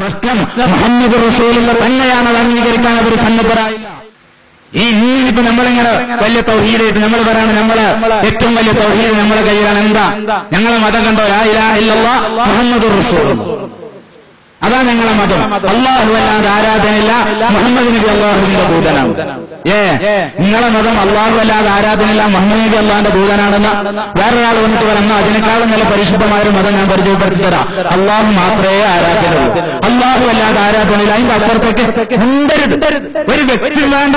പ്രശ്നം മുഹമ്മദ് റസൂലുള്ള തന്നെയാണ് അത് അംഗീകരിക്കാൻ അവർ സന്നദ്ധരായില്ല. ഈ ഇന്നിപ്പോ നമ്മളിങ്ങനെ വലിയ തൗഹീദായിട്ട് നമ്മൾ പറയാണ് നമ്മള് ഏറ്റവും വലിയ തൗഹീദ് നമ്മളെ കയ്യിലാണ്. എന്താ ഞങ്ങളെ മതം കണ്ടോ? ലാ ഇലാഹ ഇല്ലല്ലാഹ് മുഹമ്മദുർ റസൂലുള്ളാഹ്. അതാണ് ഞങ്ങളെ മതം. അല്ലാഹു അല്ലാതെ ആരാധനയില്ല, മുഹമ്മദ് നബി അല്ലാഹുവിന്റെ ദൂതനാണ്. നിങ്ങളെ മതം അല്ലാഹു അല്ലാതെ ആരാധനയില്ല, മുഹമ്മദ് നബി അല്ലാഹുവിന്റെ ദൂതനാണെന്ന് വേറൊരാൾ വന്നിട്ട് പറയുന്ന അതിനേക്കാളും നല്ല പരിശുദ്ധമായ ഒരു മതം ഞാൻ പരിചയപ്പെടുത്തി തരാം. അല്ലാഹു മാത്രമേ ആരാധനയുള്ളൂ, അല്ലാഹു അല്ലാതെ ആരാധനയില്ല. അതിന്റെ അപ്പുറത്തേക്ക് ഉണ്ടരുത്, ഒരു വ്യക്തി വേണ്ട,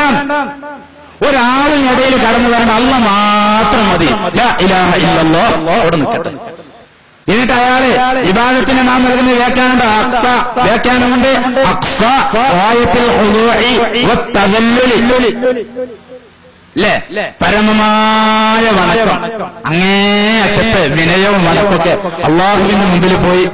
ഒരാളിനിടയിൽ കടന്നു വരേണ്ട, അല്ലാഹ് മാത്രം മതി. ലാ ഇലാഹ ഇല്ലല്ലാഹ് അവിടെ നിൽക്കട്ടെ. എന്നിട്ട് അയാള് ഇബാദത്തിന് നാം നൽകുന്ന വ്യാഖ്യാനം അക്സ വ്യാഖ്യാനമുണ്ട്. അക്സ ഗായത്തുൽ ഖുദൂഇ വത്തദല്ലുലി, ല്ലേ? പരമമായ വണക്കം, അങ്ങേയറ്റത്തെ വിനയവും വണക്കൊക്കെ അള്ളാഹുവിന്റെ മുമ്പിൽ പോയി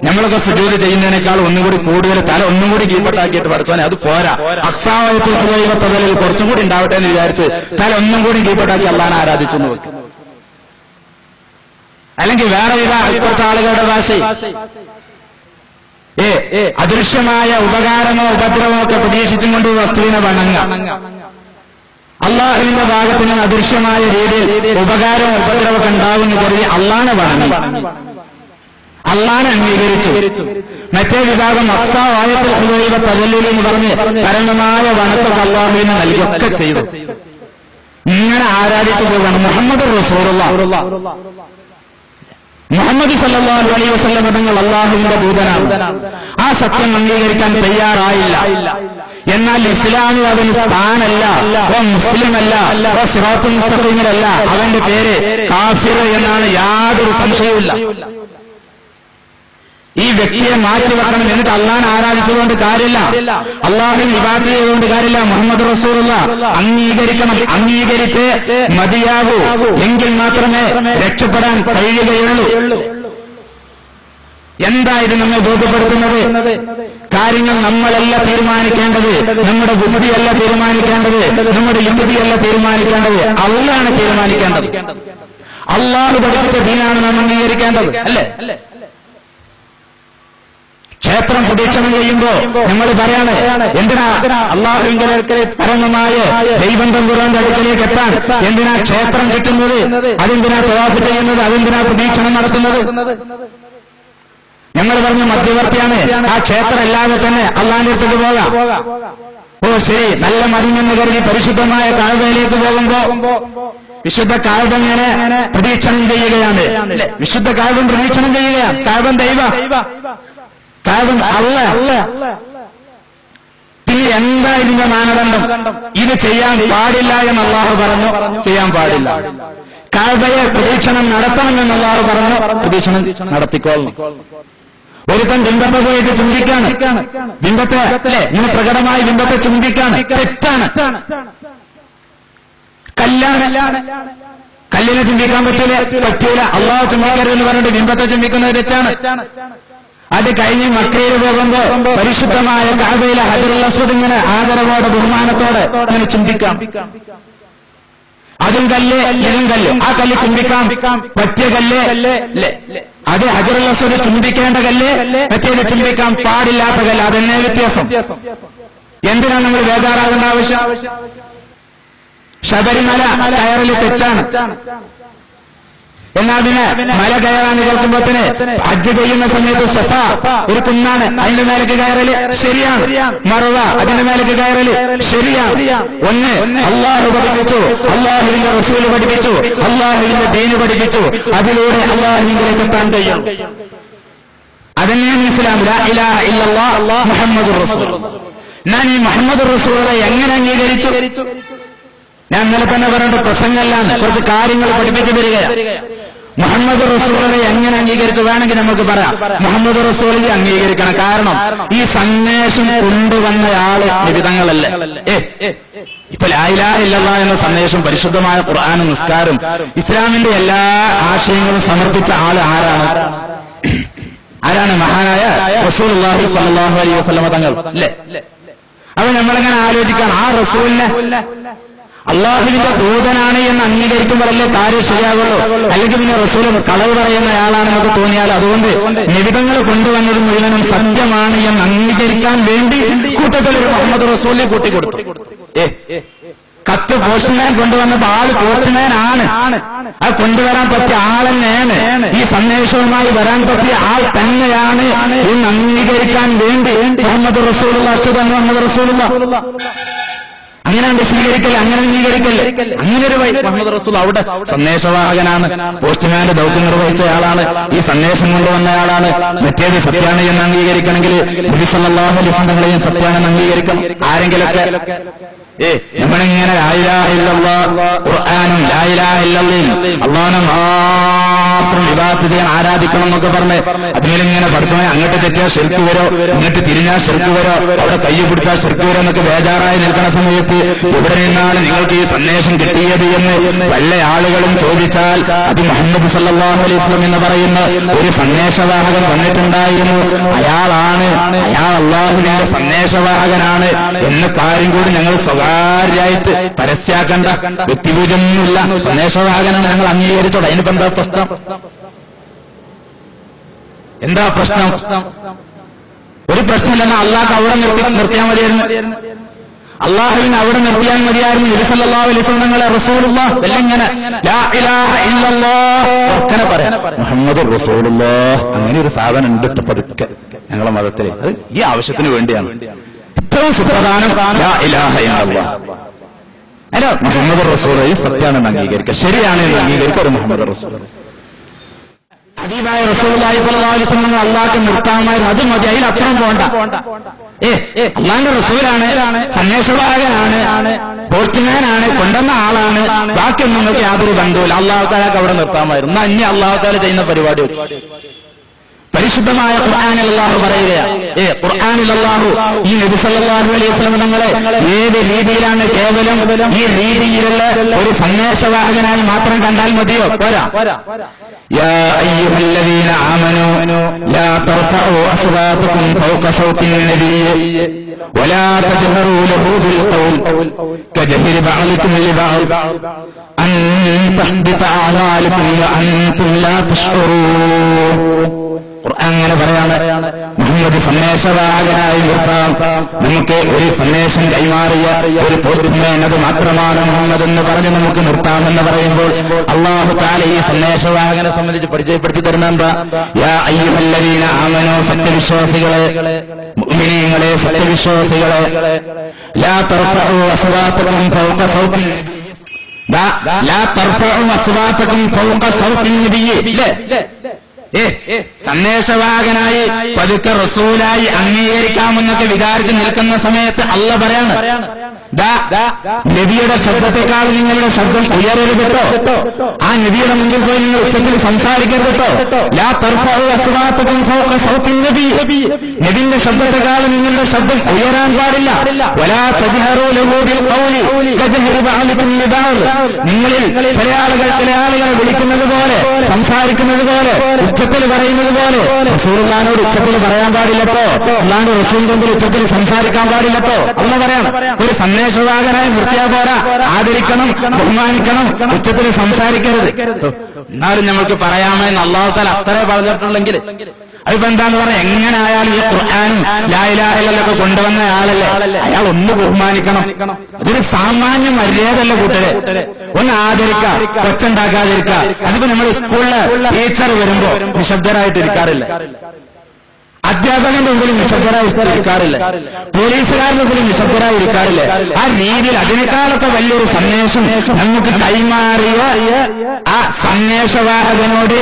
നമ്മളൊക്കെ സുജൂദ് ചെയ്യുന്നതിനേക്കാൾ ഒന്നുകൂടി കൂടുതൽ തല ഒന്നും കൂടി കീഴ്പെട്ടാക്കിയിട്ട് പഠിച്ചോനെ അത് പോരാ. അക്സായത്തുൽ ഖുദൂഇ വത്തദല്ലുൽ കുറച്ചും കൂടി ഉണ്ടാവട്ടെ എന്ന് വിചാരിച്ച് തല ഒന്നും കൂടി കീഴ്പെട്ടാക്കി അള്ളാഹിനെ ആരാധിച്ചു എന്ന് വെക്കും. അല്ലെങ്കിൽ വേറെ ഇപ്പോഴത്തെ ആളുകളുടെ ഭാഷ അദൃശ്യമായ ഉപകാരമോ ഉപദ്രവമോ ഒക്കെ പ്രതീക്ഷിച്ചും കൊണ്ട് വസ്തുവിനെ വണങ്ങുക. അള്ളാഹുവിന്റെ ഭാഗത്ത് നിന്ന് അദൃശ്യമായ രീതിയിൽ ഉപകാരവും ഉപദ്രവമൊക്കെ ഉണ്ടാവുന്ന കരുതി അള്ളാഹനെ വണങ്ങി, അള്ളാഹനെ അംഗീകരിച്ചു. മറ്റേ വിഭാഗം അക്സാ ആയത്തുൽ ഖുദൂഇ വത്തദല്ലുലി എന്ന് പറഞ്ഞ് പരമമായ വണക്കം അള്ളാഹുവിനെ നൽകുകയൊക്കെ ചെയ്തു. ഇങ്ങനെ ആരാധിച്ചു പോകണം. മുഹമ്മദ് റസൂലുള്ളാഹ്, മുഹമ്മദ് സല്ലല്ലാഹു അലൈഹി വസല്ലം തങ്ങൾ അള്ളാഹുവിന്റെ ദൂതനാണ്. ആ സത്യം അംഗീകരിക്കാൻ തയ്യാറായില്ല. എന്നാൽ ഇസ്ലാമിൽ അവന് സ്ഥാനല്ല, മുസ്ലിമല്ല, സിറാത്തുൽ മുസ്തഖീമിലല്ല. അവന്റെ പേര് കാഫിർ എന്നാണ്, യാതൊരു സംശയവുമില്ല. ഈ വ്യക്തിയെ മാറ്റിവെക്കണം. എന്നിട്ട് അള്ളാഹനെ ആരാധിച്ചതുകൊണ്ട് കാര്യമില്ല, അള്ളാഹുവിനെ ഇബാദത്ത് ചെയ്തുകൊണ്ട് കാര്യമില്ല. മുഹമ്മദ് റസൂലുള്ളാഹ് അംഗീകരിക്കണം, അംഗീകരിച്ച് മതിയാകൂ. എങ്കിൽ മാത്രമേ രക്ഷപ്പെടാൻ കഴിയുകയുള്ളൂ. എന്താ ഇത് നമ്മെ ബോധ്യപ്പെടുത്തുന്നത്? കാര്യങ്ങൾ നമ്മളല്ല തീരുമാനിക്കേണ്ടത്, നമ്മുടെ ബുദ്ധിയല്ല തീരുമാനിക്കേണ്ടത്, നമ്മുടെ യുക്തിയല്ല തീരുമാനിക്കേണ്ടത്, അള്ളാഹാണ് തീരുമാനിക്കേണ്ടത്. അള്ളാഹു പഠിപ്പിച്ച ദീനാണ് നാം അംഗീകരിക്കേണ്ടത്, അല്ലേ? ക്ഷേത്രം പ്രദക്ഷിണം ചെയ്യുമ്പോ നമ്മൾ പറയാണ്, എന്തിനാ അള്ളാഹുവിന്റെ പരമമായ ദൈവബന്ധം ഖുർആന്റെ അടുക്കലേക്ക് എത്താൻ എന്തിനാ ക്ഷേത്രം ചുറ്റുന്നത്? അതെന്തിനാ തവാഫ് ചെയ്യുന്നത്? അതെന്തിനാ പ്രദക്ഷിണം നടത്തുന്നത്? ഞങ്ങൾ പറഞ്ഞ മധ്യവർത്തിയാണ്. ആ ക്ഷേത്രം അല്ലാതെ തന്നെ അള്ളാഹിന്റെ അടുത്തേക്ക് പോകാം. ഓ ശരി, നല്ല മതിമെന്ന് കരുതി പരിശുദ്ധമായ കഅബയിലേക്ക് പോകുമ്പോ വിശുദ്ധ കഅബ ഇങ്ങനെ പ്രദക്ഷിണം ചെയ്യുകയാണ്. വിശുദ്ധ കഅബ പ്രദക്ഷിണം ചെയ്യുകയാണ്. കഅബ ദൈവ, കഅബ അല്ലാഹ്. പിന്നെ എന്താ ഇതിന്റെ മാനദണ്ഡം? ഇത് ചെയ്യാൻ പാടില്ല എന്ന് അള്ളാഹു പറഞ്ഞു, ചെയ്യാൻ പാടില്ല. കഅബയെ പ്രദക്ഷിണം നടത്തണമെന്ന് അള്ളാഹു പറഞ്ഞു, പ്രദക്ഷിണം നടത്തിക്കോളണം. ഒരുത്തൻ ബിംബത്തെ പോയിട്ട് ചുംബിക്കാണ്, ബിംബത്തെ അല്ലേ, ഇങ്ങനെ പ്രകടമായി ബിംബത്തെ ചുംബിക്കാണ്, തെറ്റാണ്. കല്ലാണ്, കല്ലിനെ ചുംബിക്കാൻ പറ്റൂല. അള്ളാഹു ചുംബിക്കരുതെന്ന് പറഞ്ഞിട്ട് ബിംബത്തെ ചുംബിക്കുന്നത് തെറ്റാണ്. അത് കഴിഞ്ഞ് മക്കയിൽ പോകുമ്പോ പരിശുദ്ധമായ കഅബയിലെ ഹജറുൽ അസ്വദ് ഇങ്ങനെ ആദരവോടെ ബഹുമാനത്തോടെ ഇങ്ങനെ ചുംബിക്കാം. അതും കല്ല്, ഇതും കല്ല്. ആ കല്ല് ചുംബിക്കാൻ പറ്റിയ കല്ല്, അത് ഹജറുൽ അസ്വദ് ചുംബിക്കേണ്ട കല്ല്, മറ്റേത് ചുംബിക്കാൻ പാടില്ലാത്ത കല്ല്. അതെന്നെ വ്യത്യാസം. എന്തിനാണ് നമ്മൾ ബേജാറാകേണ്ട ആവശ്യം? ശബരിമല കയറല് തെറ്റാണ്. എന്നാൽ പിന്നെ മല കയറാൻ കേൾക്കുമ്പോത്തിന് ഹജ്ജ് ചെയ്യുന്ന സമയത്ത് സഫ ഒരു കുന്നാണ്, അതിന്റെ മേലേക്ക് കയറല് ശരിയാണ്. മറുവ അതിന്റെ മേലേക്ക് കയറല് ശരിയാണ്. ഒന്ന് അള്ളാഹു പഠിപ്പിച്ചു, അള്ളാഹുവിന്റെ റസൂൽ പഠിപ്പിച്ചു, അള്ളാഹുവിന്റെ ദീന് പഠിപ്പിച്ചു. അതിലൂടെ അള്ളാഹുവിലേക്ക് എത്താൻ കഴിയും. അതന്നെയാണ് ഇസ്ലാം. ലാ ഇലാഹ ഇല്ലല്ലാഹ് മുഹമ്മദുർ റസൂൽ. ഞാൻ ഈ മുഹമ്മദ് റസൂലിനെ എങ്ങനെ അംഗീകരിച്ചു? ഞാൻ ഇന്നലെ തന്നെ പറഞ്ഞിട്ട് പ്രസംഗമല്ലാന്ന് കുറച്ച് കാര്യങ്ങൾ പഠിപ്പിച്ചു തരികയാണ്. മുഹമ്മദ് റസൂലിനെ എങ്ങനെ അംഗീകരിച്ചു വേണമെങ്കിൽ നമുക്ക് പറയാം. മുഹമ്മദ് റസൂലിനെ അംഗീകരിക്കണം. കാരണം ഈ സന്ദേശം കൊണ്ടുവന്നയാള് നിബിതങ്ങളല്ലേ. ഇപ്പൊ ലാ ഇലാഹ ഇല്ലല്ലാഹ് എന്ന സന്ദേശം, പരിശുദ്ധമായ ഖുർആനും നിസ്കാരം, ഇസ്ലാമിന്റെ എല്ലാ ആശയങ്ങളും സമർപ്പിച്ച ആള് ആരാണ്? മഹാനായ റസൂലുള്ളാഹി സ്വല്ലല്ലാഹു അലൈഹി വസല്ലം തങ്ങൾ, അല്ലേ? അപ്പൊ നമ്മളിങ്ങനെ ആലോചിക്കണം, ആ റസൂലിനെ അള്ളാഹുവിന്റെ ദൂതനാണ് എന്ന് അംഗീകരിക്കുമ്പോഴല്ലേ കാര്യം ശരിയാകുള്ളൂ. അല്ലെങ്കിൽ പിന്നെ റസൂലും കളവ് പറയുന്ന ആളാണെന്നൊക്കെ തോന്നിയാൽ അതുകൊണ്ട് നിബിധങ്ങൾ കൊണ്ടുവന്നത് മുഴുവനും സത്യമാണ് എന്ന് അംഗീകരിക്കാൻ വേണ്ടി കൂട്ടത്തിൽ ഒരു മുഹമ്മദ് റസൂലിനെ കൂട്ടിക്കൊടുത്തു. കത്ത് പോസ്റ്റ്മാൻ കൊണ്ടുവന്നപ്പോ ആള് പോസ്റ്റ്മാൻ ആണ്, അത് കൊണ്ടുവരാൻ പറ്റിയ ആളെന്നെയാണ്, ഈ സന്ദേശവുമായി വരാൻ പറ്റിയ ആൾ തന്നെയാണ് എന്ന് അംഗീകരിക്കാൻ വേണ്ടി മുഹമ്മദ് റസൂലുള്ളാഹി അഷ്ഹദു അന്ന മുഹമ്മദ് റസൂലുള്ളാഹി അങ്ങനെ സ്വീകരിക്കല്ലേ, അങ്ങനെ അംഗീകരിക്കല്ലേ. അങ്ങനെ ഒരു മുഹമ്മദ് റസൂൽ അവിടെ സന്ദേശവാഹകനാണ്, പോസ്റ്റ്മാന്റെ ദൗത്യം നിർവഹിച്ചയാളാണ്, ഈ സന്ദേശം കൊണ്ടുവന്നയാളാണ്. മറ്റേത് സത്യാണ് എന്ന് അംഗീകരിക്കണമെങ്കിൽ നബി സല്ലല്ലാഹു അലൈഹി വസല്ലം തങ്ങളെയും സത്യമാണെന്ന് അംഗീകരിക്കണം. ആരെങ്കിലൊക്കെ നമ്മളിങ്ങനെ ലാ ഇലാഹ ഇല്ലല്ലാഹ് ഖുർആനും ലാ ഇലാഹ ഇല്ലല്ലാഹ് അല്ലാഹുവിനെ മാത്രം ഇബാദത്ത് ചെയ്യാൻ ആരാധിക്കണം എന്നൊക്കെ പറഞ്ഞ് അതിലിങ്ങനെ പഠിച്ചവനെ അങ്ങോട്ട് തെറ്റിയാൽ ശിർക്ക് വരോ, ഇങ്ങോട്ട് തിരിഞ്ഞാൽ ശിർക്ക് വരോ, അവിടെ കൈ പിടിച്ചാൽ ശിർക്ക് വരോ എന്നൊക്കെ ബേജാറായി നിൽക്കുന്ന സമയത്ത് ഇവിടെ നിന്നാണ് നിങ്ങൾക്ക് ഈ സന്ദേശം കിട്ടിയത് എന്ന് വല്ല ആളുകളും ചോദിച്ചാൽ അത് മുഹമ്മദ് സല്ലല്ലാഹു അലൈഹി വസല്ലം എന്ന് പറയുന്ന ഒരു സന്ദേശവാഹകൻ വന്നിട്ടുണ്ടായിരുന്നു, അയാളാണ്, അയാൾ അള്ളാഹുവിന്റെ സന്ദേശവാഹകനാണ് എന്ന കാര്യം കൂടി ഞങ്ങൾ സ്വകാര്യമായിട്ട് പരസ്യാക്കണ്ട. വ്യക്തിപൂജൊന്നുമില്ല, സന്ദേശവാഹകനാണ്, ഞങ്ങൾ അംഗീകരിച്ചോട്ടെ. അതിനിപ്പോ എന്താ പ്രശ്നം? എന്താ പ്രശ്നം? ഒരു പ്രശ്നമില്ലെന്ന് അള്ളാഹ് അവിടെ നിർത്തിയാൽ മതിയായിരുന്നു, അള്ളാഹുവിനെ അവിടെ നിർത്തിയാൽ മതിയായിരുന്നു. നബി സല്ലല്ലാഹു അലൈഹി വസല്ലം തങ്ങളെ റസൂലുള്ളാഹ് എല്ലാം ലാ ഇലാഹ ഇല്ലല്ലാഹ് അങ്ങനെ പറയാം, മുഹമ്മദുർ റസൂലുള്ളാഹ് അങ്ങനെ ഒരു സാധനം ഉണ്ട് പതുക്കെ ഞങ്ങളുടെ മതത്തിൽ. അത് ഈ ആവശ്യത്തിന് വേണ്ടിയാണ് ഏറ്റവും സുപ്രധാനം ലാ ഇലാഹ ഇല്ലല്ലാഹ്. അല്ല, മുഹമ്മദുർ റസൂലുള്ളാഹി സത്യമാണെന്ന് അംഗീകരിക്കുക, ശരിയാണ് എന്ന് അംഗീകരിക്കുക. ഒരു മുഹമ്മദുർ റസൂലുള്ളാഹി ഹബീബായ റസൂലുള്ളാഹി സ്വല്ലല്ലാഹു അലൈഹി വസല്ലം അള്ളാഹ്ക്ക് നിർത്താമായിരുന്നു, അത് മതി, അതിലപ്പുറം പോണ്ട. അള്ളാഹുവിന്റെ റസൂലാണ്, സന്ദേശവാഹകനാണ്, പോസ്റ്റ്മാനാണ്, കൊണ്ടുവന്ന ആളാണ്, ബാക്കിയൊന്നും നിങ്ങൾക്ക് യാതൊരു ബന്ധവുമില്ല. അള്ളാഹു തആലക്ക് അവിടെ നിർത്താമായിരുന്നു. അന്യ അള്ളാഹു തആല ചെയ്യുന്ന പരിപാടി പരിശുദ്ധമായ ഖുർആനിൽ അല്ലാഹു പറയുകയാണ്. ഖുർആനിൽ അല്ലാഹു ഈ നബി സല്ലല്ലാഹു അലൈഹി വസല്ലം തങ്ങളെ ഏത് രീതിയിലാണ് കേവലം ഈ രീതിയിലുള്ള ഒരു സന്ദേശവാഹകനായി മാത്രം കണ്ടാൽ മതിയോ? പോരാ. യാ അയ്യുഹല്ലദീന ആമനൂ ലാ തർഫഉ അസ്വാതകും ഫൗക സൗതിൻ നബിയ്യി വലാ തജ്ഹറൂ ലഹു ബിൽ ഖൗൽ കജഹരി ബഅദികും ലിബഅദ് അൻ തഹ്ബിത അഅമാലുകും വഅൻതും ലാ തശ്ഉറൂൻ. അങ്ങനെ പറയാണ്, മുഹമ്മദ് സന്ദേശവാഹകനായി നിർത്താം, നമുക്ക് ഒരു സന്ദേശം കൈമാറിയ ഒരു പോസ്റ്റ്മാൻ അത് മാത്രമാണ് മുഹമ്മദ് എന്ന് പറഞ്ഞ് നമുക്ക് നിർത്താമെന്ന് പറയുമ്പോൾ അല്ലാഹു തആല ഈ സന്ദേശവാഹകനെ സംബന്ധിച്ച് പരിചയപ്പെടുത്തി തരുന്ന എന്താ? യാ അയ്യുഹല്ലദീന ആമനൂ, സത്യവിശ്വാസികളെ, മുഅ്മിനീങ്ങളെ, സത്യവിശ്വാസികളെ, ലാ തർഫഉ അസ്വാതകും ഫൗക സൗതിൻ ലാ തർഫഉ അസ്വാതകും ഫൗക സൗതിൻ നബിയ്യി. സന്ദേശവാഹകനായി പതുക്കെ റസൂലായി അംഗീകരിക്കാമെന്നൊക്കെ വിചാരിച്ച് നിൽക്കുന്ന സമയത്ത് അള്ള പറയാണ്, നബിയുടെ ശബ്ദത്തെക്കാൾ നിങ്ങളുടെ ശബ്ദം ഉയരരുത് കേട്ടോ, ആ നബിയുടെ മുന്നിൽ പോയി നിങ്ങൾ ഉച്ചത്തിൽ സംസാരിക്കരുത് കേട്ടോ. ലാ തർഫഉ അസ്വാതകും ഫൗക സൗതിൻ നബി, നബിയുടെ ശബ്ദത്തെക്കാൾ നിങ്ങളുടെ ശബ്ദം ഉയരാൻ പാടില്ല. വലാ തജ്ഹറൂ ലഹു ബിൽ ഖൗലി കജഹരി ബഅദികും ലിബഅദ്, നിങ്ങളിൽ ചില ആളുകൾ വിളിക്കുന്നത് പോലെ, സംസാരിക്കുന്നത് പോലെ, ഉച്ചത്തിൽ പറയുന്നത് പോലെ റസൂലുള്ളാഹിനോട് ഉച്ചത്തിൽ പറയാൻ പാടില്ലട്ടോ, അല്ലാണ്ട് റസൂലിന്റെ മുമ്പിൽ ഉച്ചത്തിൽ സംസാരിക്കാൻ പാടില്ലട്ടോ എന്ന് പറയണം. ഒരു സന്ദേശവാഹകനായി നിർത്തിയാ പോരാ, ആദരിക്കണം, ബഹുമാനിക്കണം, ഉച്ചത്തിൽ സംസാരിക്കരുത്. എന്നാലും നമ്മൾക്ക് പറയാമെന്ന് അല്ലാഹു തആല അത്രേ പറഞ്ഞിട്ടുണ്ടെങ്കിൽ അതിപ്പോ എന്താന്ന് പറയാം, എങ്ങനെ ആയാലും ഈ ഖുർആനും ലാ ഇലാഹ ഇല്ലല്ലാഹ് കൊണ്ടുവന്ന ആളല്ലേ, അയാൾ ഒന്ന് ബഹുമാനിക്കണം. അതൊരു സാമാന്യ മര്യാദയല്ല കൂട്ടരെ, ഒന്ന് ആദരിക്കുക, കൊച്ചുണ്ടാക്കാതിരിക്കുക. അതിപ്പോ നമ്മൾ സ്കൂളിലെ ടീച്ചർ വരുമ്പോ നിശബ്ദരായിട്ട് ഇരിക്കാറില്ല, അധ്യാപകന്റെ മുമ്പിൽ നിശബ്ദരായി ഇരിക്കാറില്ല, പോലീസുകാരുടെ മുമ്പിൽ നിശബ്ദരായി ഇരിക്കാറില്ല. ആ രീതിയിൽ അതിനേക്കാളൊക്കെ വലിയൊരു സന്ദേശം നമുക്ക് കൈമാറിയ ആ സന്ദേശവാഹകനോട്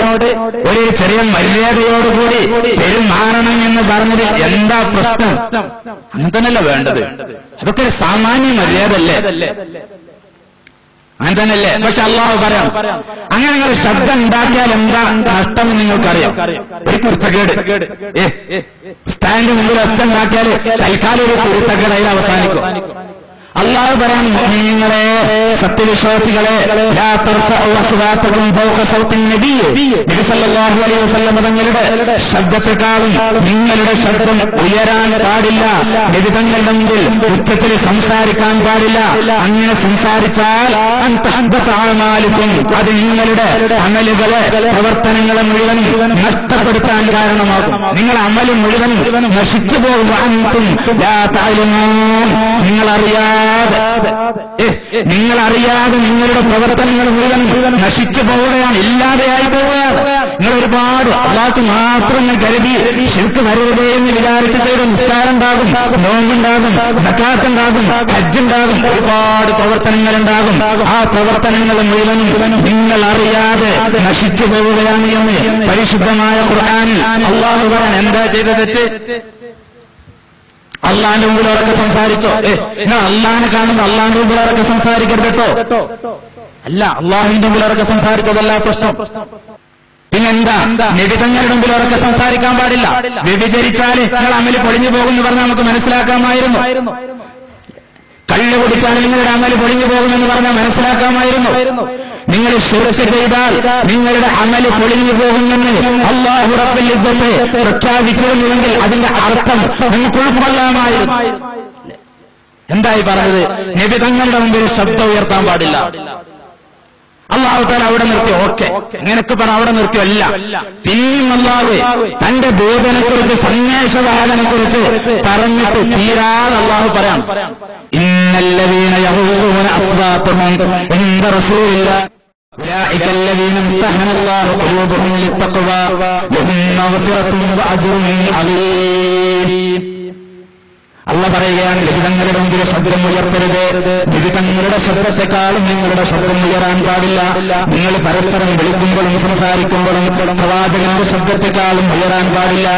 ഒരു ചെറിയ മര്യാദയോടുകൂടി പെരുമാറണം എന്ന് പറഞ്ഞത് എന്താ പ്രശ്നം? അങ്ങനെ തന്നെയല്ല വേണ്ടത്, അതൊക്കെ ഒരു സാമാന്യ മര്യാദ അല്ലേ, അങ്ങനെ തന്നെയല്ലേ? പക്ഷെ അള്ളാഹു പറയാം, അങ്ങനെ നിങ്ങൾ ശബ്ദം ഉണ്ടാക്കിയാൽ എന്താ നഷ്ടം നിങ്ങൾക്കറിയാം. ഒരു കുരുത്തക്കേട്, സ്റ്റാൻഡ് മുമ്പിൽ ഒച്ച ഉണ്ടാക്കിയാൽ തൽക്കാലം ഒരു കുരുത്തക്കേട് അതിൽ അവസാനിക്കും. അല്ലാഹു പറയാൻ മുഅ്മിനീങ്ങളെ, സത്യവിശ്വാസികളെ, ലാ തർഫഉ അസ്വാതകും ഫൗക സൗത്തിൻ നബി, നബി സല്ലല്ലാഹു അലൈഹി വസല്ലം തങ്ങളുടെ ശബ്ദത്തെക്കാളും നിങ്ങളുടെ ശബ്ദം ഉയരാൻ പാടില്ല. നബി തങ്ങളുടെ മുമ്പിൽ ഉച്ചത്തിൽ സംസാരിക്കാൻ പാടില്ല. അങ്ങനെ സംസാരിച്ചാൽ അത് നിങ്ങളുടെ അമലുകളെ, പ്രവർത്തനങ്ങളെ മുഴുവൻ നഷ്ടപ്പെടുത്താൻ കാരണമാകും. നിങ്ങളുടെ അമല് മുഴുവൻ നശിച്ചു പോകും. നിങ്ങളറിയാതെ നിങ്ങളുടെ പ്രവർത്തനങ്ങൾ മുഴുവൻ നശിച്ചു പോവുകയാണ്, ഇല്ലാതെയായി പോവുകയാണ്. നിങ്ങൾ ഒരുപാട് അല്ലാഹു മാത്രം കരുതി ശിർക്ക് വരരുതേ എന്ന് വിചാരിച്ച് ചെയ്ത നിസ്കാരം ഉണ്ടാകും, നോമ്പുണ്ടാകും, സക്കാത്ത് ഉണ്ടാകും, ഹജ്ജ് ഉണ്ടാകും, ഒരുപാട് പ്രവർത്തനങ്ങൾ ഉണ്ടാകും. ആ പ്രവർത്തനങ്ങൾ മുഴുവനും നിങ്ങൾ അറിയാതെ നശിച്ചു പോവുകയാണ് എന്ന് പരിശുദ്ധമായ ഖുർആനിൽ അല്ലാഹു പറയാൻ. എന്താ ചെയ്ത തെറ്റ്? അള്ളാന്റെ മുമ്പിലൊക്കെ സംസാരിച്ചോ? നിങ്ങൾ അള്ളാനെ കാണുമ്പോൾ അള്ളാന്റെ മുമ്പിലൊക്കെ സംസാരിക്കരുത് കേട്ടോ. അല്ല, അള്ളാഹുവിന്റെ മുമ്പിലൊക്കെ സംസാരിച്ചതല്ല പ്രശ്നം. പിന്നെന്താ? നബി തങ്ങളുടെ മുമ്പിലൊക്കെ സംസാരിക്കാൻ പാടില്ല. വ്യഭിചരിച്ചാൽ നിങ്ങൾ അമല് പൊളിഞ്ഞു പോകുമെന്ന് പറഞ്ഞാൽ നമുക്ക് മനസ്സിലാക്കാമായിരുന്നു. കള്ള് കുടിച്ചാൽ നിങ്ങളുടെ അമല് പൊളിഞ്ഞു പോകുമെന്ന് പറഞ്ഞാൽ മനസ്സിലാക്കാമായിരുന്നു. നിങ്ങൾ ശിർക്ക് ചെയ്താൽ നിങ്ങളുടെ അമല് പൊളിഞ്ഞു പോകുമെന്ന് അല്ലാഹു റബ്ബുൽ ഇസ്സത്ത് പ്രഖ്യാപിച്ചിരുന്നുവെങ്കിൽ അതിന്റെ അർത്ഥം നിങ്ങൾക്ക് ഉൾക്കൊള്ളാമായിരുന്നു. എന്തായി പറഞ്ഞത്? നബി തങ്ങളുടെ മുമ്പിൽ ശബ്ദം ഉയർത്താൻ പാടില്ല. അല്ലാഹു തആല അവിടെ നിർത്തി. ഓക്കെ, എങ്ങനെയൊക്കെ പറഞ്ഞ അവിടെ നിർത്തിയല്ല. പിന്നെയും അല്ലാഹു തന്റെ ദൂതനെക്കുറിച്ച്, സന്ദേശവാഹകനെക്കുറിച്ച് പറഞ്ഞിട്ട് തീരാതെ അല്ലാഹു പറയാം. ഇന്നല്ലദീന യഖൂലൂന അസ്വാതഹും ഇൻദ റസൂലില്ലാഹി ഉലൈക അല്ലദീന ഇംതഹന അല്ലാഹു ഖുലൂബഹും ലിത്തഖ്വാ ലഹും മഗ്ഫിറത്തുൻ വഅജ്റുൻ അലീം. അല്ലാഹു പറയുകയാണ്, നിബിതങ്ങളുടെ മുമ്പിൽ ശബ്ദം ഉയർത്തരുത്. നിബിതങ്ങളുടെ ശബ്ദത്തെക്കാളും നിങ്ങളുടെ ശബ്ദം ഉയരാൻ പാടില്ല. നിങ്ങൾ പരസ്പരം വിളിക്കുമ്പോഴും സംസാരിക്കുമ്പോഴും പ്രവാചകന്റെ ശബ്ദത്തെക്കാളും ഉയരാൻ പാടില്ല.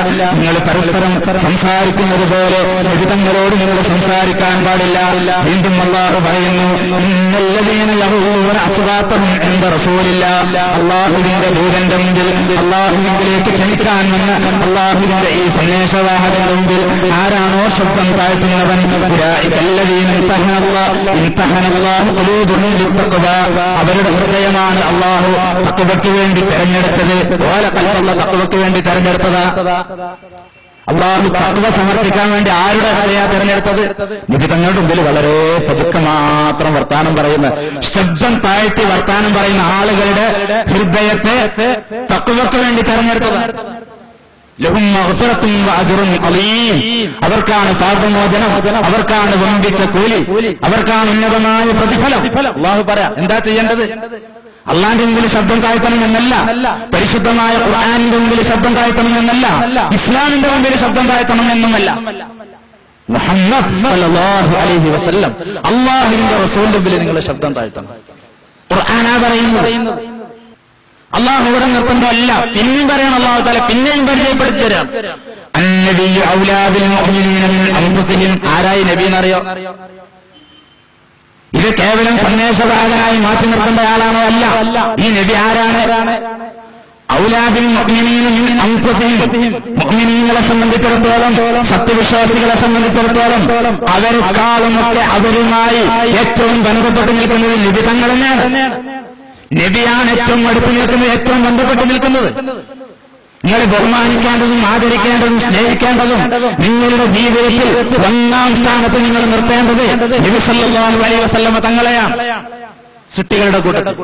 നിങ്ങൾ പരസ്പരം സംസാരിക്കുന്നത് പോലെ നിബിതങ്ങളോട് നിങ്ങൾ സംസാരിക്കാൻ പാടില്ല. വീണ്ടും അല്ലാഹു പറയുന്നു, ഇന്നല്ലദീന യഖൂലൂന അസ്വാതഹും ഇൻദ റസൂലില്ലാഹ്. അല്ലാഹുവിന്റെ ദൂതന്റെ മുമ്പിൽ, അല്ലാഹുവിലേക്ക് ക്ഷണിക്കാൻ വന്ന അല്ലാഹുവിന്റെ ഈ സന്ദേശവാഹകന്റെ മുമ്പിൽ ആരാണോ ശബ്ദം താഴ്ത്തുന്നവൻ, അവരുടെ ഹൃദയമാണ് അല്ലാഹു തഖ്വയ്ക്ക് വേണ്ടി തെരഞ്ഞെടുത്തത്. തഖ്വയ്ക്ക് വേണ്ടി തെരഞ്ഞെടുത്തതാ. അല്ലാഹു തഖ്വ സമർപ്പിക്കാൻ വേണ്ടി ആരുടെ ഹൃദയ തെരഞ്ഞെടുത്തത്? നബി തങ്ങളുടെ മുമ്പിൽ വളരെ പതുക്കെ മാത്രം വർത്താനം പറയുന്ന, ശബ്ദം താഴ്ത്തി വർത്താനം പറയുന്ന ആളുകളുടെ ഹൃദയത്തെ തഖ്വയ്ക്ക് വേണ്ടി തെരഞ്ഞെടുത്തത്. ലഹും മഗ്ഫിറത്തുൻ വഅജ്റുൻ അലീം. അവർക്കാണ് പാപമോചനം, അവർക്കാണ് വമ്പിച്ച കൂലി, അവർക്കാണ് ഉന്നതമായ പ്രതിഫലം. അല്ലാഹു പറയാം എന്താ ചെയ്യേണ്ടത്? അള്ളാന്റെ മുമ്പിൽ ശബ്ദം താഴ്ത്തണം എന്നല്ല, പരിശുദ്ധമായ ഖുർആനിന്റെ മുമ്പിൽ ശബ്ദം താഴ്ത്തണം എന്നല്ല, ഇസ്ലാമിന്റെ മുമ്പിൽ ശബ്ദം താഴ്ത്തണം എന്നുമല്ല. മുഹമ്മദ് സല്ലല്ലാഹു അലൈഹി വസല്ലം അല്ലാഹുവിന്റെ റസൂലിന്റെ മുമ്പിൽ നിങ്ങൾ ശബ്ദം താഴ്ത്തണം. ഖുർആനാ പറയുന്നത്. അല്ലാഹു ഇവിടെ നിർത്തുന്നതല്ല. പിന്നെയും പറയണം, അല്ലാഹു തആല പിന്നെയും പരിചയപ്പെടുത്തി തരാം. അന്നബിയ്യു ഔലാ ബിൽ മുഅ്മിനീന മിൻ അൻഫുസിഹിം. ആരായി നബി എന്നറിയോ? ഇത് കേവലം സന്ദേശവാഹകനായി മാറ്റി നിർത്തേണ്ട ആളാണോ? അല്ല. ഈ നബി ആരാണ്? ഔലാ ബിൽ മുഅ്മിനീന മിൻ അൻഫുസിഹിം. മുഅ്മിനീങ്ങളെ സംബന്ധിച്ചിടത്തോളം, സത്യവിശ്വാസികളെ സംബന്ധിച്ചിടത്തോളം അവരെക്കാളുമൊക്കെ അവരുമായി ഏറ്റവും ബന്ധപ്പെട്ട് നിൽക്കുന്നത് നബി തങ്ങൾ തന്നെയാണ്. നബിയാണ് ഏറ്റവും അടുത്ത് നിൽക്കുന്നത്, ഏറ്റവും ബന്ധപ്പെട്ട് നിൽക്കുന്നത്. നിങ്ങൾ ബഹുമാനിക്കേണ്ടതും ആദരിക്കേണ്ടതും സ്നേഹിക്കേണ്ടതും നിങ്ങളുടെ ജീവിതത്തിൽ ഒന്നാം സ്ഥാനത്ത് നിങ്ങൾ നിർത്തേണ്ടത് നബി സല്ലല്ലാഹു അലൈഹി വസല്ലം തങ്ങളെയാണ്, സൃഷ്ടികളുടെ കൂട്ടത്തിൽ.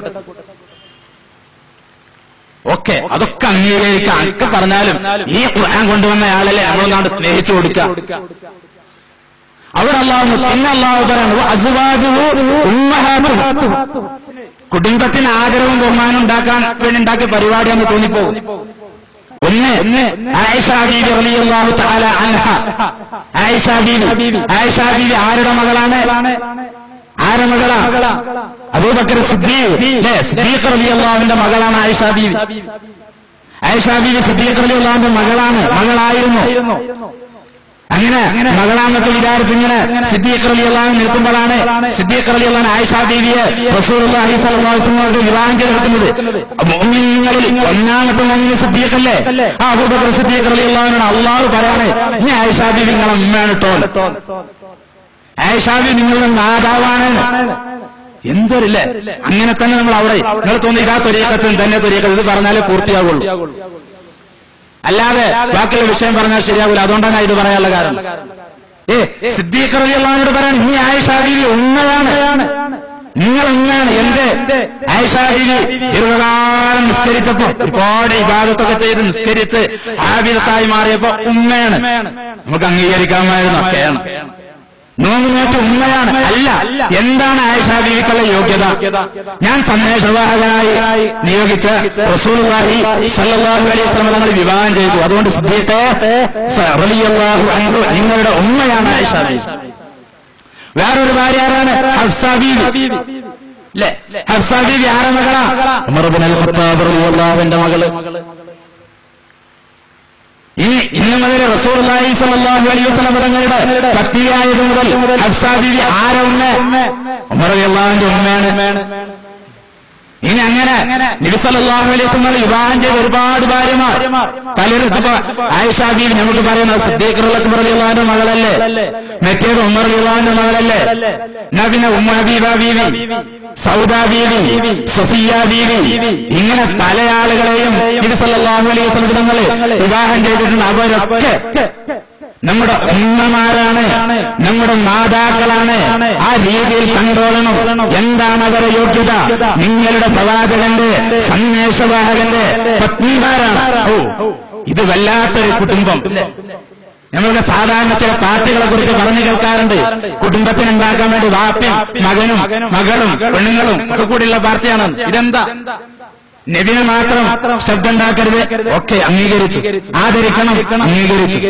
ഓക്കെ, അതൊക്കെ അംഗീകരിക്കാം. ഒക്കെ പറഞ്ഞാലും ഈ ഖുർആൻ കൊണ്ടുവന്ന ആളല്ലേ നമ്മളൊന്നാണ്ട് സ്നേഹിച്ചു കൊടുക്കുക. അവിടെ അല്ലാഹു പിന്നെ അല്ലാഹു പറയുന്നു, അസ്വാജുഹു ഉമ്മഹാത്തുഹു. കുടുംബത്തിന് ആദരവും ബഹുമാനം ഉണ്ടാക്കാൻ വേണ്ടി ഉണ്ടാക്കിയ പരിപാടിയാണെന്ന് തോന്നിപ്പോകും. ഒന്ന് ആയിഷ ബീവി റളിയല്ലാഹു തആല അൻഹ. ആയിഷ ബീവി ആരുടെ മകളാണ്? ആരുടെ മകളാ? അബൂബക്കർ സിദ്ദീഖ് റളിയല്ലാഹുവിന്റെ മകളാണ് ആയിഷ ബീവി. ആയിഷ ബീവി സിദ്ദീഖ് റളിയല്ലാഹുവിന്റെ മകളായിരുന്നു. അങ്ങനെ മകളാന്നൊക്കെ വിചാരിച്ചിങ്ങനെ സിദ്ദീഖ് റളിയല്ലാഹു അൻഹു നിൽക്കുമ്പോഴാണ് സിദ്ദീഖ് റളിയല്ലാഹു അൻഹു ആയിഷ ബീവിയെ റസൂലുള്ളാഹി സ്വല്ലല്ലാഹു അലൈഹി വസല്ലം വിവാഹം ചെയ്തെടുക്കുന്നത്. മുഅ്മിനീങ്ങളിൽ ഒന്നാമത്തെ മുഅ്മിൻ സിദ്ദീഖ് അല്ലേ? ആ അബൂബക്കർ സിദ്ദീഖ് റളിയല്ലാഹു അൻഹു അല്ലാഹു പറയാണ്, ഇനി ആയിഷ ബീവി നിങ്ങളെ ഉമ്മയാണ് ട്ടോ. ആയിഷാബി നിങ്ങളുടെ നാദാവാണ്. എന്തൊരില്ലേ, അങ്ങനെ തന്നെ നമ്മൾ അവിടെ നിങ്ങൾ തോന്നി ഇതാ ത്വരീഖത്തിൽ തന്നെ ത്വരീഖത്ത് ഇത് പറഞ്ഞാലേ പൂർത്തിയാകുള്ളൂ, അല്ലാതെ ബാക്കിയുള്ള വിഷയം പറഞ്ഞാൽ ശരിയാകൂല. അതുകൊണ്ടാണ് ഇത് പറയാനുള്ള കാരണം. സിദ്ദീഖ് റളിയല്ലാഹുവിനോട് പറയാൻ ഇനി ആയിഷാ ബീവി ഉമ്മയാണ്, നിങ്ങൾ ഉമ്മയാണ്. എന്റെ ആയിഷാ ബീവി ദീർഘകാലം നിസ്കരിച്ചപ്പോ ഒരുപാട് ഇബാദത്തൊക്കെ ചെയ്ത് നിസ്കരിച്ച് ആബിദത്തായി മാറിയപ്പോ ഉമ്മയാണ്. നമുക്ക് അംഗീകരിക്കാമായിരുന്നു, ഒക്കെയാണ്. നോമ്പ് നോറ്റ് ഉമ്മയാണ്. അല്ല, എന്താണ് ആയിഷാ ബീവിക്കുള്ള യോഗ്യത? ഞാൻ സന്ദേശവാഹകനായി നിയോഗിച്ച റസൂലുള്ളാഹി സ്വല്ലല്ലാഹു അലൈഹി വസല്ലം തങ്ങൾ വിവാഹം ചെയ്തു. അതുകൊണ്ട് സിദ്ദീഖ് റളിയല്ലാഹു അൻഹു നിങ്ങളുടെ ഉമ്മയാണ് ആയിഷാ ബീവി. വേറൊരു ഭാര്യ ആരാണ്? ഹഫ്സ ബീവി. അല്ലേ, ഹഫ്സ ബീവി ആരുടെ മകളാ? ഉമർ ഇബ്നുൽ ഖത്താബ് റളിയല്ലാഹുവിന്റെ മകള്. ഇന്ന് മുതൽ റസൂലുള്ളാഹി സ്വല്ലല്ലാഹു അലൈഹി വസല്ലം തങ്ങളുടെ പത്നിയായത് മുതൽ ഹഫ്സ ബീവി ആരാ ഉമ്മ? ഉമർ റളിയല്ലാഹുവിന്റെ ഉമ്മയാണ്. ഇനി അങ്ങനെ നബി സല്ലല്ലാഹു അലൈഹി വസല്ലം വിവാഹം ചെയ്ത ഒരുപാട് ഭാര്യമാർ പലരും ആയിഷാ ബീവി നമുക്ക് പറയുന്നത് സിദ്ദീഖ് റളിയല്ലാഹുവിന്റെ മകളല്ലേ, മറ്റേത് ഉമർ റളിയല്ലാഹുവിന്റെ മകളല്ലേ, എന്നാ പിന്നെ ഉമ്മ ഹബീബ ബീവി, സൗദ ബീവി, സഫിയ ബീവി, ഇങ്ങനെ പല ആളുകളെയും നബി സല്ലല്ലാഹു അലൈഹി വസല്ലം തങ്ങൾ വിവാഹം ചെയ്തിട്ടുണ്ട്. അവരൊക്കെ നമ്മുടെ ഉമ്മമാരാണ്, നമ്മുടെ മാതാക്കളാണ്. ആ രീതിയിൽ കണ്ടോളണം. എന്താണ് അവരുടെ യോഗ്യത? നിങ്ങളുടെ പ്രവാചകന്റെ സന്ദേശവാഹകന്റെ പത്നിമാരാണ്. ഇത് വല്ലാത്തൊരു കുടുംബം. നമ്മളുടെ സാധാരണ ചില പാർട്ടികളെ കുറിച്ച് പറഞ്ഞു കേൾക്കാറുണ്ട്. കുടുംബത്തിനുണ്ടാക്കാൻ വേണ്ടി വാപ്പയും മകനും മകളും പെണ്ണുങ്ങളും ഒക്കെ കൂടിയുള്ള പാർട്ടിയാണ്. ഇതെന്താ? നബിയെ മാത്രം ശബ്ദം ഉണ്ടാക്കരുത്, ഒക്കെ അംഗീകരിച്ചു, ആദരിക്കണം, അംഗീകരിച്ചു.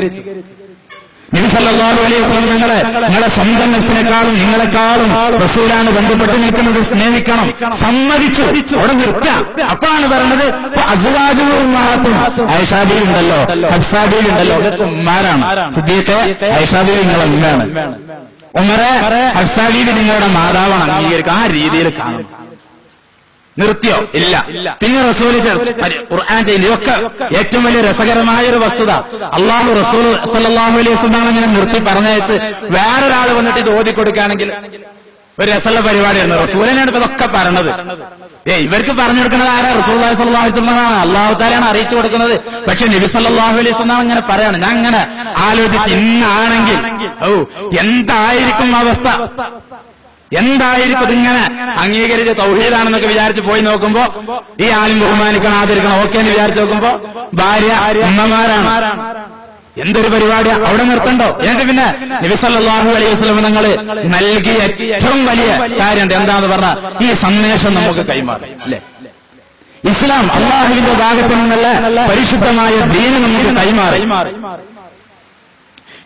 നബി സല്ലല്ലാഹു അലൈഹി വസല്ലം നിങ്ങളെ സ്വന്തം നഫ്സിനെക്കാളും നിങ്ങളെക്കാളും റസൂലാണ് ബന്ധപ്പെട്ട് നിൽക്കുന്നത്, സ്നേഹിക്കണം, സമ്മതിച്ചു. അവിടെ നിർത്താം. അപ്പോഴാണ് പറയുന്നത് അസ്വാജുമാത്തും. ആയിഷാ ബീവി ഉണ്ടല്ലോ, ഹഫ്സ ബീവി ഉണ്ടല്ലോ, ഉമ്മാരാണ്. സിദ്ദീഖ് ആയിഷാ ബീവി നിങ്ങളെ ഉമ്മയാണ്. ഉമറെ ഹഫ്സ ബീവി നിങ്ങളുടെ മാതാവാണ്. അംഗീകരിക്കുക. ആ രീതിയിൽ കാണും. നിർത്തിയോ? ഇല്ല. പിന്നെ റസൂൽ ഖുർആൻ ചെയ്യുന്നത് ഇതൊക്കെ ഏറ്റവും വലിയ രസകരമായ ഒരു വസ്തുത. അള്ളാഹു റസൂൽ സല്ലല്ലാഹു അലൈഹി വസല്ലം ഇങ്ങനെ നിർത്തി പറഞ്ഞയച്ച് വേറൊരാൾ വന്നിട്ട് ഇത് ഓതിക്കൊടുക്കുകയാണെങ്കിൽ ഒരു രസമുള്ള പരിപാടിയാണ്. റസൂലിനാണ് ഇപ്പൊ ഇതൊക്കെ പറഞ്ഞത്. ഇവർക്ക് പറഞ്ഞു കൊടുക്കുന്നത് ആരാ? റസൂലുള്ളാഹി സ്വല്ലല്ലാഹു അലൈഹി വസല്ലം ആണ്, അല്ലാഹു തആലയാണ് അറിയിച്ചു കൊടുക്കുന്നത്. പക്ഷെ നബി സല്ലല്ലാഹു അലൈഹി വസല്ലം ഇങ്ങനെ പറയാണ്. ഞാൻ ഇങ്ങനെ ആലോചിച്ച് ഇന്നാണെങ്കിൽ എന്തായിരിക്കും അവസ്ഥ, എന്തായിരിക്കും ഇതിങ്ങനെ അംഗീകരിച്ച് തൗഹീദാണെന്നൊക്കെ വിചാരിച്ച് പോയി നോക്കുമ്പോ ഈ ആലിം ബഹുമാനിക്കണം, ആദരിക്കണം, ഓക്കെ എന്ന് വിചാരിച്ച് നോക്കുമ്പോ ഭാര്യ ഉമ്മമാരാണ്. എന്തൊരു പരിപാടിയാ! അവിടെ നിർത്തണ്ടോ? എന്നിട്ട് പിന്നെ നബി സല്ലല്ലാഹു അലൈഹി വസല്ലം തങ്ങൾ നൽകിയ ഏറ്റവും വലിയ കാര്യം എന്താന്ന് പറഞ്ഞാൽ ഈ സന്ദേശം നമുക്ക് കൈമാറി. അല്ലെ, ഇസ്ലാം അള്ളാഹുവിന്റെ ഭാഗത്തു നിന്നുള്ള പരിശുദ്ധമായ ദീന് നമുക്ക് കൈമാറി.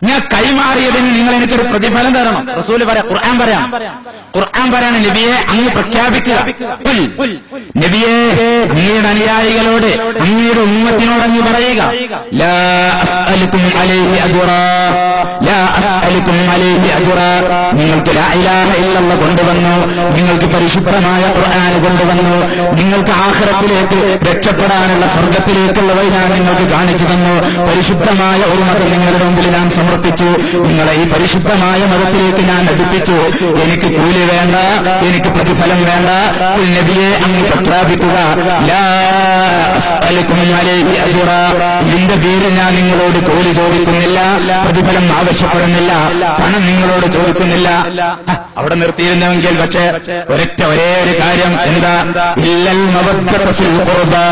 ഞാൻ കൈമാറിയതിന് നിങ്ങൾ എനിക്കൊരു പ്രതിഫലം തരണം. റസൂല് പറയാം, ഖുർആൻ പറയാണ് നബിയെ അങ്ങ് പ്രഖ്യാപിക്കുക. നബിയെ അങ്ങയുടെ അനുയായികളോട്, അങ്ങയുടെ ഉമ്മത്തിനോട് അങ്ങ് പറയുക, ലാ അസ്അലുക്കും അലൈഹി അജ്റാ, ലാ അസ്അലുക്കും അലൈഹി അജ്റാ. നിങ്ങൾക്ക് ലാ ഇലാഹ ഇല്ലല്ലാഹ് കൊണ്ടുവന്നു, നിങ്ങൾക്ക് പരിശുദ്ധമായ ഖുർആൻ കൊണ്ടുവന്നു, നിങ്ങൾക്ക് ആഖിറത്തിലേക്ക് രക്ഷപ്പെടാനുള്ള സ്വർഗത്തിലേക്കുള്ള വഴി ഞാൻ നിങ്ങൾക്ക് കാണിച്ചു തന്നു. പരിശുദ്ധമായ ഒരു മതം നിങ്ങളുടെ മുമ്പിൽ ഞാൻ സമർപ്പിച്ചു. നിങ്ങളെ ഈ പരിശുദ്ധമായ മതത്തിലേക്ക് ഞാൻ അടുപ്പിച്ചു. എനിക്ക് കൂലി വേണ്ട, എനിക്ക് പ്രതിഫലം വേണ്ട. നബിയെ അങ്ങ് പ്രഖ്യാപിക്കുക, ലാ അസ്അലുക്കും അലൈഹി അജ്റാ. ഇതിന്റെ പേരിൽ ഞാൻ നിങ്ങളോട് കൂലി ചോദിക്കുന്നില്ല, പ്രതിഫലം ആവശ്യപ്പെടുന്നില്ല, പണം നിങ്ങളോട് ചോദിക്കുന്നില്ല. അവിടെ നിർത്തിയിരുന്നെങ്കിൽ പക്ഷേ ഒരേ ഒരു കാര്യം എന്താ? ഇല്ലൽ മവദ്ദത ഫിൽ ഖുർബാ,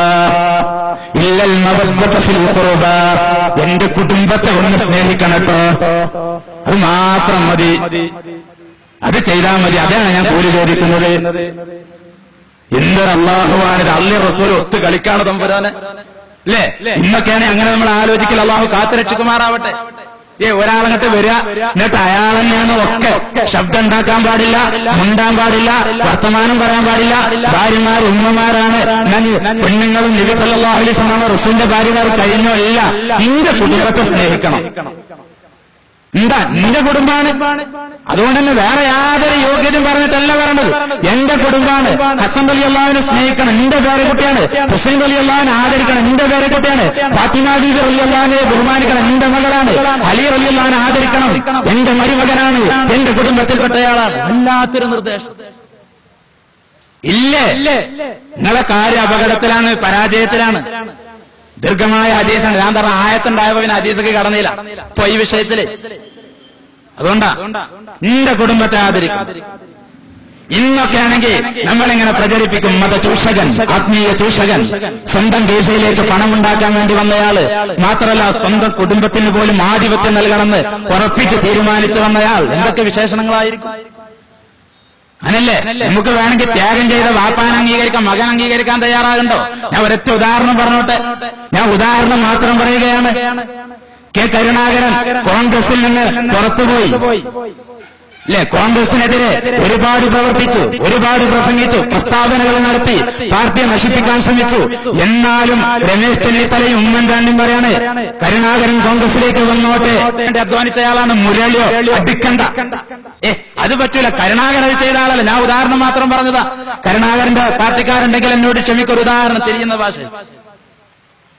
ഇല്ലൽ മവദ്ദത ഫിൽ ഖുർബാ. എന്റെ കുടുംബത്തെ ഒന്ന് സ്നേഹിക്കണട്ടോ, അത് മാത്രം മതി, അത് ചെയ്താൽ മതി. അതാണ് ഞാൻ കൂലി ചോദിക്കുന്നത്. എന്തൊരു അള്ളാഹുവാണിത്! അള്ളാഹു റസൂൽ ഒത്ത് കളിക്കാണ് തമ്പുരാന്. അല്ലേ? ഇന്നൊക്കെയാണ് അങ്ങനെ നമ്മൾ ആലോചിക്കൽ. അള്ളാഹു കാത്തുരക്ഷിക്കുമാറാവട്ടെ. ഒരാളങ്ങട്ട് വരിക, എന്നിട്ട് അയാൾ തന്നെയാണ് ഒക്കെ. ശബ്ദം ഉണ്ടാക്കാൻ പാടില്ല, മുണ്ടാൻ പാടില്ല, വർത്തമാനം പറയാൻ പാടില്ല. ഭാര്യമാർ ഉമ്മമാരാണ്, പെണ്ണുങ്ങളും നബി സല്ലല്ലാഹു അലൈഹി വസല്ലം റസൂലിന്റെ ഭാര്യമാർ കഴിഞ്ഞോ? ഇല്ല, നിന്റെ കുടുംബത്തെ സ്നേഹിക്കണം. എന്താ നിന്റെ കുടുംബാണ്. അതുകൊണ്ട് തന്നെ വേറെ യാതൊരു യോഗ്യതയും പറഞ്ഞിട്ടല്ല പറയണത്. എന്റെ കുടുംബാണ്. ഹസൻ റളിയല്ലാഹുവിനെ സ്നേഹിക്കണം, എന്റെ പേരക്കുട്ടിയാണ്. ഹുസൈൻ റളിയല്ലാഹുവിനെ ആദരിക്കണം, എന്റെ പേരക്കുട്ടിയാണ്. ഫാത്തിമ ബീവി റളിയല്ലാഹുവിനെ ബഹുമാനിക്കണം, എന്റെ മകളാണ്. അലി റളിയല്ലാഹുവിനെ ആദരിക്കണം, എന്റെ മരുമകനാണ്, എന്റെ കുടുംബത്തിൽപ്പെട്ടയാളാണ്. വല്ലാത്തൊരു നിർദ്ദേശം. ഇല്ലേ, നിങ്ങളെ കാര്യം അപകടത്തിലാണ്, പരാജയത്തിലാണ്. ദീർഘമായ ഹദീസാണ്. ഞാൻ പറഞ്ഞ ആയത്തുണ്ടായപ്പോ പിന്നെ ഹദീസൊക്കെ കടന്നില്ല ഇപ്പൊ ഈ വിഷയത്തില്. അതുകൊണ്ടാ നിന്റെ കുടുംബത്തെ ആദരിക്കും. ഇന്നൊക്കെ ആണെങ്കിൽ നമ്മളിങ്ങനെ പ്രചരിപ്പിക്കും മതചൂഷകൻ, ആത്മീയ ചൂഷകൻ, സ്വന്തം കീശയിലേക്ക് പണമുണ്ടാക്കാൻ വേണ്ടി വന്നയാള്, മാത്രമല്ല സ്വന്തം കുടുംബത്തിന് പോലും ആധിപത്യം നൽകണമെന്ന് ഉറപ്പിച്ച് തീരുമാനിച്ചു വന്നയാൾ. എന്തൊക്കെ വിശേഷണങ്ങളായിരിക്കും. അങ്ങനല്ലേ നമുക്ക് വേണമെങ്കിൽ ത്യാഗം ചെയ്ത വാപ്പാൻ അംഗീകരിക്കാം, മകൻ അംഗീകരിക്കാൻ തയ്യാറാകണ്ടോ? ഞാൻ ഒരൊറ്റ ഉദാഹരണം പറഞ്ഞോട്ടെ. ഞാൻ ഉദാഹരണം മാത്രം പറയുകയാണ്. കെ കരുണാകരൻ കോൺഗ്രസിൽ നിന്ന് പുറത്തുപോയി. അല്ലെ, കോൺഗ്രസിനെതിരെ ഒരുപാട് പ്രവർത്തിച്ചു, ഒരുപാട് പ്രസംഗിച്ചു, പ്രസ്താവനകൾ നടത്തി, പാർട്ടിയെ നശിപ്പിക്കാൻ ശ്രമിച്ചു. എന്നാലും രമേശ് ചെന്നിത്തലയും ഉമ്മൻചാണ്ടിയും പറയാണ് കരുണാകരൻ കോൺഗ്രസിലേക്ക് വന്നോട്ടെ. അധ്വാനിച്ചയാളാണ്. മുരളിയോ അടിക്കണ്ട. അത് പറ്റൂല. കരുണാകരൻ അത് ചെയ്ത ആളല്ല. ഞാൻ ഉദാഹരണം മാത്രം പറഞ്ഞതാ. കരുണാകരന്റെ പാർട്ടിക്കാരുണ്ടെങ്കിൽ എന്നോട് ക്ഷമിക്കൊരു ഉദാഹരണം തിരിയുന്ന ഭാഷ.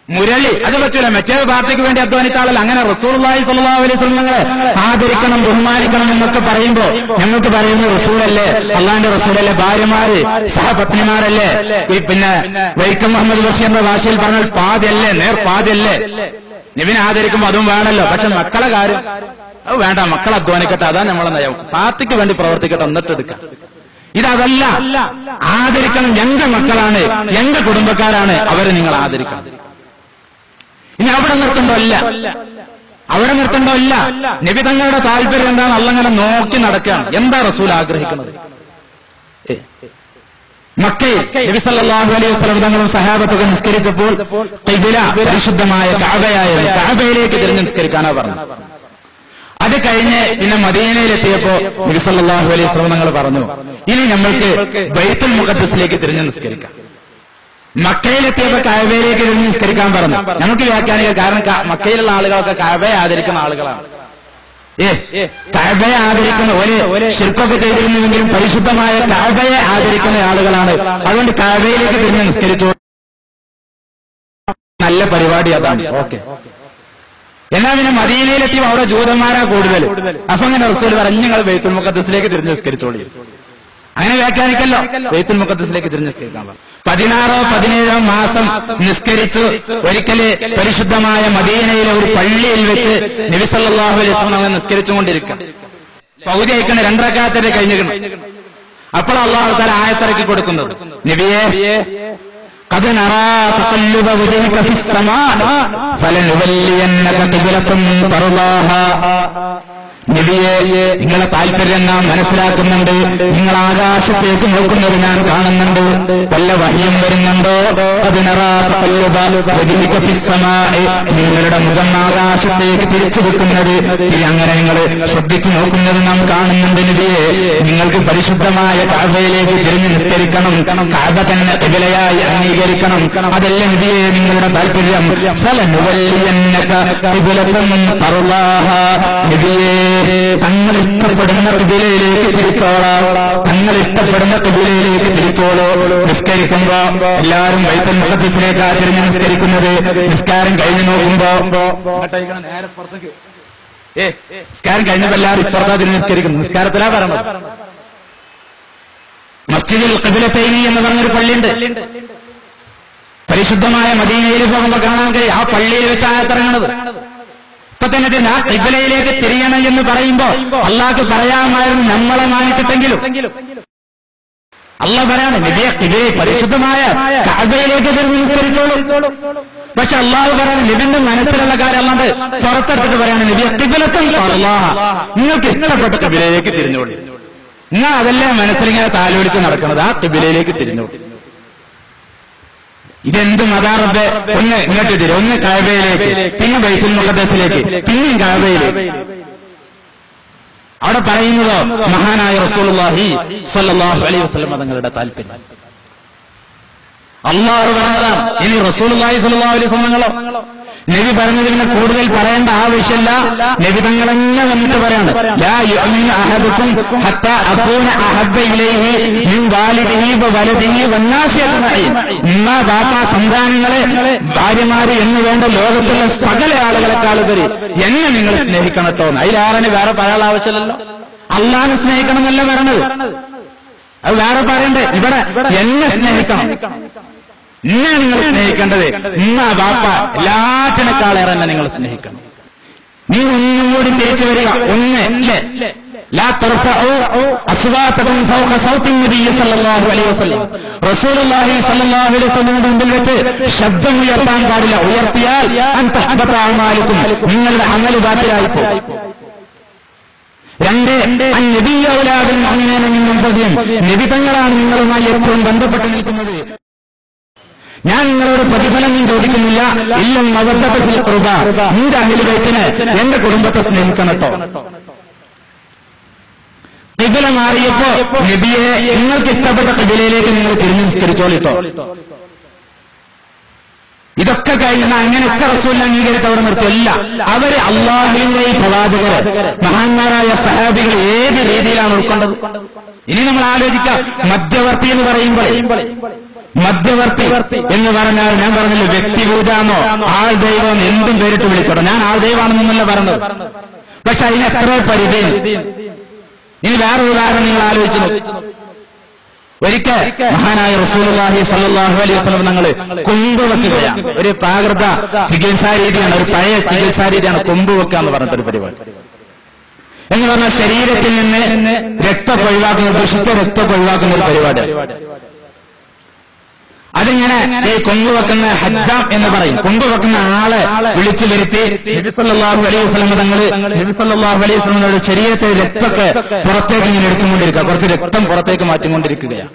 മുരളി അത് പറ്റൂല. മറ്റേ പാർട്ടിക്ക് വേണ്ടി അധ്വാനിച്ച ആളല്ല. അങ്ങനെ റസൂലുള്ളാഹി സ്വല്ലല്ലാഹു അലൈഹി വസല്ലം ഞങ്ങളെ ആദരിക്കണം, ബഹുമാനിക്കണം എന്നൊക്കെ പറയുമ്പോ ഞങ്ങൾക്ക് പറയുന്ന റസൂലല്ലേ, അള്ളാന്റെ റസൂലല്ലേ, ഭാര്യമാര് സഹപത്നിമാരല്ലേ. പിന്നെ വൈക്കം മുഹമ്മദ് ബഷീർ എന്ന ഭാഷയിൽ പറഞ്ഞാൽ പാതിയല്ലേ, പാതിയല്ലേ. നബിനെ ആദരിക്കുമ്പോ അതും വേണമല്ലോ. പക്ഷെ മക്കളെ കാര്യം അത് വേണ്ട, മക്കളെ അധ്വാനിക്കട്ടെ, അതാ നമ്മളെ നയം. പാർട്ടിക്ക് വേണ്ടി പ്രവർത്തിക്കട്ടെ, എന്നിട്ടെടുക്കാം. ഇതല്ല. ആദരിക്കണം. എന്റെ മക്കളാണ്, എന്റെ കുടുംബക്കാരാണ്, അവരെ നിങ്ങൾ ആദരിക്കണം. ഇനി അവിടെ നിർത്തണ്ടല്ല, അവിടെ നിർത്തണ്ടല്ല. നബി തങ്ങളുടെ താല്പര്യം എന്താണ്? അള്ളങ്ങനെ നോക്കി നടക്കുകയാണ്. എന്താ റസൂൽ ആഗ്രഹിക്കുന്നത്? മക്കയിൽ നബി സല്ലല്ലാഹു അലൈഹി വസല്ലം തങ്ങളും സഹാബത്തൊക്കെ നിസ്കരിച്ചപ്പോൾ ഖിബ്ല പരിശുദ്ധമായ കഅബയായിരുന്നു. കഅബയിലേക്ക് തിരിഞ്ഞ് നിസ്കരിക്കാനാ പറഞ്ഞത്. അത് കഴിഞ്ഞ് പിന്നെ മദീനയിലെത്തിയപ്പോ നബി സല്ലല്ലാഹു അലൈഹി വസല്ലം തങ്ങൾ പറഞ്ഞു, ഇനി നമ്മൾക്ക് ബൈത്തുൽ മുഖദ്ദസിലേക്ക് തിരിഞ്ഞ് നിസ്കരിക്കാം. മക്കയിലെത്തിയപ്പോ കഅബയിലേക്ക് തിരിഞ്ഞ് നിസ്കരിക്കാൻ പറഞ്ഞു. നമുക്ക് വ്യാഖ്യാനിക്കാം. കാരണം മക്കയിലുള്ള ആളുകളൊക്കെ കഅബയെ ആദരിക്കുന്ന ആളുകളാണ്. കഅബയെ ആദരിക്കുന്ന ഒരു ശിർക്കൊക്കെ ചെയ്തിരുന്നുവെങ്കിലും പരിശുദ്ധമായ കഅബയെ ആദരിക്കുന്ന ആളുകളാണ്. അതുകൊണ്ട് കഅബയിലേക്ക് തിരിഞ്ഞ് നിസ്കരിച്ചു. നല്ല പരിപാടി അതാണ്. ഓക്കെ. എന്നാൽ പിന്നെ മദീനയിലെത്തി അവിടെ ജൂതന്മാരാ കൂടുതൽ. അപ്പൊ അങ്ങനെ റസൂൽ പറഞ്ഞു, നിങ്ങൾ ബൈത്തുൽ മുഖദ്ദസിലേക്ക് തിരിഞ്ഞ് നിസ്കരിച്ചോളി. അങ്ങനെ വ്യാഖ്യാനിക്കല്ലോ. ബൈത്തുൽ മുഖദ്ദസിലേക്ക് തിരിഞ്ഞ് നിസ്കരിക്കാൻ പറഞ്ഞു. 16 17 മാസം നിസ്കരിച്ചു. ഒരിക്കല് പരിശുദ്ധമായ മദീനയിലെ ഒരു പള്ളിയിൽ വെച്ച് നബി സല്ലല്ലാഹു അലൈഹി വസല്ലം നിസ്കരിച്ചുകൊണ്ടിരിക്കും. പകുതി അയക്കണ 2 റക്അത്ത് കഴിഞ്ഞിരിക്കണം. അപ്പോൾ അല്ലാഹു തആല ആയത്തിറക്കി കൊടുക്കുന്നത്, നബിയേ ഖദ് നറാ തഖല്ലുബ വജ്ഹിക ഫിസ്സമാ ഫലനുവല്ലിയന്നക ഖിബ്ലതൻ തർളാഹാ. നബിയെ, നിങ്ങളെ താല്പര്യം നാം മനസ്സിലാക്കുന്നുണ്ട്. നിങ്ങൾ ആകാശത്തേക്ക് നോക്കുന്നത് ഞാൻ കാണുന്നുണ്ട്. വല്ല വഹ്യും വരുന്നുണ്ടോ? നിങ്ങളുടെ മുഖം ആകാശത്തേക്ക് തിരിച്ചു വെക്കുന്നത്, അങ്ങനെ നിങ്ങൾ ശ്രദ്ധിച്ചു നോക്കുന്നത് നാം കാണുന്നുണ്ട്. നബിയെ, നിങ്ങൾക്ക് പരിശുദ്ധമായ കഅബയിലേക്ക് തിരിഞ്ഞ് നിസ്കരിക്കണം, കഅബ തന്നെ ഖിബ്ലയായി അംഗീകരിക്കണം. അതല്ല നബിയെ നിങ്ങളുടെ താല്പര്യം. ഫലനുവല്ലിയന്നക ഖിബ്ലതൻ തർളാഹാ. നബിയെ, തങ്ങൾ ഇഷ്ടപ്പെടുന്ന ഖിബ്ലയിലേക്ക് തിരിച്ചോളാം, തങ്ങൾ ഇഷ്ടപ്പെടുന്ന ഖിബ്ലയിലേക്ക് തിരിച്ചോളൂ. നിസ്കരിക്കുമ്പോ എല്ലാവരും ബൈത്തുൽ മുഖദ്ദസിലേക്കാ തിരിഞ്ഞ് നിസ്കരിക്കുന്നത്. നിസ്കാരം കഴിഞ്ഞു നോക്കുമ്പോ നേരെ പുറത്തേക്ക്, നിസ്കാരം കഴിഞ്ഞപ്പോ എല്ലാവരും ഇപ്പുറത്താ തിരിഞ്ഞ് നിസ്കരിക്കുന്നു. നിസ്കാരത്തിലാ പറഞ്ഞത്. മസ്ജിദുൽ ഖിബ്ലത്തൈനി എന്ന് പറഞ്ഞൊരു പള്ളിയുണ്ട്. പരിശുദ്ധമായ മദീനയിൽ പോകുമ്പോ കാണാൻ കഴിയും. ആ പള്ളിയിൽ വെച്ച് ആയത്തിറങ്ങണത്. ഇപ്പൊ തന്നെ ആ ഖിബ്ലയിലേക്ക് തിരിയണം എന്ന് പറയുമ്പോ അള്ളാഹ്ക്ക് പറയാമായിരുന്നു, നമ്മളെ മാനിച്ചിട്ടെങ്കിലും. അള്ളാഹ് പറയാണ്, നബിയെ ഖിബ്ലയെ പരിശുദ്ധമായ കഅബയിലേക്ക് തിരിഞ്ഞ് നിസ്കരിച്ചോളൂ. പക്ഷെ അള്ളാഹു പറയാണ്, നബിന്റെ മനസ്സിലുള്ള കാര്യം അല്ലാണ്ട് പുറത്തെടുത്തിട്ട് പറയാണ്, നബിയെ ഖിബ്ലതൻ തർളാഹാ. നിങ്ങൾക്ക് ഇഷ്ടപ്പെട്ട ഖിബ്ലയിലേക്ക് തിരിഞ്ഞോളൂ. നിങ്ങൾ അതല്ലേ മനസ്സിലിങ്ങനെ താലോലിച്ച് നടക്കുന്നത്. ആ ഖിബ്ലയിലേക്ക് തിരിഞ്ഞോളൂ. ഇതെന്ത് മദാറബ്? ഒന്ന് ഇങ്ങോട്ട് തിരി, ഒന്ന് കഅബയിലേക്ക്, പിന്നെ ബൈത്തുൽ മുഖദ്ദസിലേക്ക്, പിന്നെയും കഅബയിലേക്ക്. അവിടെ പറയുന്നതോ മഹാനായ റസൂലുള്ളാഹി സ്വല്ലല്ലാഹു അലൈഹി വസല്ലം തങ്ങളുടെ താല്പര്യം. അള്ളാഹു പറഞ്ഞതാണ്. ഇനി റസൂലുള്ളാഹി സ്വല്ലല്ലാഹു അലൈഹി വസല്ലം നബി പറഞ്ഞതിന് കൂടുതൽ പറയേണ്ട ആവശ്യമില്ല. നബി തങ്ങൾ തന്നെ വന്നിട്ട് പറയാണ്, ലാ യുഅ്മിനു അഹദുക്കും ഹത്താ അകൂന അഹബ്ബ ഇലൈഹി മിൻ വാലിദിഹി വവലദിഹി വന്നാസി അജ്മഈൻ. ഉമ്മ, ബാപ്പ, സന്താനങ്ങളെ, ഭാര്യമാര് എന്ന് വേണ്ട ലോകത്തുള്ള സകല ആളുകളെക്കാളുപരി എന്നെ നിങ്ങൾ സ്നേഹിക്കണട്ടോ. അതിലാരനെ വേറെ പറയാൻ ആവശ്യമില്ലല്ലോ. അള്ളാഹിനെ സ്നേഹിക്കണം എന്നല്ല പറയണത്, അത് വേറെ പറയണ്ടേ. ഇവിടെ എന്നെ സ്നേഹിക്കണം, എന്നെ നിങ്ങൾ സ്നേഹിക്കേണ്ടത്. ഉമ്മ, ബാപ്പ, എല്ലാറ്റിനേക്കാളേറെ എന്നെ നിങ്ങൾ സ്നേഹിക്കണം. നീ ഒന്നും കൂടി തിരിച്ചു വരിക. ഒന്ന് അല്ലേ, ലാ തർഫഉ അസ്വാതകും ഫൗഖ സൗത്തി നബി സല്ലല്ലാഹു അലൈഹി വസല്ലം. റസൂലുള്ളാഹി സല്ലല്ലാഹു അലൈഹി വസല്ലമയുടെ മുമ്പിൽ വെച്ച് ശബ്ദം ഉയർത്താൻ പാടില്ല. ഉയർത്തിയാൽ അൻ തഹബത അഅമാലുക്കും, നിങ്ങളുടെ അമൽ ബാത്തിലായി പോകും. രണ്ട്, നബി ഔലാദുൽ മുഅ്മിനീന മിൻ അൻഫുസിഹിം, നബി തങ്ങളാണ് നിങ്ങളുമായി ഏറ്റവും ബന്ധപ്പെട്ട് നിൽക്കുന്നത്. ഞാൻ നിങ്ങളോട് പ്രതിഫലം ചോദിക്കുന്നില്ല. ഇല്ല മവദ്ദത ഫിൽ ഖുർബ, നിന്റെ അഹ്ലു ബൈത്തിനെ, എന്റെ കുടുംബത്തെ സ്നേഹിക്കണട്ടോ. ഖിബല മാറിയപ്പോ നബിയെ നിങ്ങൾക്ക് ഇഷ്ടപ്പെട്ട ഖിബലയിലേക്ക് നിങ്ങൾ തിരിഞ്ഞു നിസ്കരിച്ചോളിട്ടോ. ഇതൊക്കെ കഴിഞ്ഞ അങ്ങനെയൊക്കെ റസൂൽ അംഗീകരിച്ച് അവിടെ നിർത്തില്ല. അവര് അള്ളാഹുവിന്റെ ഈ പ്രവാചകര്, മഹാന്മാരായ സഹാബികൾ ഏത് രീതിയിലാണ് ഉൾക്കൊണ്ടത്. ഇനി നമ്മൾ ആലോചിക്കാം. മധ്യവർത്തി എന്ന് പറയുമ്പോൾ, മധ്യവർത്തി എന്ന് പറഞ്ഞാൽ ഞാൻ പറഞ്ഞില്ല വ്യക്തിപൂജാന്നോ ആൾ ദൈവം എന്തും പേരിട്ട് വിളിച്ചോട്ടെ. ഞാൻ ആൾ ദൈവമാണെന്നല്ല പറഞ്ഞത്, പക്ഷെ അതിന് എത്ര പരിധി. ഇനി വേറൊരു ഉദാഹരണം നിങ്ങൾ ആലോചിച്ചു നോക്കും. ഒരിക്കൽ മഹാനായ റസൂലുള്ളാഹി സ്വല്ലല്ലാഹു അലൈഹി വസല്ലം തങ്ങള് കൊമ്പ് വെക്കുകയാണ്. ഒരു പ്രാകൃത ചികിത്സാ രീതിയാണ്, ഒരു പഴയ ചികിത്സാ രീതിയാണ് കൊമ്പ് വെക്കുക എന്ന് പറഞ്ഞിട്ടൊരു പരിപാടി. എന്ന് പറഞ്ഞാൽ ശരീരത്തിൽ നിന്ന് രക്തം ഒഴിവാക്കുന്ന, ദുഷിച്ച രക്തം ഒഴിവാക്കുന്ന ഒരു പരിപാടി. അതിങ്ങനെ ഈ കൊമ്പുവെക്കുന്ന ഹജ്ജാം എന്ന് പറയും. കൊമ്പുവെക്കുന്ന ആളെ വിളിച്ചു വരുത്തി നബി സല്ലല്ലാഹു അലൈഹി വസല്ലം തങ്ങള് നബി സല്ലല്ലാഹു അലൈഹി വസല്ലം തങ്ങളുടെ ശരീരത്തെ രക്തമൊക്കെ പുറത്തേക്ക് ഇങ്ങനെ എടുത്തുകൊണ്ടിരിക്കുക, കുറച്ച് രക്തം പുറത്തേക്ക് മാറ്റിക്കൊണ്ടിരിക്കുകയാണ്.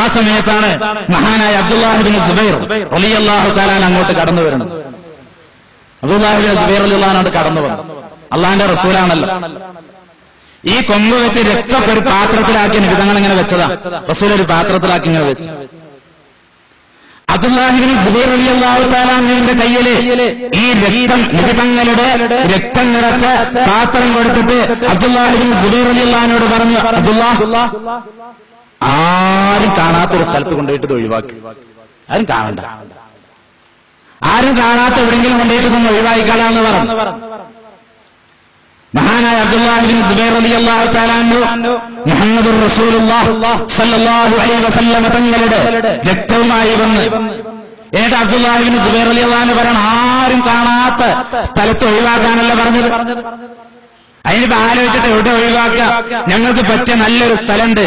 ആ സമയത്താണ് മഹാനായ അബ്ദുല്ലാഹി ഇബ്നു സുബൈർ റളിയല്ലാഹു തആല അങ്ങോട്ട് കടന്നു വരുന്നത്. അബ്ദുല്ലാഹി ഇബ്നു സുബൈർ റളിയല്ലാഹു അൻഹു കടന്നു വന്നു. അള്ളാഹിന്റെ റസൂലാണല്ലോ. ഈ കൊമ്പ് വെച്ച് രക്തമൊക്കെ ഒരു പാത്രത്തിലാക്കി നിബിതങ്ങൾ ഇങ്ങനെ വെച്ചതാ. റസൂൽ ഒരു പാത്രത്തിലാക്കി ഇങ്ങനെ വെച്ചു. അബ്ദുല്ലാഹി ഇബ്നു സുബൈർ റളിയല്ലാഹു തആല അൻഹുവിന്റെ കയ്യില് ഈ രക്തം, നിബിതങ്ങളുടെ രക്തം നിറച്ച പാത്രം കൊടുത്തിട്ട് അബ്ദുല്ലാഹി ഇബ്നു സുബൈർ റളിയല്ലാഹു അൻഹുവോട് പറഞ്ഞു, അബ്ദുല്ലാഹ്, ആരും കാണാത്തൊരു സ്ഥലത്ത് കൊണ്ടുപോയിട്ട് ഒഴിവാക്കി. ആരും കാണണ്ട, ആരും കാണാത്ത എവിടെയെങ്കിലും കൊണ്ടുപോയിട്ട് ഒന്ന് ഒഴിവാക്കിക്കളാന്ന് പറഞ്ഞു. മഹാനായ അബ്ദുല്ലാഹി ഇബ്നു സുബൈർ റളിയല്ലാഹു തആല അൻഹു മുഹമ്മദുർ റസൂലുള്ളാഹി സ്വല്ലല്ലാഹു അലൈഹി വസല്ലം തങ്ങളുടെ രക്തവുമായി വന്ന്, എന്നിട്ട് അബ്ദുല്ലാഹി ഇബ്നു സുബൈർ റളിയല്ലാഹു അൻഹു പറയണം, ആരും കാണാത്ത സ്ഥലത്ത് ഒഴിവാക്കാനല്ല പറഞ്ഞത്. അതിനിപ്പോ ആലോചിച്ചിട്ട് എവിടെ ഒഴിവാക്കുക, ഞങ്ങൾക്ക് പറ്റിയ നല്ലൊരു സ്ഥലമുണ്ട്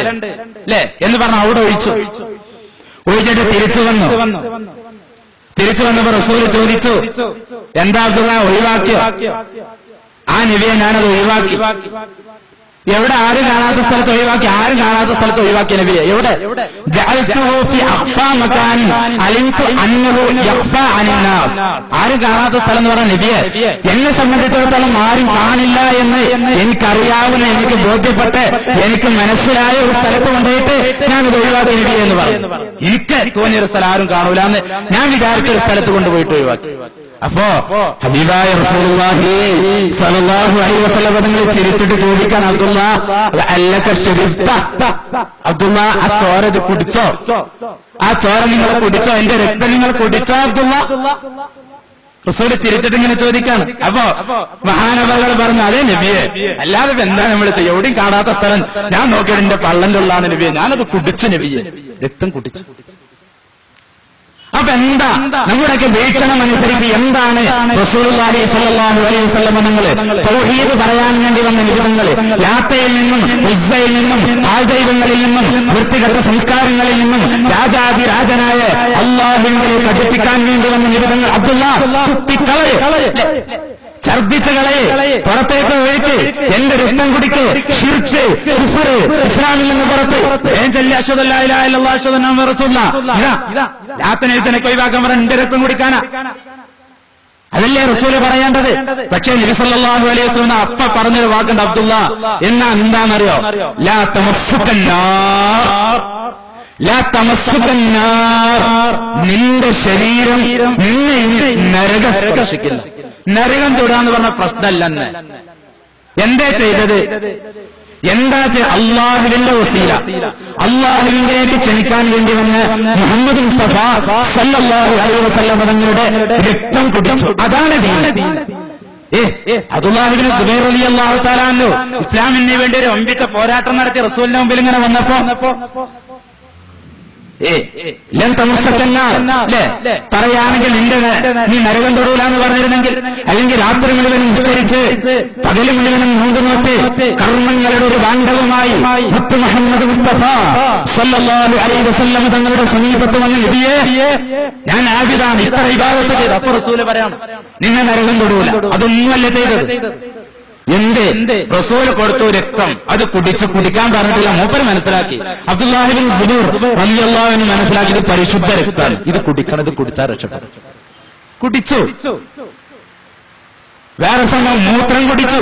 അല്ലേ എന്ന് പറഞ്ഞ അവിടെ ഒഴിച്ചിട്ട് തിരിച്ചു വന്നപ്പോ റസൂൽ ചോദിച്ചു, എന്താ അബ്ദുല്ലാ ഒഴിവാക്കിയോ? ആ നബിയെ ഞാനത് ഒഴിവാക്കി. എവിടെ? ആരും കാണാത്ത സ്ഥലത്ത് ഒഴിവാക്കി. ആരും കാണാത്ത സ്ഥലത്ത് ഒഴിവാക്കിയ നബിയെ എവിടെ? ആരും കാണാത്ത സ്ഥലം എന്ന് പറഞ്ഞ നബിയെ എന്നെ സംബന്ധിച്ചിടത്തോളം ആരും കാണില്ല എന്ന് എനിക്കറിയാവുന്ന, എനിക്ക് ബോധ്യപ്പെട്ട്, എനിക്ക് മനസ്സിലായ ഒരു സ്ഥലത്ത് കൊണ്ടുപോയിട്ട് ഞാനത് ഒഴിവാക്കി നബിയെ എന്ന് പറഞ്ഞു. എനിക്ക് തോന്നിയൊരു സ്ഥലം ആരും കാണൂല എന്ന് ഞാൻ വിചാരിച്ചൊരു സ്ഥലത്ത് കൊണ്ടുപോയിട്ട് ഒഴിവാക്കി. അപ്പോ ഹബീബായ റസൂലുള്ളാഹി സ്വല്ലല്ലാഹു അലൈഹി വസല്ലം തങ്ങൾ ചിരിച്ചിട്ട് ചോദിക്കാൻ, അബ്ദുല്ലാ അല്ലക ശരിഫ്ത, അബ്ദുല്ലാ ആ ചോര കുടിച്ചോ? ആ ചോര നിങ്ങൾ കുടിച്ചോ? എന്റെ രക്തം നിങ്ങൾ കുടിച്ചോ അബ്ദുല്ലാ? റസൂൽ ചിരിച്ചിട്ട് ഇങ്ങനെ ചോദിക്കാണ്. അപ്പോ മഹാനവകൾ പറഞ്ഞു, അതേ നബിയെ, അല്ലാതെ എന്താ നമ്മൾ ചെയ്യുക? എവിടെയും കാണാത്ത സ്ഥലം ഞാൻ നോക്കിയത് എന്റെ പള്ളന്റെ ഉള്ളാണ് നബിയെ, ഞാനത് കുടിച്ചു നബിയെ, രക്തം കുടിച്ചു. അപ്പൊ എന്താ നമ്മുടെയൊക്കെ വീക്ഷണം അനുസരിച്ച് എന്താണ് റസൂലുള്ളാഹി സ്വല്ലല്ലാഹു അലൈഹി വസല്ലം തങ്ങള് തൗഹീദ് പറയാൻ വേണ്ടി വന്ന നിബിധങ്ങള്, ലാത്തയിൽ നിന്നും ഉസ്സയിൽ നിന്നും ആൾദൈവങ്ങളിൽ നിന്നും വൃത്തികെട്ട സംസ്കാരങ്ങളിൽ നിന്നും രാജാതിരാജനായ അല്ലാഹുവിനെ പഠിപ്പിക്കാൻ വേണ്ടി വന്ന നിബിധങ്ങൾ ഛർദ്ദിച്ച കളയെ, പുറത്തേക്ക് ഒഴുക്ക്, എന്റെ രക്തം കുടിക്ക്, ശിർക്ക്, കുഫ്ർ, ഇസ്ലാമിൽ നിന്ന് പുറത്ത്, അശ്ഹദു അല്ലാ ഇലാഹ ഇല്ലല്ലാഹ് അശ്ഹദു അന്ന മുഹമ്മദൻ റസൂലുള്ളാഹ്, ലാത്തനെ ഒഴിവാക്കാൻ പറഞ്ഞ എന്റെ രക്തം കുടിക്കാനാ? അതല്ലേ റസൂല് പറയേണ്ടത്? പക്ഷേ നബി സല്ലല്ലാഹു അലൈഹി വസല്ലം അപ്പ പറഞ്ഞൊരു വാക്കുണ്ട്, അബ്ദുല്ലാ, എന്നാ എന്താണെന്നറിയോ? ലാ തമസ്സുക്കന്നാർ, ലാ തമസ്സുകന്നാർ, നിന്റെ ശരീരം നിന്നെ നരകം സ്പർശിക്കില്ല. നരകം തൊടാന്ന് പറഞ്ഞ പ്രശ്നമല്ലെന്ന്. എന്താ ചെയ്തത്? അള്ളാഹുവിന്റെ വസീല, അള്ളാഹുവിലേക്ക് ക്ഷണിക്കാൻ വേണ്ടി വന്ന് മുഹമ്മദ് മുസ്തഫ സല്ലല്ലാഹു അലൈഹി വസല്ലം തങ്ങളുടെ രക്തം കുടിച്ചു. അതാണ് ദീൻ. അബ്ദുല്ലാഹ് ഇബ്നു സുബൈർ റളിയല്ലാഹു തആല അൻഹു ഇസ്ലാമിന് വേണ്ടി ഒരു ഒമ്പിച്ച പോരാട്ടം നടത്തി റസൂലിന്റെ മുമ്പിൽ ഇങ്ങനെ വന്നപ്പോ പറയുകയാണെങ്കിൽ നീ നരകം തൊടൂല എന്ന് പറഞ്ഞിരുന്നെങ്കിൽ, അല്ലെങ്കിൽ രാത്രി മുഴുവനും നിസ്കരിച്ച് പകല് മുഴുവനും നോമ്പ് നോറ്റ് കർമ്മങ്ങളുടെ ഒരു ഭാണ്ഡവുമായി മുത്ത് മുഹമ്മദ് മുസ്തഫ സല്ലല്ലാഹു അലൈഹി വസല്ലം തങ്ങളുടെ സമീപത്ത് വന്ന് നബിയേ ഞാൻ ആബിദാണ്, ഇത്ര ഇബാദത്ത് ചെയ്ത്. അപ്പൊ റസൂല് പറയാണ് നിങ്ങൾ നരകം തൊടൂല. അതൊന്നുമല്ല ചെയ്തത്. എന്ത് റസൂല് കൊടുത്തു രക്തം, അത് കുടിക്കാൻ പറഞ്ഞിട്ടില്ല. മൂപ്പര് മനസ്സിലാക്കി. അബ്ദുല്ലാഹി ഇബ്നു സുബൈർ റളിയല്ലാഹു അൻഹു മനസ്സിലാക്കി ഇത് പരിശുദ്ധ രക്തമാണ്, ഇത് കുടിക്കണം, ഇത് കുടിച്ചാൽ രക്ഷപ്പെടും. കുടിച്ചു. വേറെ സമയം മൂത്രം കുടിച്ചു.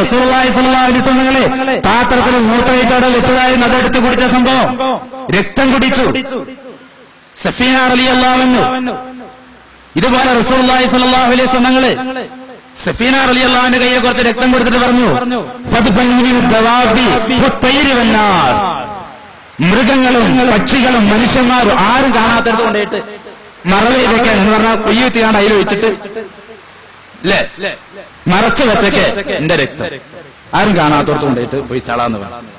റസൂലുള്ളാഹി സ്വല്ലല്ലാഹു അലൈഹി വസല്ലം പാത്രത്തിൽ മൂത്രയിച്ചോടെ വെച്ചതായിരുന്നു, അതെടുത്ത് കുടിച്ച സംഭവം. രക്തം കുടിച്ചു. സഫീന റളിയല്ലാഹു അൻഹു ഇതുപോലെ റസൂലുള്ളാഹി സ്വല്ലല്ലാഹു അലൈഹി വസല്ലം സഫീന റളിയല്ലാഹു അൻഹ കയ്യിൽ കുറച്ച് രക്തം കൊടുത്തിട്ട് പറഞ്ഞു, മൃഗങ്ങളും പക്ഷികളും മനുഷ്യന്മാരും ആരും കാണാത്തത് കൊണ്ടിട്ട് മറവയിലേക്കാണ് എന്ന് പറഞ്ഞാൽ കുയ്യെത്തിയാണ്ട് അതിൽ വെച്ചിട്ട് മറച്ചു വെച്ചൊക്കെ എന്റെ രക്തം ആരും കാണാത്തോടത്ത് കൊണ്ടിട്ട് പോയി ചളാന്ന് പറഞ്ഞു.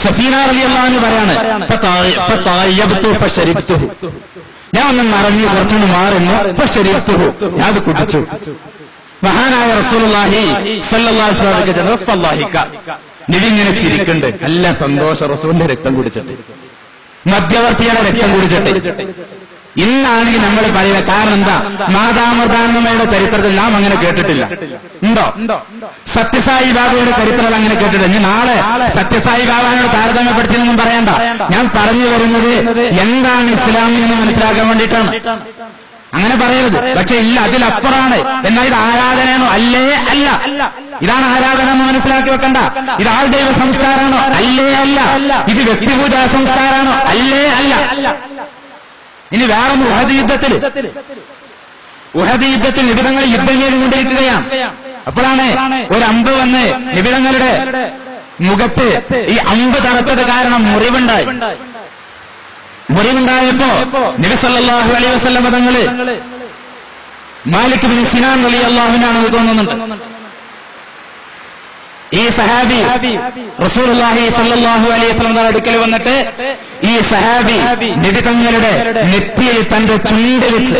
സഫീന റളിയല്ലാഹു അൻഹ പറയാണ്, ഞാൻ ഒന്ന് മറഞ്ഞു കുറച്ചൊന്ന് മാറുന്നു, ഞാൻ അത് കുടിച്ചു. മഹാനായ റസൂലുള്ളാഹി സ്വല്ലല്ലാഹു അലൈഹി വസല്ലം നബി ഇങ്ങനെ ചിരിക്കുന്നുണ്ട്. നല്ല സന്തോഷം റസൂലിന്റെ രക്തം കുടിച്ചിട്ട്, മധ്യവർത്തിയുടെ രക്തം കുടിച്ചിട്ട്. ഇന്നാണെങ്കിൽ നമ്മൾ പറയുക. കാരണം എന്താ? മാതാമൃതാനന്ദമയുടെ ചരിത്രത്തിൽ നാം അങ്ങനെ കേട്ടിട്ടില്ല. ഉണ്ടോ? സത്യസായി ബാബയുടെ ചരിത്രത്തിൽ അങ്ങനെ കേട്ടിട്ടില്ല. ഇനി നാളെ സത്യസായി ബാബാനോട് താരതമ്യപ്പെടുത്തിയെന്നൊന്നും പറയണ്ട. ഞാൻ പറഞ്ഞു വരുന്നത് എന്താണ് ഇസ്ലാം എന്ന് മനസ്സിലാക്കാൻ വേണ്ടിയിട്ടാണ്. അങ്ങനെ പറയരുത്. പക്ഷെ ഇല്ല, അതിലപ്പുറമാണ്. എന്നാൽ ഇത് ആരാധനയാണോ? അല്ലേ അല്ല. ഇതാണ് ആരാധന എന്ന് മനസ്സിലാക്കി വെക്കണ്ട. ഇത് ആൾ ദൈവ സംസ്കാരമാണോ? അല്ലേ അല്ല. ഇത് വ്യക്തിപൂജാ സംസ്കാരമാണോ? അല്ലേ അല്ല. ഇനി വേറൊന്ന്, ഉഹദ് യുദ്ധത്തിൽ നിബിതങ്ങൾ യുദ്ധം ചെയ്തുകൊണ്ടിരിക്കുകയാണ്. അപ്പോഴാണ് ഒരു അമ്പ് വന്ന് നിബിതങ്ങളുടെ മുഖത്ത് ഈ അമ്പ് തറച്ചത് കാരണം മുറിവുണ്ടായപ്പോ നബി സല്ലല്ലാഹു അലൈഹി വസല്ലം തങ്ങള് മാലിക് ബിൻ സിനാൻ റളിയല്ലാഹു അൻഹു തോന്നുന്നുണ്ട്. ഈ സഹാബി റസൂലുള്ളാഹി സ്വല്ലല്ലാഹു അലൈഹി വസല്ലം അടുക്കൽ വന്നിട്ട് ഈ സഹാബി നബി തങ്ങളുടെ നെറ്റിയിൽ തന്റെ ചുണ്ട് വെച്ച്,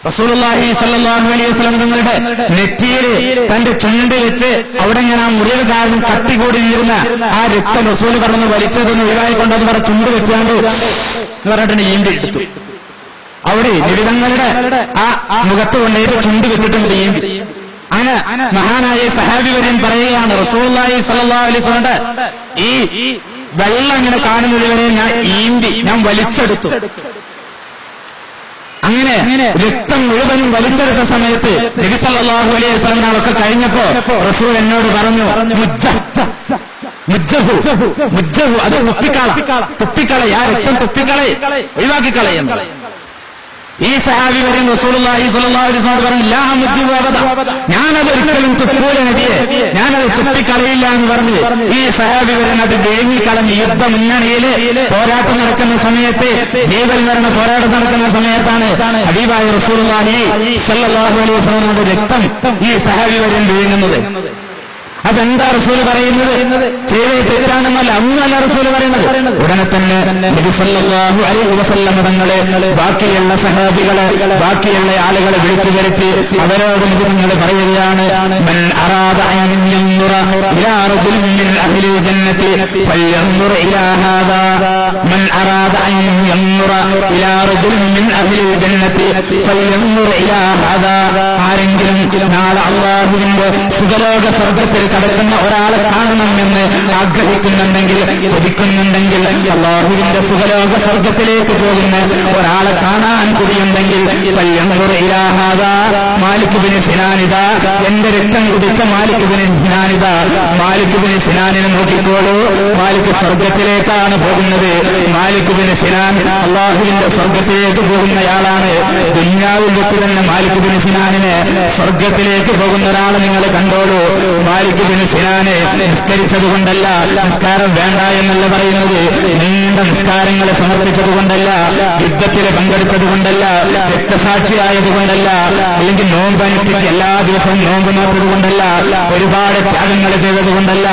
റസൂലുള്ളാഹി സ്വല്ലല്ലാഹു അലൈഹി വസല്ലം തങ്ങളുടെ നെറ്റിയിൽ തന്റെ ചുണ്ട് വെച്ച് അവിടെ ഇങ്ങനെ ആ മുറിവ് കാരണം കട്ടികൂടിയിരുന്ന ആ രക്തം റസൂൽ പറഞ്ഞു വലിച്ചതൊന്ന് ഒഴിവായിക്കൊണ്ടെന്ന് പറഞ്ഞ ചുണ്ട് വെച്ചാണ്ട് പറഞ്ഞിട്ട് ഈമ്പി എടുത്തു. അവിടെ നിബിതങ്ങളുടെ ആ മുഖത്ത് കൊണ്ടേറ്റ് ചുണ്ട് വെച്ചിട്ടുണ്ട് ഈമ്പി. അങ്ങനെ മഹാനായ സഹാബി വരെയും പറയുകയാണ്, റസൂലുള്ളാഹി സ്വല്ലല്ലാഹു അലൈഹി വസല്ലം ഈ വെള്ളം ഇങ്ങനെ കാണുന്നത് വരെ ഞാൻ വലിച്ചെടുത്തു. അങ്ങനെ രക്തം മുഴുവനും വലിച്ചെടുത്ത സമയത്ത് നബി സല്ലല്ലാഹു അലൈഹി വസല്ലം ഒക്കെ കഴിഞ്ഞപ്പോ റസൂൽ എന്നോട് പറഞ്ഞു, മുജ്ജഹു, അത് തുപ്പിക്കളെ, ആ രക്തം തുപ്പിക്കളെ, ഒഴിവാക്കിക്കളയെന്ന്. ഈ സഹാബി വരെയും റസൂലുള്ളാഹി സ്വല്ലല്ലാഹു അലൈഹി വസല്ലം പറഞ്ഞു, ലാ മുജ്ജഹു അബദ, ഞാനത് ഒരിക്കലും തുപ്പൂല നബിയെ, ഞാനത് തുപ്പിക്കളയില്ല എന്ന് പറഞ്ഞു. ഈ സഹാബി വരെ അത് വിഴുങ്ങിക്കളഞ്ഞ് യുദ്ധ മുന്നണിയില് പോരാട്ടം നടക്കുന്ന സമയത്ത്, ജീവൻ മരണ പോരാട്ടം നടക്കുന്ന സമയത്താണ് ഹബീബായ റസൂലുള്ളാഹി സ്വല്ലല്ലാഹു അലൈഹി വസല്ലം രക്തം ഈ സഹാബി വരെയും വിഴുങ്ങുന്നത്. അതെന്താ റസൂൽ പറയുന്നത്? ചെയ്തേ തെറ്റാണെന്നല്ല, അന്നല്ല റസൂൽ പറയുന്നത്. ഉടനെ തന്നെ നബി സല്ലല്ലാഹു അലൈഹി വസല്ലം തങ്ങളെ ബാക്കിയുള്ള സഹാബികളെ, ബാക്കിയുള്ള ആളുകളെ വിളിച്ചു വരുത്തി അവരോട് നിങ്ങൾ പറയുകയാണ്, മൻ അറാദ അൻ യൻദുറ ഇലാ റജുലിൻ മിൻ അഹ്ലി ജന്നതി ഫൽയൻദുർ ഇലാ ഹാദാ, മൻ അറാദ അൻ യൻദുറ ഇലാ റജുലിൻ മിൻ അഹ്ലി ജന്നതി ഫൽയൻദുർ ഇലാ ഹാദാ. ആരെങ്കിലും നാളെ അല്ലാഹുവിന്റെ സുഖലോക സ്വർഗ്ഗത്തിൽ കടക്കുന്ന ഒരാളെ കാണണമെന്ന് ആഗ്രഹിക്കുന്നുണ്ടെങ്കിൽ, കൊതിക്കുന്നുണ്ടെങ്കിൽ, അല്ലാഹുവിന്റെ സുഖലോക സ്വർഗത്തിലേക്ക് പോകുന്ന ഒരാളെ കാണാൻ കൊതിയുണ്ടെങ്കിൽ മാലിക് ബിൻ സിനാനിദ, എന്റെ രക്തം കുടിച്ച മാലിക് ബിൻ സിനാനിദ, മാലിക് ബിൻ സിനാനിനെ നോക്കിക്കോളൂ. മാലിക് സ്വർഗത്തിലേക്കാണ് പോകുന്നത്. മാലിക് ബിൻ സിനാൻ അല്ലാഹുവിന്റെ സ്വർഗത്തിലേക്ക് പോകുന്നയാളാണ്. ദുനിയാവിൽ വെച്ച് തന്നെ മാലിക് ബിൻ സിനാനിനെ സ്വർഗത്തിലേക്ക് പോകുന്ന ഒരാളെ നിങ്ങൾ കണ്ടോളൂ. മാലിക് ബിൻ സിനാന് നിസ്കരിച്ചത് കൊണ്ടല്ല, നിസ്കാരം വേണ്ട എന്നല്ല പറയുന്നത്, നീണ്ട നിസ്കാരങ്ങളെ സമർപ്പിച്ചത് കൊണ്ടല്ല, യുദ്ധത്തിൽ പങ്കെടുത്തത് കൊണ്ടല്ല, രക്തസാക്ഷിയായത് കൊണ്ടല്ല, അല്ലെങ്കിൽ നോമ്പ് അനുഷ്ഠിച്ച് എല്ലാ ദിവസവും നോമ്പ് നോറ്റത് കൊണ്ടല്ല, ഒരുപാട് ത്യാഗങ്ങൾ ചെയ്തത് കൊണ്ടല്ല.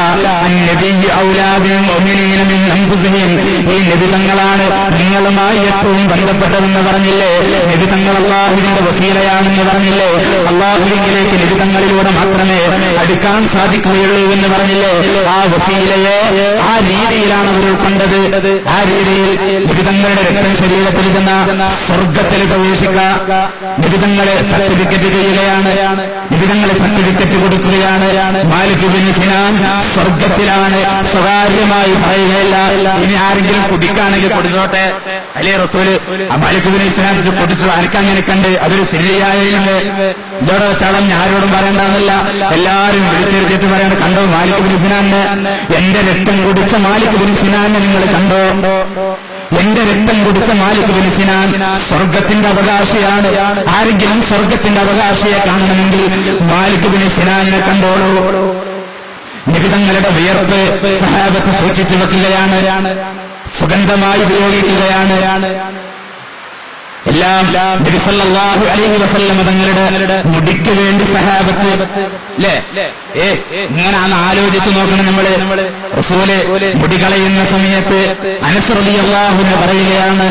ഈ നബി തങ്ങളാണ് നിങ്ങളുമായി ഏറ്റവും ബന്ധപ്പെട്ടതെന്ന് പറഞ്ഞില്ലേ? നബി തങ്ങൾ അല്ലാഹുവിന്റെ വസീലയാണെന്ന് പറഞ്ഞില്ലേ? അല്ലാഹുവിലേക്ക് നബി തങ്ങളിലൂടെ മാത്രമേ അടുക്കാൻ സാധിക്കുകയുള്ളൂ എന്ന് പറഞ്ഞില്ലേ? ആ വസീലയെ ആ രീതിയിലാണ് അവർ ഉൾക്കൊണ്ടത്. ആ രീതിയിൽ നബി തങ്ങളുടെ രക്തം ശരീരത്തിൽ ചെന്ന സ്വർഗത്തിൽ പ്രവേശിക്കാൻ നബി തങ്ങളെ സർട്ടിഫിക്കറ്റ് ചെയ്യുകയാണ്, നബി തങ്ങളെ സർട്ടിഫിക്കറ്റ് കൊടുക്കുകയാണ്. മാലിക് ബിൻ സിനാൻ സ്വർഗത്തിലാണ്, സ്വകാര്യമായി പറയുകയില്ല. ഇനി ആരെങ്കിലും കുടിക്കാണെങ്കിൽ കുടിച്ചോട്ടെ, അല്ലേ റസൂല് മാലിക് ബിൻ സിനാൻ കുടിച്ചു, അനക്കങ്ങനെ കണ്ട് അതൊരു ശരിയായ ഇതോടെ വെച്ചാളം ആരോടും പറയണ്ടെന്നല്ല, എല്ലാവരും വിളിച്ചെടുത്തിട്ട് പറയണം, കണ്ടോ മാലിക് ബിൻ സിനാനെ, എന്റെ രക്തം കുടിച്ച മാലിക് ബിൻ സിനാനെ നിങ്ങൾ കണ്ടോ? എന്റെ രക്തം കുടിച്ച മാലിക് ബിൻ സിനാൻ സ്വർഗത്തിന്റെ അവകാശിയാണ്. ആരെങ്കിലും സ്വർഗത്തിന്റെ അവകാശിയെ കാണണമെങ്കിൽ മാലിക് ബിൻ സിനാനെ കണ്ടോളൂ. നിബിതങ്ങളുടെ വിയർപ്പ് സഹാബത്ത് സൂക്ഷിച്ചു വെക്കുകയാണ്, സുഗന്ധമായി ഉപയോഗിക്കുകയാണ്. എല്ലാം നബി സല്ലല്ലാഹു അലൈഹി വസല്ലം തങ്ങളുടെ മുടിക്ക് വേണ്ടി സഹാബത്ത് അല്ലേ ഇങ്ങനെയാണ് ആലോചിച്ചു നോക്കണം. നമ്മള് റസൂല് മുടി കളയുന്ന സമയത്ത് അനസ് റളിയല്ലാഹു അൻഹു പറയുകയാണ്,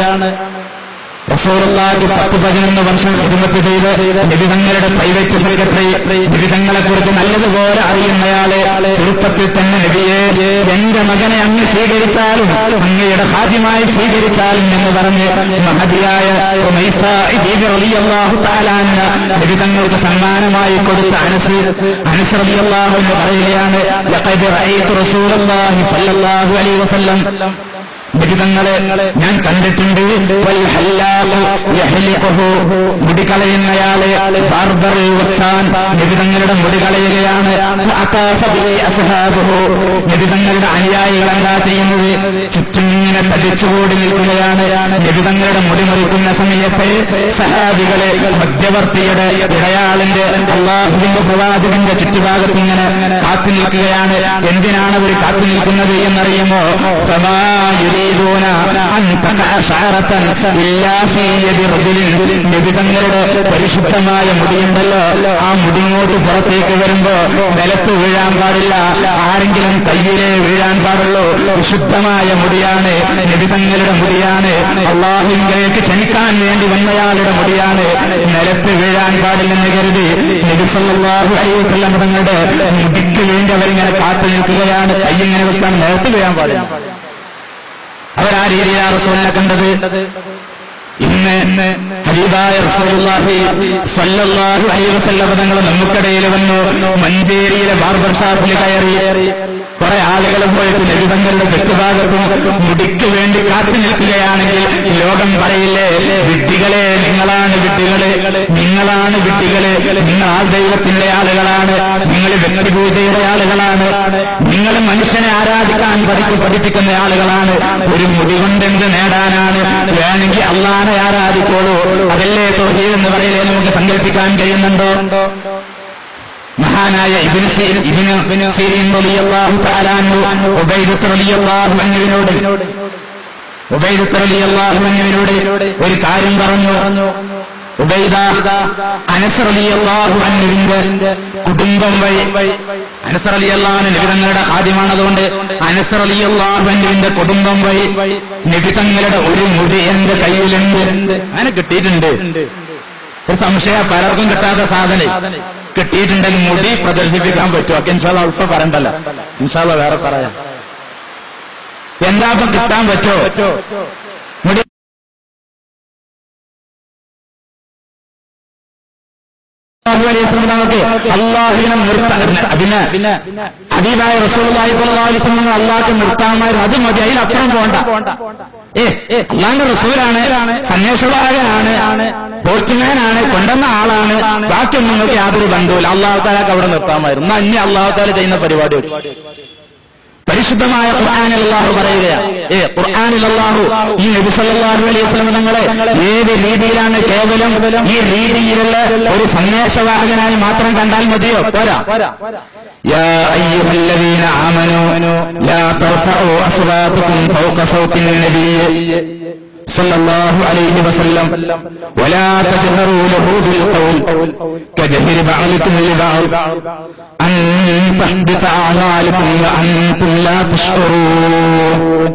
റസൂലുള്ളാഹി 10-11 വർഷം ഖിദ്മത്ത് ചെയ്ത് നബി തങ്ങളുടെ പ്രൈവറ്റ് സെക്രട്ടറി, നബി തങ്ങളെ കുറിച്ച് നല്ലതുപോലെ അറിയുന്നയാളെ ചെറുപ്പത്തിൽ തന്നെ നബിയെ, എന്റെ മകനെ അങ്ങ് സ്വീകരിച്ചാലും അങ്ങയുടെ ഹാദിമായി സ്വീകരിച്ചാലും എന്ന് പറഞ്ഞ് മഹദിയായ റളിയല്ലാഹു തആല അൻഹ നബി തങ്ങൾക്ക് സമ്മാനമായി കൊടുത്ത അനസ് റളിയല്ലാഹു അൻഹു പറയുകയാണ്, ലഖദ് റഅയ്തു റസൂലുള്ളാഹി സ്വല്ലല്ലാഹു അലൈഹി വസല്ലം, നബിതങ്ങളെ ഞാൻ കണ്ടിട്ടുണ്ട്, മുടി കളയുന്നയാളെ ബാർബർ വസ്സാൻ, നബിതങ്ങളുടെ മുടി കളയുകയാണ്. നബിതങ്ങളുടെ അനുയായികൾ എന്താ ചെയ്യുന്നത്? ചുറ്റും ഇങ്ങനെ തടിച്ചുകൂടി നിൽക്കുകയാണ്. നബിതങ്ങളുടെ മുടി മുറിക്കുന്ന സമയത്ത് സഹാബികളെ മധ്യവർത്തിയുടെ ഇടയാളിന്റെ അല്ലാഹുവിന്റെ പ്രവാചകന്റെ ചുറ്റുഭാഗത്ത് ഇങ്ങനെ കാത്തു നിൽക്കുകയാണ്. എന്തിനാണ് അവർ കാത്തു നിൽക്കുന്നത് എന്നറിയുമോ? നബി തങ്ങളുടെ പരിശുദ്ധമായ മുടിയുണ്ടല്ലോ, ആ മുടിങ്ങോട്ട് പുറത്തേക്ക് വരുമ്പോ നിലത്ത് വീഴാൻ പാടില്ല, ആരെങ്കിലും കയ്യിലേ വീഴാൻ പാടുള്ളൂ. വിശുദ്ധമായ മുടിയാണ്, നബി തങ്ങളുടെ മുടിയാണ്, അല്ലാഹുവിലേക്ക് ക്ഷണിക്കാൻ വേണ്ടി വന്നയാളുടെ മുടിയാണ്, നിലത്ത് വീഴാൻ പാടില്ലെന്ന് കരുതി നബി സല്ലല്ലാഹു അലൈഹി വസല്ലം തങ്ങളുടെ മുടിക്ക് വേണ്ടി അവരിങ്ങനെ കാത്തു നിൽക്കുകയാണ്. കയ്യിങ്ങനെ വെക്കാൻ, നിലത്ത് വീഴാൻ പാടില്ല. അവരാ രീതിയിലാണ് റസൂലിനെ കണ്ടത്. ഇന്ന് ഹബീബായ റസൂലുള്ളാഹി സ്വല്ലല്ലാഹു അലൈഹി വസല്ലം തങ്ങൾ നമുക്കിടയിൽ വന്നു. മഞ്ചേരിയിലെ ബാർബർ ഷാപ്പിൽ കയറി കുറെ ആളുകൾ പോയിട്ട് നബി തങ്ങളുടെ ചുറ്റുഭാഗത്തും മുടിക്ക് വേണ്ടി കാത്തു നിൽക്കുകയാണെങ്കിൽ ലോകം പറയില്ലേ, വിഡ്ഢികളെ, നിങ്ങളാണ് വിഡ്ഢികളെ, നിങ്ങളാണ് വിഡ്ഢികളെ, നിങ്ങൾ ആ ദൈവത്തിന്റെ ആളുകളാണ്, നിങ്ങൾ വ്യക്തിപൂജയുടെ ആളുകളാണ്, നിങ്ങൾ മനുഷ്യനെ ആരാധിക്കാൻ പഠിപ്പിക്കുന്ന ആളുകളാണ്. ഒരു മുടി കൊണ്ട് എന്ത് നേടാനാണ്? വേണമെങ്കിൽ അല്ലാഹനെ ആരാധിച്ചോളൂ, അതല്ലേ തൗഹീദ് എന്ന് പറയില്ലേ നമുക്ക് സങ്കല്പിക്കാൻ കഴിയുന്നുണ്ടോ? മഹാനായ ഇബ്നു സീരീൻ റളിയല്ലാഹു തആല അൻഹു ഉബൈദത്ത് റളിയല്ലാഹു അൻഹുവിനോട് ഒരു കാര്യം പറഞ്ഞു. ഉബൈദ അനസ് റളിയല്ലാഹു അൻഹുവിന്റെ കുടുംബം വഴി, അനസ് റളിയല്ലാഹു അൻഹു നബി തങ്ങളുടെ ഹാദിമാണതുകൊണ്ട് അനസ് റളിയല്ലാഹു അൻഹുവിന്റെ കുടുംബം വഴി നബി തങ്ങളുടെ ഒരു മുടി എന്റെ കയ്യിലുണ്ട്. അങ്ങനെ കിട്ടിയിട്ടുണ്ട്. ഒരു സംശയം, പലർക്കും കിട്ടാത്ത സാധനം കിട്ടിയിട്ടുണ്ടെങ്കിൽ മുടി പ്രദർശിപ്പിക്കാൻ പറ്റുമോ? ഇൻഷാ അല്ലാഹ് ഉൾപ്പ പറയണ്ടല്ലോ, ഇൻഷാ അല്ലാഹ് വേറെ പറയാം. എന്താ കിട്ടാൻ പറ്റോ മുടി? അലൈഹി വസല്ലം നമുക്ക് അല്ലാഹുവിനെ പിന്നെ ഹബീബായ റസൂലുള്ളാഹി സ്വല്ലല്ലാഹു അലൈഹി വസല്ലം അല്ലാഹുവിനെ നിർത്താമായിരുന്നു. അത് മതി, അതിലപ്പുറം പോണ്ട. അല്ലാഹുവിന്റെ റസൂലാണ്, സന്ദേശവാഹകനാണ്, പോസ്റ്റ്മാനാണ്, കൊണ്ടുവന്ന ആളാണ്, ബാക്കിയൊന്നും നിങ്ങൾക്ക് യാതൊരു ബന്ധവുമില്ല. അല്ലാഹു തആലക്ക് അവിടെ നിർത്താമായിരുന്നു. അന്യ അല്ലാഹു തആല ചെയ്യുന്ന പരിപാടി. പരിശുദ്ധമായ ഖുർആനിൽ അല്ലാഹു പറയുകയാണ്, ഖുർആനിൽ അല്ലാഹു ഈ നബി സല്ലല്ലാഹു അലൈഹി വസല്ലം തങ്ങളെ ഏത് രീതിയിലാണ് കേവലം ഈ രീതിയിലുള്ള ഒരു സന്ദേശവാഹകനായി മാത്രം കണ്ടാൽ മതിയോ? പോരാ. യാ അയ്യുഹല്ലദീന ആമനൂ ലാ തർഫഉ അസ്വാതകും ഫൗക സൗത്തിൻ നബിയ്യ സല്ലല്ലാഹു അലൈഹി വസല്ലം വലാ തജ്ഹറൂ ലഹു ബിൽ ഖൗൽ കജഹരി ബഅലികും ലിബഅദ് അൻ തഹ്ബിത അഅമാലുകും വഅൻതും ലാ തശ്ഉറൂൻ.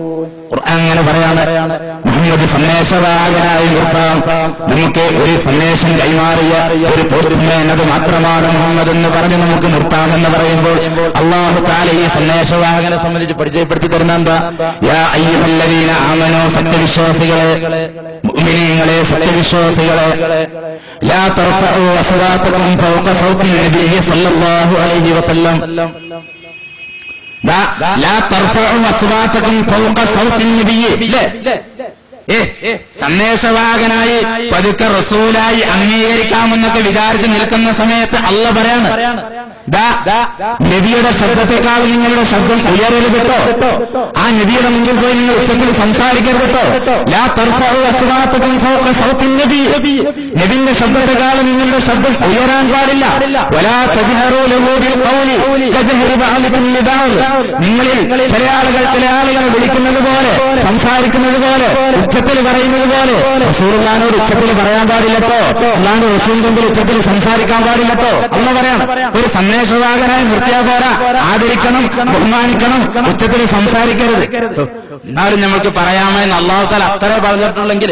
അങ്ങനെ പറയാണ്, മുഹമ്മദ് സന്ദേശവാഹകനായി നിർത്താം. നമുക്ക് ഒരു സന്ദേശം കൈമാറിയ ഒരു പോസ്റ്റ്മാൻ അത് മാത്രമാണ് മുഹമ്മദ് എന്ന് പറഞ്ഞ് നമുക്ക് നിർത്താമെന്ന് പറയുമ്പോൾ അല്ലാഹു തആല ഈ സന്ദേശവാഹകനെ സംബന്ധിച്ച് പരിചയപ്പെടുത്തി തരുന്ന എന്താ? യാ അയ്യുഹല്ലദീന ആമനൂ, സത്യവിശ്വാസികളെ, മുഅ്മിനീങ്ങളെ, സത്യവിശ്വാസികളെ, ലാ തർഫഉ അസ്വാതകും ഫൗക സൗത്തി നബിയ്യ സല്ലല്ലാഹു അലൈഹി വസല്ലം. ലാ തർഫഉ അസ്വാതകും ഫൗക സൗത്തി നബിയ്യ. സന്ദേശവാഹകനായി പതുക്കെ റസൂലായി അംഗീകരിക്കാമെന്നൊക്കെ വിചാരിച്ച് നിൽക്കുന്ന സമയത്ത് അല്ലാഹു പറയാണ്, നബിയുടെ ശബ്ദത്തെക്കാൾ നിങ്ങളുടെ ശബ്ദം ഉയരരുത് കേട്ടോ. ആ നബിയുടെ മുന്നിൽ പോയി നിങ്ങൾ ഉച്ചത്തിൽ സംസാരിക്കരുത് കേട്ടോ. ലാ തർഫഉ അസ്വാതകും ഫൗക സൗത്തി നബിയ്യ. നബിയുടെ ശബ്ദത്തെക്കാൾ നിങ്ങളുടെ ശബ്ദം ഉയരാൻ പാടില്ല. വലാ തജ്ഹറൂ ലഹു ബിൽ ഖൗലി കജഹരി ബഅലികും ലിബഅദ്. നിങ്ങളിൽ ചില ആളുകളെ വിളിക്കുന്നത് പോലെ, സംസാരിക്കുന്നത് പോലെ, ഉച്ചത്തിൽ പറയുന്നത് പോലെ റസൂലുള്ളാഹിനോട് ഉച്ചത്തിൽ പറയാൻ പാടില്ലട്ടോ. അല്ലാണ്ട് റസൂലിന്റെ മുമ്പിൽ ഉച്ചത്തിൽ സംസാരിക്കാൻ പാടില്ലട്ടോ. അല്ലാഹു പറയാണ്, ഒരു സന്ദേശവാഹകനായി നിർത്തിയാ പോരാ, ആദരിക്കണം, ബഹുമാനിക്കണം, ഉച്ചത്തിൽ സംസാരിക്കരുത്. എന്നാലും നമുക്ക് പറയാമെന്ന് അല്ലാഹു തആല അത്രേ പറഞ്ഞിട്ടുള്ളെങ്കിൽ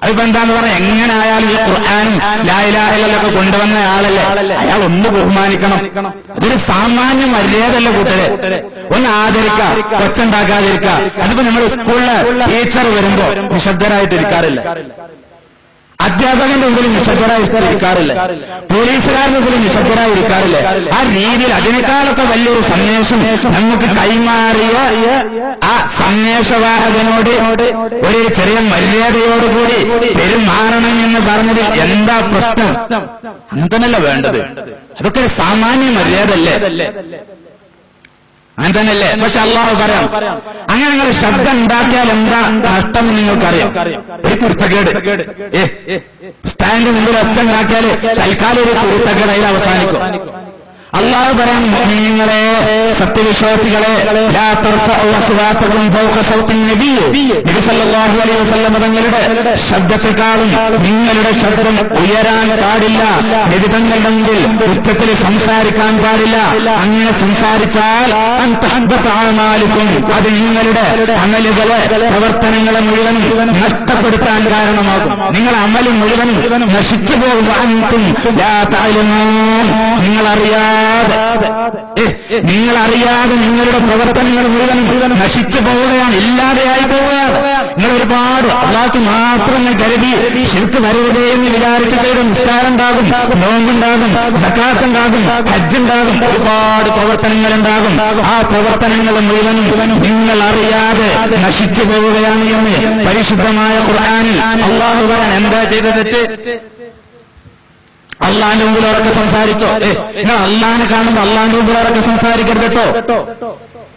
അതിപ്പോ എന്താന്ന് പറഞ്ഞാൽ എങ്ങനെ ആയാലും ഈ ഖുർആനും ലാ ഇലാഹ ഇല്ലല്ലാഹ് കൊണ്ടുവന്ന ആളല്ലേ, അയാൾ ഒന്ന് ബഹുമാനിക്കണം. അതൊരു സാമാന്യ മര്യാദയല്ല കൂട്ടരെ. ഒന്ന് ആദരിക്കുക, കൊച്ചുണ്ടാക്കാതിരിക്കുക. അതിപ്പോ നമ്മൾ സ്കൂളിലെ ടീച്ചർ വരുമ്പോ നിശബ്ദരായിട്ടിരിക്കാറില്ല, അധ്യാപകന്റെ മുമ്പിൽ നിശബ്ദരായിരിക്കാറില്ല, പോലീസുകാരുടെ മുമ്പിൽ നിശബ്ദരായിരിക്കാറില്ല. ആ രീതിയിൽ അതിനേക്കാളൊക്കെ വലിയൊരു സന്ദേശം നമുക്ക് കൈമാറിയ ആ സന്ദേശവാഹകനോട് ഒരു ചെറിയ മര്യാദയോടുകൂടി പെരുമാറണം എന്ന് പറഞ്ഞതിൽ എന്താ പ്രശ്നം? അങ്ങനെ തന്നെയല്ല വേണ്ടത്. അതൊക്കെ ഒരു സാമാന്യ മര്യാദയല്ലേ, അങ്ങനെ തന്നെയല്ലേ? പക്ഷെ അല്ലാഹു പറയാം, അങ്ങനെ നിങ്ങൾ ശബ്ദം ഉണ്ടാക്കിയാൽ എന്താ നഷ്ടം നിങ്ങൾക്കറിയാം. ഒരു കുരുത്തക്കേട്, സ്റ്റാൻഡ് മുമ്പിൽ ഒച്ച ഉണ്ടാക്കിയാൽ തൽക്കാലം ഒരു കുരുത്തക്കേട് അതിൽ അവസാനിക്കും. അല്ലാഹു പറയാൻ, മുഅ്മിനീങ്ങളെ, സത്യവിശ്വാസികളെ, ലാ തർഫഉ അസ്വാതകും ഫൗക സൗത്തിൻ നബിയ്യ. നബി സല്ലല്ലാഹു അലൈഹി വസല്ലം തങ്ങളുടെ ശബ്ദത്തെക്കാളും നിങ്ങളുടെ ശബ്ദം ഉയരാൻ പാടില്ല. നബി തങ്ങളുടെ മുമ്പിൽ ഉച്ചത്തിൽ സംസാരിക്കാൻ പാടില്ല. അങ്ങനെ സംസാരിച്ചാൽ അൻ തഹ്ബത അഅമാലുകും, അത് നിങ്ങളുടെ അമലുകളെ, പ്രവർത്തനങ്ങളെ മുഴുവനും നഷ്ടപ്പെടുത്താൻ കാരണമാകും. നിങ്ങളുടെ അമൽ മുഴുവനും നശിച്ചു പോകും. അൻതും ലാ തഅലമൂൻ, നിങ്ങളറിയാതെ നിങ്ങളുടെ പ്രവർത്തനങ്ങൾ മുഴുവൻ നശിച്ചു പോവുകയാണ്, ഇല്ലാതെയായി പോവുകയാണ്. നിങ്ങൾ ഒരുപാട് അല്ലാഹു മാത്രം കരുതി ശിർക്ക് വരരുതേ എന്ന് വിചാരിച്ച് ചെയ്ത നിസ്കാരം ഉണ്ടാകും, നോമ്പുണ്ടാകും, സക്കാത്ത് ഉണ്ടാകും, ഹജ്ജ് ഉണ്ടാകും, ഒരുപാട് പ്രവർത്തനങ്ങൾ ഉണ്ടാകും. ആ പ്രവർത്തനങ്ങൾ മുഴുവനും നിങ്ങൾ അറിയാതെ നശിച്ചു പോവുകയാണ് എന്ന് പരിശുദ്ധമായ ഖുർആനിൽ അല്ലാഹു പറയാൻ. എന്താ ചെയ്ത തെറ്റ്? അള്ളാന്റെ മുമ്പിലൊക്കെ സംസാരിച്ചോ? നിങ്ങൾ അള്ളാഹിനെ കാണുമ്പോൾ അള്ളാന്റെ മുമ്പിലൊക്കെ സംസാരിക്കരുത് കേട്ടോ.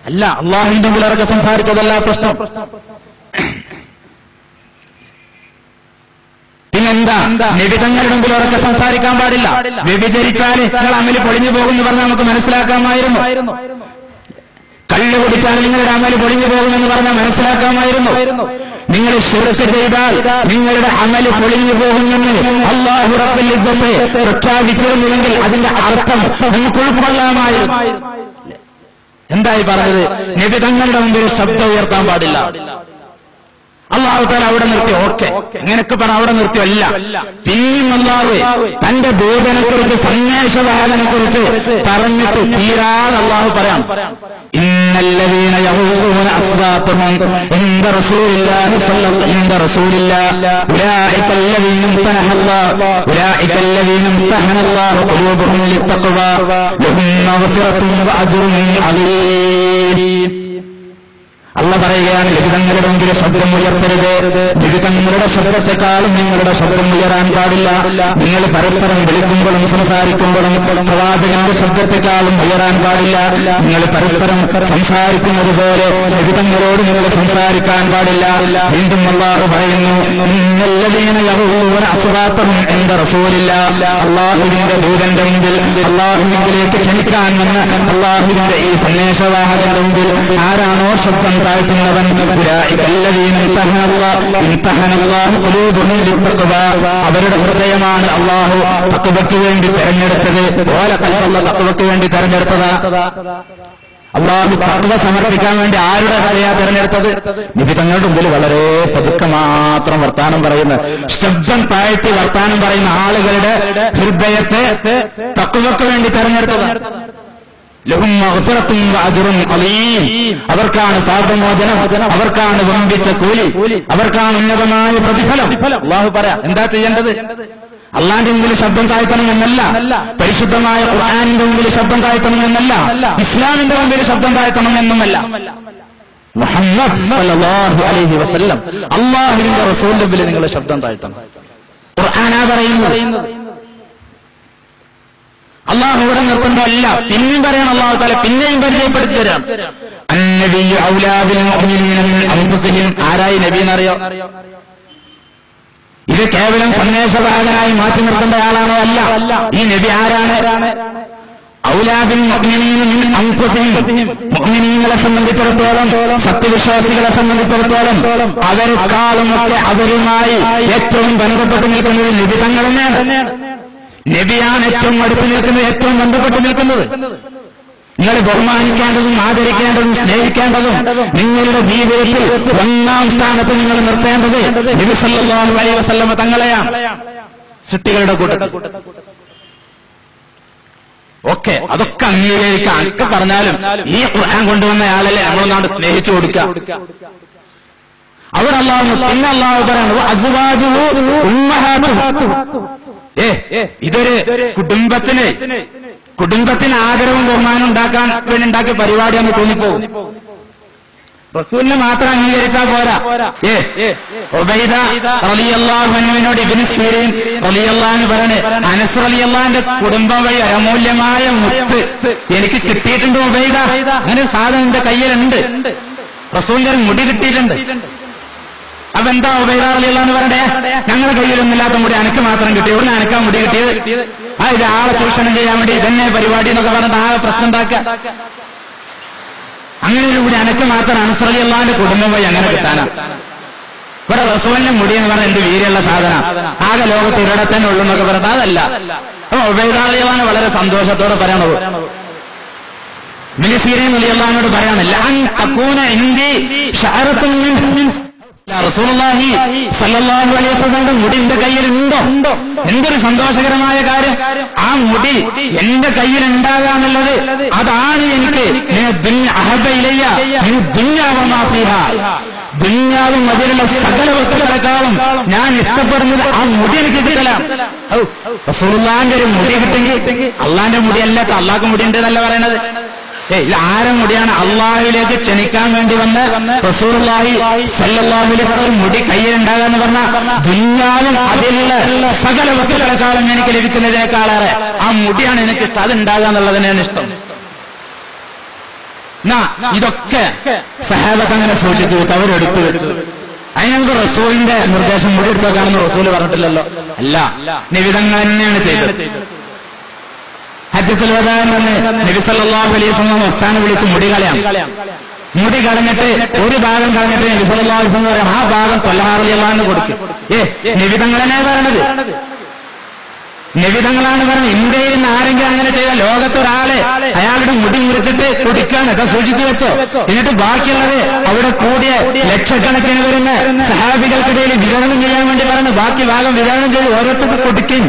അല്ല, അള്ളാഹിന്റെ മുമ്പിലൊക്കെ സംസാരിച്ചതല്ല പ്രശ്നം. പിന്നെന്താ? നിബിതങ്ങളുടെ മുമ്പിലൊക്കെ സംസാരിക്കാൻ പാടില്ല. വ്യഭിചരിച്ചാൽ നിങ്ങൾ അമല് പൊളിഞ്ഞു പോകുമെന്ന് പറഞ്ഞാൽ നമുക്ക് മനസ്സിലാക്കാമായിരുന്നു. കള്ള് കുടിച്ചാൽ നിങ്ങളുടെ അമല് പൊളിഞ്ഞു പോകുമെന്ന് പറഞ്ഞാൽ മനസ്സിലാക്കാമായിരുന്നു. നിങ്ങൾ ശിർക്ക് ചെയ്താൽ നിങ്ങളുടെ അമല് പൊളിഞ്ഞു പോകുമെന്ന് അല്ലാഹു റബ്ബുൽ ഇസ്സത്ത് പ്രഖ്യാപിച്ചിരുന്നുവെങ്കിൽ അതിന്റെ അർത്ഥം നമുക്ക് ഉൾക്കൊള്ളാമായിരുന്നു. എന്തായി പറഞ്ഞത്? നബി തങ്ങളുടെ മുമ്പിൽ ശബ്ദം ഉയർത്താൻ പാടില്ല. അള്ളാഹു തആല അവിടെ നിർത്തി. ഓക്കെ, ഇങ്ങനെയൊക്കെ പറഞ്ഞ അവിടെ നിർത്തിയല്ല. പിന്നെയും അള്ളാഹു തന്റെ ദൂതനെക്കുറിച്ച് സന്ദേശവാഹകനെക്കുറിച്ച് പറഞ്ഞിട്ട് തീരാതെ അള്ളാഹു പറയാം, ഇന്നല്ലദീന യഗൂദൂന അസ്വാതഹും ഇൻദ റസൂലില്ലാഹി ഉലൈകല്ലദീന ഇംതഹനല്ലാഹു ഖുലൂബഹും ലിത്തഖ്വാ ലഹും മഗ്ഫിറത്തുൻ വഅജ്റുൻ അലീം. അള്ള പറയുകയാണ്, നിബിതങ്ങളുടെ മുമ്പിൽ ശബ്ദം ഉയർത്തരുത്. നിബിതങ്ങളുടെ ശബ്ദത്തെക്കാളും നിങ്ങളുടെ ശബ്ദം ഉയരാൻ പാടില്ല. നിങ്ങൾ പരസ്പരം വിളിക്കുമ്പോഴും സംസാരിക്കുമ്പോഴും പ്രവാചകന്റെ ശബ്ദത്തെക്കാളും ഉയരാൻ പാടില്ല. നിങ്ങൾ പരസ്പരം സംസാരിക്കുന്നത് പോലെ നിബിതങ്ങളോട് നിങ്ങൾ സംസാരിക്കാൻ പാടില്ല. വീണ്ടും അല്ലാഹു പറയുന്നു, ഇന്നല്ലദീന യഗൂദൂന അസ്വാതഹും ഇൻദ റസൂലില്ലാഹ്. അല്ലാഹുവിന്റെ ദൂതന്റെ മുമ്പിൽ, അല്ലാഹുവിലേക്ക് ക്ഷണിക്കാൻ വന്ന അല്ലാഹുവിന്റെ ഈ സന്ദേശവാഹകന്റെ മുമ്പിൽ ആരാണോ ശബ്ദം താഴ്ത്തുന്നവൻ, അവരുടെ ഹൃദയമാണ് അള്ളാഹു തഖ്വയ്ക്ക് വേണ്ടി തെരഞ്ഞെടുത്തത്. തഖ്വയ്ക്ക് വേണ്ടി തെരഞ്ഞെടുത്തതാ. അള്ളാഹു തഖ്വ സമർപ്പിക്കാൻ വേണ്ടി ആരുടെ ഹൃദയ തെരഞ്ഞെടുത്തത്? നബി തങ്ങളുടെ മുമ്പിൽ വളരെ പതുക്കെ മാത്രം വർത്താനം പറയുന്ന, ശബ്ദം താഴ്ത്തി വർത്താനം പറയുന്ന ആളുകളുടെ ഹൃദയത്തെ തഖ്വയ്ക്ക് വേണ്ടി തെരഞ്ഞെടുത്തത്. ലഹും മഗ്ഫിറത്തുൻ വഅജ്റുൻ അലീം. അവർക്കാണ് പാപമോചനം, അവർക്കാണ് വമ്പിച്ച കൂലി, അവർക്കാണ് ഉന്നതമായ പ്രതിഫലം. അല്ലാഹു പറയാ, എന്താ ചെയ്യേണ്ടത്? അള്ളാന്റെ മുമ്പിൽ ശബ്ദം താഴ്ത്തണമെന്നല്ല, പരിശുദ്ധമായ ഖുർആനിന്റെ മുമ്പിൽ ശബ്ദം താഴ്ത്തണമെന്നല്ല, ഇസ്ലാമിന്റെ മുമ്പിൽ ശബ്ദം താഴ്ത്തണമെന്നുമല്ല. മുഹമ്മദ് സല്ലല്ലാഹു അലൈഹി വസല്ലം അല്ലാഹുവിന്റെ റസൂലിന്റെ മുമ്പിൽ നിങ്ങൾ ശബ്ദം താഴ്ത്തണം. ഖുർആനാ പറയുന്നത്. അള്ളാഹു ഇവിടെ നിർത്തുന്നതല്ല, പിന്നെയും പറയണം. അള്ളാഹു തആല പിന്നെയും പരിചയപ്പെടുത്തി തരാം. അന്നബിയ്യു ഔലാ ബിൽ മുഅ്മിനീന മിൻ അൻഫുസിഹിം. ആരായി നബി എന്നറിയോ? ഇത് കേവലം സന്ദേശവാഹകനായി മാറ്റി നിർത്തേണ്ട ആളാണോ? അല്ല. ഈ നബി ആരാണ്? ഔലാ ബിൽ മുഅ്മിനീന മിൻ അൻഫുസിഹിം. മുഅ്മിനീങ്ങളെ സംബന്ധിച്ചിടത്തോളം, സത്യവിശ്വാസികളെ സംബന്ധിച്ചിടത്തോളം അവരെക്കാളും ഒക്കെ അവരുമായി ഏറ്റവും ബന്ധപ്പെട്ട് നിൽക്കുന്നത് നബി തങ്ങൾ തന്നെയാണ്. നബിയാണ് ഏറ്റവും അടുത്ത് നിൽക്കുന്നത്, ഏറ്റവും ബന്ധപ്പെട്ട് നിൽക്കുന്നത്. നിങ്ങൾ ബഹുമാനിക്കേണ്ടതും ആദരിക്കേണ്ടതും സ്നേഹിക്കേണ്ടതും നിങ്ങളുടെ ജീവിതത്തിൽ ഒന്നാം സ്ഥാനത്ത് നിങ്ങൾ നിർത്തേണ്ടത് നബി സല്ലല്ലാഹു അലൈഹി വസല്ലമ തങ്ങളെയാണ്. സൃഷ്ടികളുടെ കൂട്ടത്തിൽ ഓക്കെ, അതൊക്കെ അംഗീകരിക്കാം. ഒക്കെ പറഞ്ഞാലും ഈ ഖുർആൻ കൊണ്ടുവന്ന ആളല്ലേ നമ്മളൊന്നാണ്ട് സ്നേഹിച്ചു കൊടുക്കുക. അവിടെ അല്ലാഹു, പിന്നെ അല്ലാഹു പറയാണ്, അസ്വാജുഹു ഉമ്മഹാതുഹു. ഇതൊരു കുടുംബത്തിന് ആദരവും ബഹുമാനം ഉണ്ടാക്കാൻ വേണ്ടി ഉണ്ടാക്കിയ പരിപാടിയാണെന്ന് തോന്നിപ്പോകും. റസൂലിനെ മാത്രം അംഗീകരിച്ചാൽ പോരാ. ഉബൈദ റളിയല്ലാഹു അൻഹുവിനോട് ഇബ്നു സീരീൻ റളിയല്ലാഹു അൻഹു പറയാണ്, അനസ് റളിയല്ലാഹുവിന്റെ കുടുംബം വഴി അമൂല്യമായ മുത്ത് എനിക്ക് കിട്ടിയിട്ടുണ്ട് ഉബൈദ. അങ്ങനെ ഒരു സാധനം എന്റെ കയ്യിലുണ്ട്. റസൂലിന്റെ ഒരു മുടി കിട്ടിയിട്ടുണ്ട്. അപ്പൊ എന്താ ഉബൈദ റളിയല്ലാഹു അൻഹു പറയണ്ടേ? ഞങ്ങളുടെ കയ്യിലൊന്നുമില്ലാത്ത മുടി അനക്ക് മാത്രം കിട്ടി. ഇവിടെ അനക്കാ മുടി കിട്ടിയത്? ഇത് ആളെ ചൂഷണം ചെയ്യാൻ വേണ്ടി ഇതന്നെ പരിപാടി എന്നൊക്കെ പറഞ്ഞിട്ട് ആ പ്രശ്നം ഉണ്ടാക്കുക. അങ്ങനെ ഒരു മുടി അനക്ക് മാത്രം അനസ് റളിയല്ലാഹുവിന്റെ കുടുംബം വഴി അങ്ങനെ കിട്ടാനാ? ഇവിടെ റസൂലിന്റെ മുടി എന്ന് പറഞ്ഞാൽ എന്ത് വീര്യമുള്ള സാധനം, ആകെ ലോകത്ത് ഒരിടെ തന്നെ ഉള്ളൂ എന്നൊക്കെ പറഞ്ഞത് അതല്ല. അപ്പൊ ഉബൈദ റളിയല്ലാഹു അൻഹു വളരെ സന്തോഷത്തോടെ പറയണത്. ഇബ്നു സീരീൻ റളിയല്ലാഹു അൻഹു പറയണല്ല, അൻ അകൂന ഇൻദി ശഅറത്തുൻ മിൻ റസൂലുള്ളാഹി സ്വല്ലല്ലാഹു അലൈഹി വസല്ലമയുടെ മുടി എന്റെ കയ്യിലുണ്ടോ? എന്തൊരു സന്തോഷകരമായ കാര്യം. ആ മുടി എന്റെ കയ്യിൽ ഉണ്ടാകാന്നുള്ളത് അതാണ് എനിക്ക് ദുനിയാവും അതിലുള്ള സകല വസ്തുക്കളെക്കാളും ഞാൻ ഇഷ്ടപ്പെടുന്നത് ആ മുടി എനിക്ക് കിട്ടലാണ്. റസൂലുള്ളാഹിന്റെ ഒരു മുടി കിട്ടെങ്കിൽ അള്ളാന്റെ മുടിയല്ല, അള്ളാഹ്ക്ക് മുടി ഉണ്ടെന്നല്ല പറയണത്. ഇത് ആരെ മുടിയാണ്? അള്ളാഹുവിലേക്ക് ക്ഷണിക്കാൻ വേണ്ടി വന്ന് റസൂലുള്ളാഹി സ്വല്ലല്ലാഹു അലൈഹി വസല്ലം മുടി കയ്യിലുണ്ടാകാന്ന് പറഞ്ഞ ദുനിയാവും അതിലുള്ള സകല വസ്തുക്കളെക്കാളും എനിക്ക് ലഭിക്കുന്നതിനേക്കാളേറെ ആ മുടിയാണ് എനിക്കിഷ്ടം. അതുണ്ടാകുക എന്നുള്ളതിനാണ് ഇഷ്ടം. ഇതൊക്കെ സഹാബത്ത് അങ്ങനെ സൂക്ഷിച്ചു വെച്ച് അവരെടുത്തു വെച്ചു. അതിനൊക്കെ റസൂലിന്റെ നിർദ്ദേശം മുടി എടുത്തു വെക്കാണെന്ന് റസൂല് പറഞ്ഞിട്ടില്ലല്ലോ. അല്ല, നിബിതങ്ങൾ തന്നെയാണ് ചെയ്തത്. ഹജ്ജത്തുൽ വദാഇന് നബി സല്ലല്ലാഹു അലൈഹി വസല്ലം അവസാനം വിളിച്ച് മുടി കളയാം. മുടി കളഞ്ഞിട്ട് ഒരു ഭാഗം കളഞ്ഞിട്ട് നബി സല്ലല്ലാഹു അലൈഹി വസല്ലം പറയാം, ആ ഭാഗം ത്വൽഹാ റളിയല്ലാഹു അൻഹു കൊടുക്കും. നബി തങ്ങളെന്നെ പറയണത്. നിബിധങ്ങളാണ് പറഞ്ഞത്. ഇന്ത്യയിൽ നിന്ന് ആരെങ്കിലും അങ്ങനെ ചെയ്ത ലോകത്തൊരാളെ അയാളുടെ മുടി മുറിച്ചിട്ട് കുടിക്കാണ്. അത് സൂക്ഷിച്ചു വെച്ചോ. എന്നിട്ട് ബാക്കിയുള്ളത് അവിടെ കൂടിയ ലക്ഷക്കണക്കിന് വരുന്ന സഹാബികൾക്കിടയിൽ വിതരണം ചെയ്യാൻ വേണ്ടി പറഞ്ഞു. ബാക്കി ഭാഗം വിതരണം ചെയ്ത് ഓരോരുത്തർക്ക് കൊടുക്കും.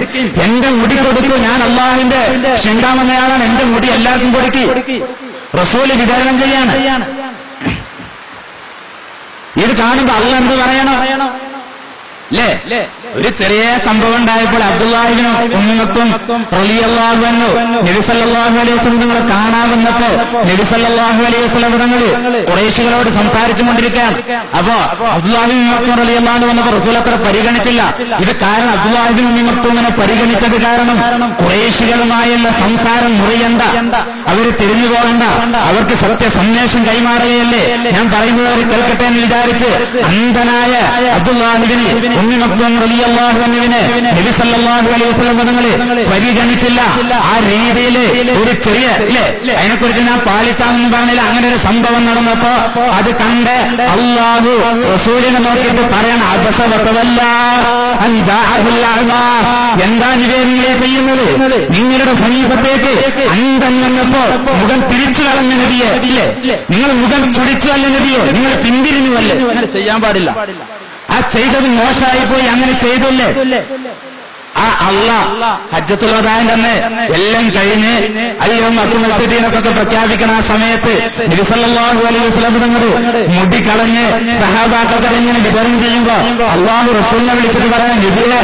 എന്റെ മുടി കൊടുക്കൂ, ഞാൻ അള്ളാഹുവിന്റെ ക്ഷണ്ടാമെന്നയാളാണ്, എന്റെ മുടി എല്ലാവർക്കും കൊടുക്കി. റസൂല് വിതരണം ചെയ്യാണ്. ഇത് കാണുമ്പോ അള്ളാഹ് എന്ത് പറയണോ അല്ലേ? ഒരു ചെറിയ സംഭവം ഉണ്ടായപ്പോൾ അബ്ദുല്ലാഹിബ്നു ഉമ്മി മക്തൂം റളിയല്ലാഹു അൻഹു നബി സല്ലല്ലാഹു അലൈഹി വസല്ലം തങ്ങളെ കാണാൻ വന്നപ്പോൾ നബി സല്ലല്ലാഹു അലൈഹി വസല്ലം തങ്ങൾ ഖുറൈശികളോട് സംസാരിച്ചു കൊണ്ടിരിക്കുകയാണ്. അപ്പോ അബ്ദുല്ലാഹിബ്നു ഉമ്മി മക്തൂം റളിയല്ലാഹു അൻഹു വന്നപ്പോൾ റസൂൽ അത്ര പരിഗണിച്ചില്ല. ഇത് കാരണം അബ്ദുല്ലാഹിബ്നു ഉമ്മി മക്തൂമിനെ പരിഗണിച്ചത് കാരണം ഖുറൈശികളുമായുള്ള സംസാരം മുറിയണ്ട, അവര് തിരിഞ്ഞു പോകണ്ട, അവർക്ക് സത്യ സന്ദേശം കൈമാറുകയല്ലേ, ഞാൻ പറയുന്നത് അവർ കേൾക്കട്ടെ എന്ന് വിചാരിച്ച് അന്ധനായ അബ്ദുല്ലാഹിബ്നു ഉമ്മി മക്തൂം റളിയല്ലാഹു അൻഹുവിനെ നബി സല്ലല്ലാഹു അലൈഹി വസല്ലം തങ്ങളെ പരിഗണിച്ചില്ല. ആ രീതിയിൽ ഒരു ചെറിയ അതിനെക്കുറിച്ച് ഞാൻ പാലിച്ചാമെന്ന് പറഞ്ഞില്ല. അങ്ങനെ ഒരു സംഭവം നടന്നപ്പോ അത് കണ്ട് അല്ലാഹു റസൂലിനെ നോക്കിയിട്ട് പറയണം, അബസ വതവല്ല അൻ ജാഅഹുൽ അഅ്മാ, എന്താ നിങ്ങളെ ചെയ്യുന്നത്? നിങ്ങളുടെ സമീപത്തേക്ക് അന്ധൻ വന്നപ്പോ മുഖം തിരിച്ചു കളഞ്ഞ നബിയെ, ഇല്ലേ, നിങ്ങൾ മുഖം ചുടിച്ചു അല്ല നബിയെ, നിങ്ങൾ പിന്തിരിഞ്ഞുവല്ലേ? അങ്ങനെ ചെയ്യാൻ പാടില്ല. ആ ചെയ്തത് മോശമായി പോയി, അങ്ങനെ ചെയ്തല്ലേ? ആ അള്ളാഹ് ഹജ്ജത്തുൽ വദാഇന്റെ അന്ന് എല്ലാം കഴിഞ്ഞ് അയ്യം അത്തുമൽത്തീനൊക്കെ പ്രഖ്യാപിക്കണ ആ സമയത്ത് നബി സല്ലല്ലാഹു അലൈഹി വസല്ലം തങ്ങൾ മുടി കളഞ്ഞ് സഹാബാക്കൾക്ക് ഇങ്ങനെ വിതരണം ചെയ്യുമ്പോ അള്ളാഹു റസൂലിനെ വിളിച്ചിട്ട് പറയാൻ, നബിയെ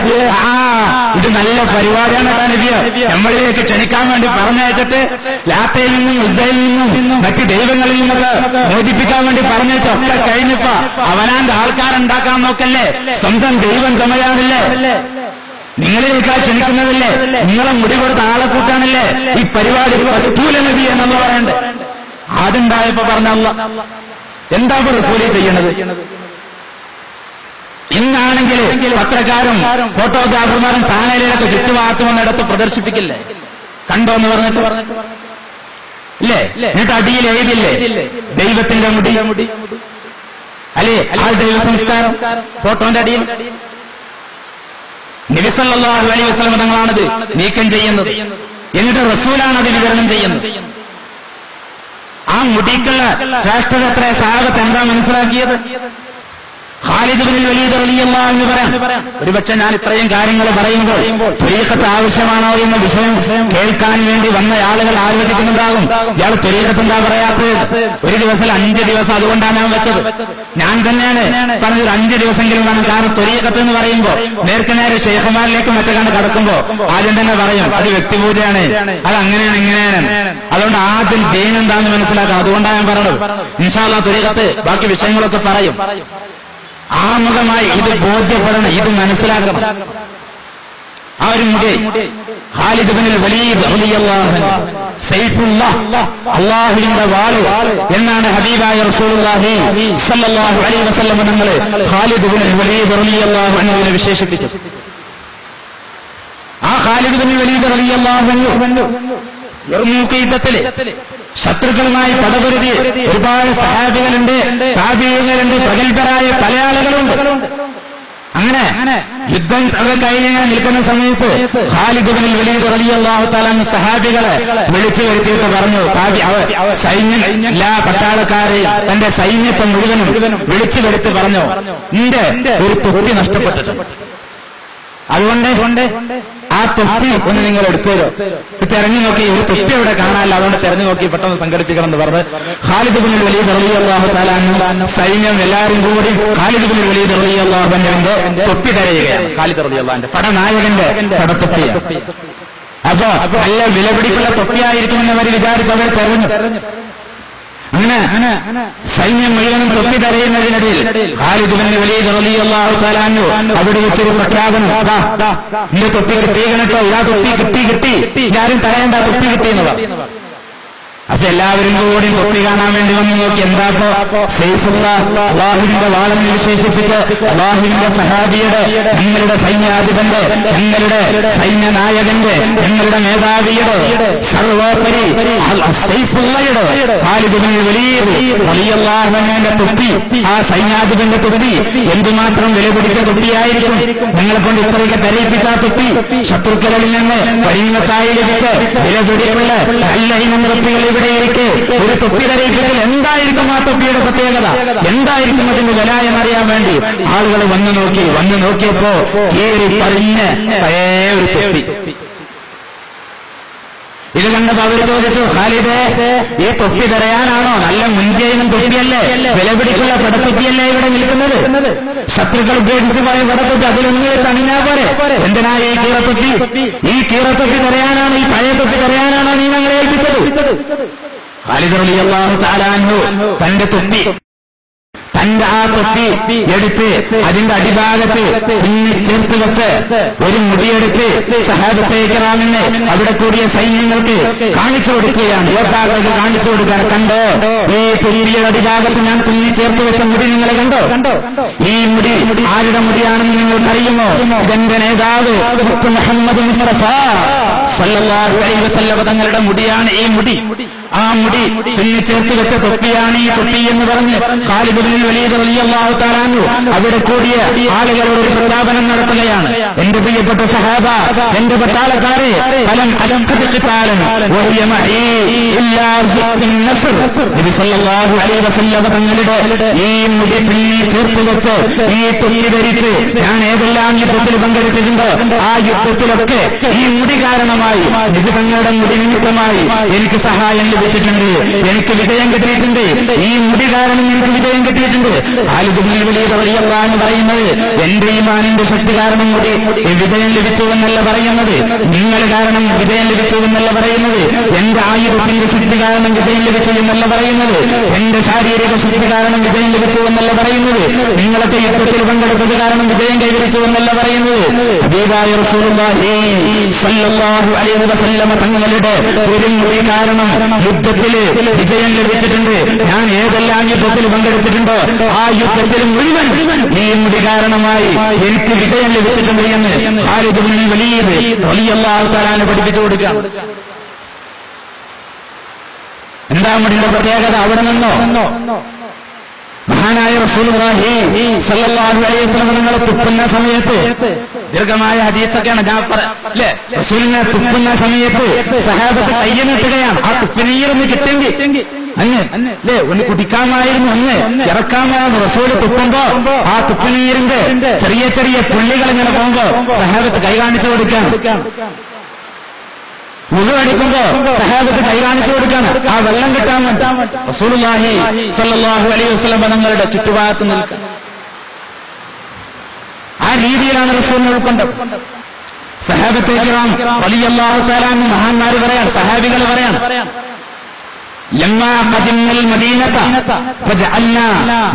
ഇത് നല്ല പരിപാടിയാണ് കേട്ടോ നബിയെ, നമ്മളിലേക്ക് ക്ഷണിക്കാൻ വേണ്ടി പറഞ്ഞയച്ചിട്ട് ലാത്തയിൽ നിന്നും ഉസ്സയിൽ നിന്നും മറ്റ് ദൈവങ്ങളിൽ നിന്നൊക്കെ മോചിപ്പിക്കാൻ വേണ്ടി പറഞ്ഞയച്ച ഒക്കെ കഴിഞ്ഞപ്പോ അവനാന്റെ ആൾക്കാരുണ്ടാക്കാൻ നോക്കല്ലേ, സ്വന്തം ദൈവം ചമയാണില്ലേ, നിങ്ങളിലേക്കാ ക്ഷണിക്കുന്നതല്ലേ, നിങ്ങളെ മുടി കൊടുത്ത ആളെ കൂട്ടാണല്ലേ, ഈ പരിപാടി പറ്റൂല നബി എന്നൊന്ന് പറയണ്ടേ? അതുണ്ടായപ്പോ പറഞ്ഞ അല്ലാഹ് എന്താ റസൂലി ചെയ്യണത്? ഇന്നാണെങ്കിൽ പത്രക്കാരും ഫോട്ടോഗ്രാഫർമാരും ചാനലിലൊക്കെ ചുറ്റുഭാഗത്ത് വന്നിടത്ത് പ്രദർശിപ്പിക്കില്ലേ, കണ്ടോ എന്ന് പറഞ്ഞിട്ട് ഇല്ലേ? എന്നിട്ട് അടിയിൽ എഴുതില്ലേ ദൈവത്തിന്റെ മുടി അല്ലേ, ആ ദൈവ സംസ്കാരം ഫോട്ടോന്റെ അടിയിൽ. നബി സല്ലല്ലാഹു അലൈഹി വസല്ലം തങ്ങളാണത് നീക്കം ചെയ്യുന്നത്. എന്നിട്ട് റസൂലാണ് അത് വിതരണം ചെയ്യുന്നത്. ആ മുടിക്കുള്ള ശ്രേഷ്ഠത എത്ര, സഹാബത്ത് എന്താ മനസ്സിലാക്കിയത്? ഖാലിദ് ഇബ്നുൽ വലീദ് റളിയല്ലാഹു അൻഹു പറയാം, ഒരുപക്ഷെ ഞാൻ ഇത്രയും കാര്യങ്ങൾ പറയുമ്പോൾ ത്വരീഖത്ത് ആവശ്യമാണോ എന്ന വിഷയം കേൾക്കാൻ വേണ്ടി വന്ന ആളുകൾ ആലോചിക്കുന്നുണ്ടാകും, ഇയാൾ ത്വരീഖത്ത് എന്താ പറയാത്തത്? ഒരു ദിവസം 5 ദിവസം, അതുകൊണ്ടാണ് ഞാൻ വെച്ചത്. ഞാൻ തന്നെയാണ് പറഞ്ഞത് 5 ദിവസമെങ്കിലും വേണം. കാരണം ത്വരീഖത്ത് എന്ന് പറയുമ്പോൾ നേരെ ശൈഖുമാരിലേക്ക് മറ്റൊക്കെ കടക്കുമ്പോ ആദ്യം തന്നെ പറയും അത് വ്യക്തിപൂജയാണ്, അത് അങ്ങനെയാണ് ഇങ്ങനെയാണ്. അതുകൊണ്ട് ആദ്യം ദീൻ എന്താണെന്ന് മനസ്സിലാക്കാം. അതുകൊണ്ടാണ് ഞാൻ പറഞ്ഞത്. ഇൻഷാ അല്ലാഹ് ത്വരീഖത്ത് ബാക്കി വിഷയങ്ങളൊക്കെ പറയും. ആമുഖമായി ഇത് ബോധ്യപ്പെടണം, ഇത് മനസ്സിലാക്കണം. ആ ഒരു മുടി ഖാലിദ് ഇബ്നുൽ വലീദ് റളിയല്ലാഹു അൻഹു, സൈഫുല്ലാഹ്, അല്ലാഹുവിന്റെ വാള് എന്നാണ് ഹബീബായ റസൂലുള്ളാഹി സ്വല്ലല്ലാഹു അലൈഹി വസല്ലം തങ്ങൾ ഖാലിദ് ഇബ്നുൽ വലീദ് റളിയല്ലാഹു അൻഹുവിനെ വിശേഷിപ്പിച്ചത്. ആ ഖാലിദ് ഇബ്നുൽ വലീദ് റളിയല്ലാഹു അൻഹു യുദ്ധത്തില് ശത്രുക്കളുമായി പടപൊരുതി ഒരുപാട് സഹാബികളുണ്ട്, താബിഈങ്ങളുണ്ട്, പ്രഗത്ഭരായ പല ആളുകളുണ്ട്. അങ്ങനെ യുദ്ധം കഴിഞ്ഞ് നിൽക്കുന്ന സമയത്ത് ഖാലിദ് ഇബ്നുൽ വലീദ് റളിയല്ലാഹു തആല അൻഹു സഹാബികളെ വിളിച്ചു വരുത്തിയിട്ട് പറഞ്ഞു, സൈന്യം എല്ലാ പട്ടാളക്കാരെയും തന്റെ സൈന്യത്തെ മുഴുവനും വിളിച്ചു വരുത്തി പറഞ്ഞു, നിന്റെ ഒരു തൊപ്പി നഷ്ടപ്പെട്ടിട്ടുണ്ട്, അതുകൊണ്ട് ആ തൊപ്പി ഒന്ന് നിങ്ങൾ എടുത്തുതരോ? തെരഞ്ഞു നോക്കി, ഒരു തൊപ്പി അവിടെ കാണാനില്ല, അതുകൊണ്ട് തെരഞ്ഞു നോക്കി പെട്ടെന്ന് സംഘടിപ്പിക്കണം എന്ന് പറഞ്ഞ് ഖാലിദ് ഇബ്നുൽ വലീദ് റളിയല്ലാഹു തആല അൻഹു സൈന്യം എല്ലാവരും കൂടി ഖാലിദ് ഇബ്നുൽ വലീദ് റളിയല്ലാഹു അൻഹുവിന്റെ തൊപ്പി തിരയുകയാണ്. ഖാലിദ് റളിയല്ലാഹു അൻഹു പടനായകന്റെ പടത്തൊപ്പിയാണ്. അപ്പോ നല്ല വിലപിടിപ്പുള്ള തൊപ്പിയായിരിക്കുമെന്ന് അവർ വിചാരിച്ച് അവർ തെരഞ്ഞു. അങ്ങനെ സൈന്യം മുഴുവനും തൊപ്പി തരയുന്നതിനിടയിൽ ഖാലിദ് ഇബ്നുൽ വലീദ് റളിയല്ലാഹു തആല അൻഹു അവിടെ വെച്ചൊരു പ്രഖ്യാപനം, എന്റെ തൊപ്പി കിട്ടി കേട്ടോ, ഇതാ തൊപ്പി കിട്ടി, ഇതാരും തരയേണ്ട, തൊപ്പി കിട്ടി എന്ന് പറഞ്ഞു. അപ്പൊ എല്ലാവരും കൂടി തൊപ്പി കാണാൻ വേണ്ടി വന്ന് നോക്കി. എന്താപ്പോ സൈഫുള്ള അല്ലാഹുവിന്റെ വാളെന്ന് വിശേഷിപ്പിച്ച് അല്ലാഹുവിന്റെ സഹാബിയുടെ, നിങ്ങളുടെ സൈന്യാധിപന്റെ, നിങ്ങളുടെ സൈന്യനായകന്റെ, നിങ്ങളുടെ മേധാവിയുടെ, സർവോപരി സൈഫുള്ളയുടെ ഖാലിദ് ഇബ്നുൽ വലീദ് റളിയല്ലാഹു അൻഹുവിന്റെ തൊപ്പി, ആ സൈന്യാധിപന്റെ തൊപ്പി എന്തുമാത്രം വില പിടിച്ച തൊപ്പിയായിരിക്കും. നിങ്ങളെ കൊണ്ട് ഇത്രയൊക്കെ ധരിപ്പിച്ച ആ തൊപ്പി ശത്രുക്കളിൽ നിന്ന് പരിണത്തായി ലഭിച്ച് വില പിടിയുള്ള നല്ല ഇനം തൊപ്പികൾ ഇവിടെ ഇരിക്കെ ഒരു തൊപ്പി ധരിപ്പിക്കൽ എന്തായിരിക്കും ആ തൊപ്പിയുടെ പ്രത്യേകത, എന്തായിരിക്കും അതിന്റെ വില എന്നറിയാൻ വേണ്ടി ആളുകൾ വന്നു നോക്കിയപ്പോ കീറി പറഞ്ഞ് പഴയ ഒരു തൊപ്പി. ഇത് കണ്ടപ്പോ അവർ ചോദിച്ചു, ഖാലിദേ, ഈ തൊപ്പി തരയാനാണോ? നല്ല മുൻകൈനും തൊപ്പിയല്ലേ, വില പിടിക്കുള്ള പടത്തൊപ്പിയല്ലേ ഇവിടെ നിൽക്കുന്നത്? ശത്രുക്കൾ ഉപയോഗിച്ചു പോയ പടത്തൊപ്പി അതിലൊന്നും തണിഞ്ഞാ പോരെ? എന്തിനാ ഈ കീറത്തൊപ്പി? ഈ കീറത്തൊപ്പി തരയാനാണ്, ഈ പഴയ തൊപ്പി തരയാനാണോ നീ ഞങ്ങളെ ഏൽപ്പിച്ചത്? ഖാലിദ് റളിയല്ലാഹു തആല അൻഹു തന്റെ തൊപ്പി, തന്റെ ആ തൊപ്പി എടുത്ത് അതിന്റെ അടിഭാഗത്ത് തുന്നി ചേർത്ത് വെച്ച് ഒരു മുടിയെടുത്ത് സഹാബത്തെ കിറാമിന് അവിടെ കൂടിയ സൈന്യങ്ങൾക്ക് കാണിച്ചു കൊടുക്കുകയാണ്, യോദ്ധാക്കൾക്ക് കാണിച്ചു കൊടുക്കാൻ. കണ്ടോ, ഈ തൊപ്പിയുടെ അടിഭാഗത്ത് ഞാൻ തുന്നി ചേർത്ത് വെച്ച മുടി നിങ്ങൾ കണ്ടോ? ഈ മുടി ആരുടെ മുടിയാണെന്ന് നിങ്ങൾക്കറിയുമോ? ഇതെന്റെ നേതാവ് മുഹമ്മദ് മുസ്തഫ സല്ലല്ലാഹു അലൈഹി വസല്ലം തങ്ങളുടെ മുടിയാണ് ഈ മുടി. ആ മുടി തുന്നി ചേർത്ത് വെച്ച തൊപ്പിയാണ് ഈ തൊപ്പി എന്ന് പറഞ്ഞ് ഖാലിദ് ഇബ്നുൽ വലീദ് റളിയല്ലാഹു തആല അൻഹു അവിടെ കൂടിയ ആളുകളോട് ഒരു പ്രഖ്യാപനം നടത്തുകയാണ്. എന്റെ പ്രിയപ്പെട്ട സഹാബ, എന്റെ പട്ടാളക്കാരെ, ഫലം അശഖദ് ഖിതാലൻ വഹിയ മഈ ഇല്ലാ സുഖ്തുൻ നസ്ർ. നബി സല്ലല്ലാഹു അലൈഹി വസല്ലം തങ്ങളുടെ ഈ മുടി തുന്നി ചേർത്ത് വെച്ച് ഈ തൊപ്പി ധരിച്ച് ഞാൻ ഏതെല്ലാം യുദ്ധത്തിൽ പങ്കെടുത്തിട്ടുണ്ടോ ആ യുദ്ധത്തിലൊക്കെ ഈ മുടി കാരണമായി, നബി തങ്ങളുടെ മുടി നിമിത്തമായി എനിക്ക് സഹായം ലഭിച്ചിട്ടുണ്ട്, എനിക്ക് വിജയം കിട്ടിയിട്ടുണ്ട്. ഈ മുടി കാരണം എനിക്ക് വിജയം കിട്ടിയിട്ടുണ്ട്. ഖാലിദ് ഇബ്നുൽ വലീദ് റളിയല്ലാഹു അൻഹു പറയുന്നത്, എന്റെ ഈമാനിന്റെ ശക്തി കാരണം മുടി വിജയം ലഭിച്ചു എന്നല്ല പറയുന്നത്, നിങ്ങൾ കാരണം വിജയം ലഭിച്ചു എന്നല്ല പറയുന്നത്, എന്റെ ആയുധത്തിന്റെ ശക്തി കാരണം വിജയം ലഭിച്ചു എന്നല്ല പറയുന്നത്, എന്റെ ശാരീരിക ശക്തി കാരണം വിജയം ലഭിച്ചു എന്നല്ല പറയുന്നത്, നിങ്ങളൊക്കെ യുദ്ധത്തിൽ പങ്കെടുത്തത് കാരണം വിജയം കൈവരിച്ചു എന്നല്ല പറയുന്നത്. ഹബീബായ റസൂലുള്ളാഹി സ്വല്ലല്ലാഹു അലൈഹി വസല്ലം തങ്ങളുടെ ഒരു മുടി കാരണം യുദ്ധത്തില് വിജയം ലഭിച്ചിട്ടുണ്ട്. ഞാൻ ഏതെല്ലാം യുദ്ധത്തിൽ പങ്കെടുത്തിട്ടുണ്ടോ ആ യുദ്ധത്തിൽ മുഴുവൻ ഈ മുടി കാരണമായി എനിക്ക് വിജയം ലഭിച്ചിട്ടുണ്ട് എന്ന് ഖാലിദ് ഇബ്നുൽ വലീദ് റളിയല്ലാഹു തആല പഠിപ്പിച്ചു കൊടുക്കുക. എന്താ മുടിയുടെ പ്രത്യേകത? അവിടെ നിന്നോ മഹാനായ റസൂലുള്ളാഹി സ്വല്ലല്ലാഹു അലൈഹി വസല്ലം നിങ്ങൾ തുപ്പുന്ന സമയത്ത്, ദീർഘമായ ഹദീസൊക്കെയാണ് ഞാൻ അല്ലേ, റസൂലിനെ തുപ്പുന്ന സമയത്ത് സഹാബത്ത് കയ്യനിട്ടുകയാണ്. ആ തുപ്പിനീരൊന്ന് കിട്ടിയെങ്കിൽ അല്ലേ ഒന്ന് കുടിക്കാമായിരുന്നു, ഒന്ന് ഇറക്കാമായിരുന്നു. റസൂല് തുപ്പുമ്പോ ആ തുപ്പിനീരിന്റെ ചെറിയ ചെറിയ തുള്ളികൾ ഇങ്ങനെ പോകുമ്പോ സഹാബത്ത് കൈ കാണിച്ചു കൊടുക്കാൻ, മുഴുവടിക്കുമ്പോ സഹാബത്ത് കൈ കാണിച്ചു കൊടുക്കാണ് ആ വെള്ളം കിട്ടാൻ റസൂലുള്ളാഹി സ്വല്ലല്ലാഹു അലൈഹി വസല്ലം തങ്ങളുടെ ചുറ്റുഭാഗത്ത് നിൽക്കുക. ആ രീതിയിലാണ് റസൂലിനെ ഉൾക്കൊണ്ടത്. സഹാബത്തെ കിറാം റളിയല്ലാഹു തആല അൻഹു മഹാന്മാര് പറയാൻ, സഹാബികൾ പറയാൻ, ലമ്മാ ഖദിംനൽ മദീനത ഫജഅൽനാ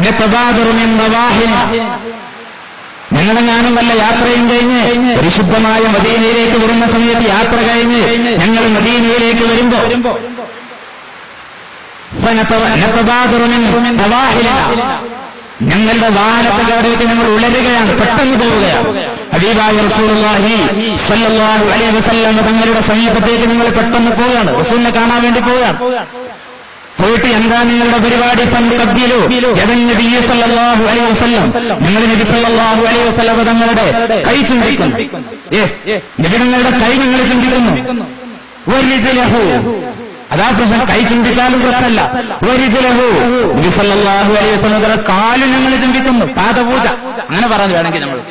നതബാദറു മിൻ നവാഹിന. ഞങ്ങളെങ്ങാനും വല്ല യാത്രയും കഴിഞ്ഞ് പരിശുദ്ധമായ മദീനയിലേക്ക് വരുന്ന സമയത്ത് യാത്ര കഴിഞ്ഞ് ഞങ്ങൾ മദീനയിലേക്ക് വരുമ്പോ ഞങ്ങളുടെ വാഹനത്തെ കയറിയിട്ട് ഞങ്ങൾ ഉളരുകയാണ്, പെട്ടെന്ന് പോവുകയാണ്. ഹബീബായ റസൂലുള്ളാഹി സ്വല്ലല്ലാഹു അലൈഹി വസല്ലം തങ്ങളുടെ സമീപത്തേക്ക് നിങ്ങൾ പെട്ടെന്ന് പോവുകയാണ്, റസൂലിനെ കാണാൻ വേണ്ടി പോവുകയാണ്. പോയിട്ട് എന്താ നിങ്ങളുടെ പരിപാടി? നിങ്ങൾ നബി സല്ലല്ലാഹു അലൈഹി വസല്ലം തങ്ങളുടെ കൈ ചുംബിക്കുന്നു. നബി തങ്ങളുടെ കൈ നിങ്ങൾ ചുംബിക്കുന്നു. അതാ പ്രശ്നം, കൈ ചുംബിച്ചാലും പ്രശ്നമല്ല. നബി സല്ലല്ലാഹു അലൈഹി വസല്ലം തങ്ങളുടെ കാലും ഞങ്ങൾ ചുംബിക്കുന്നു. പാദപൂജ അങ്ങനെ പറഞ്ഞു വേണമെങ്കിൽ നമ്മൾ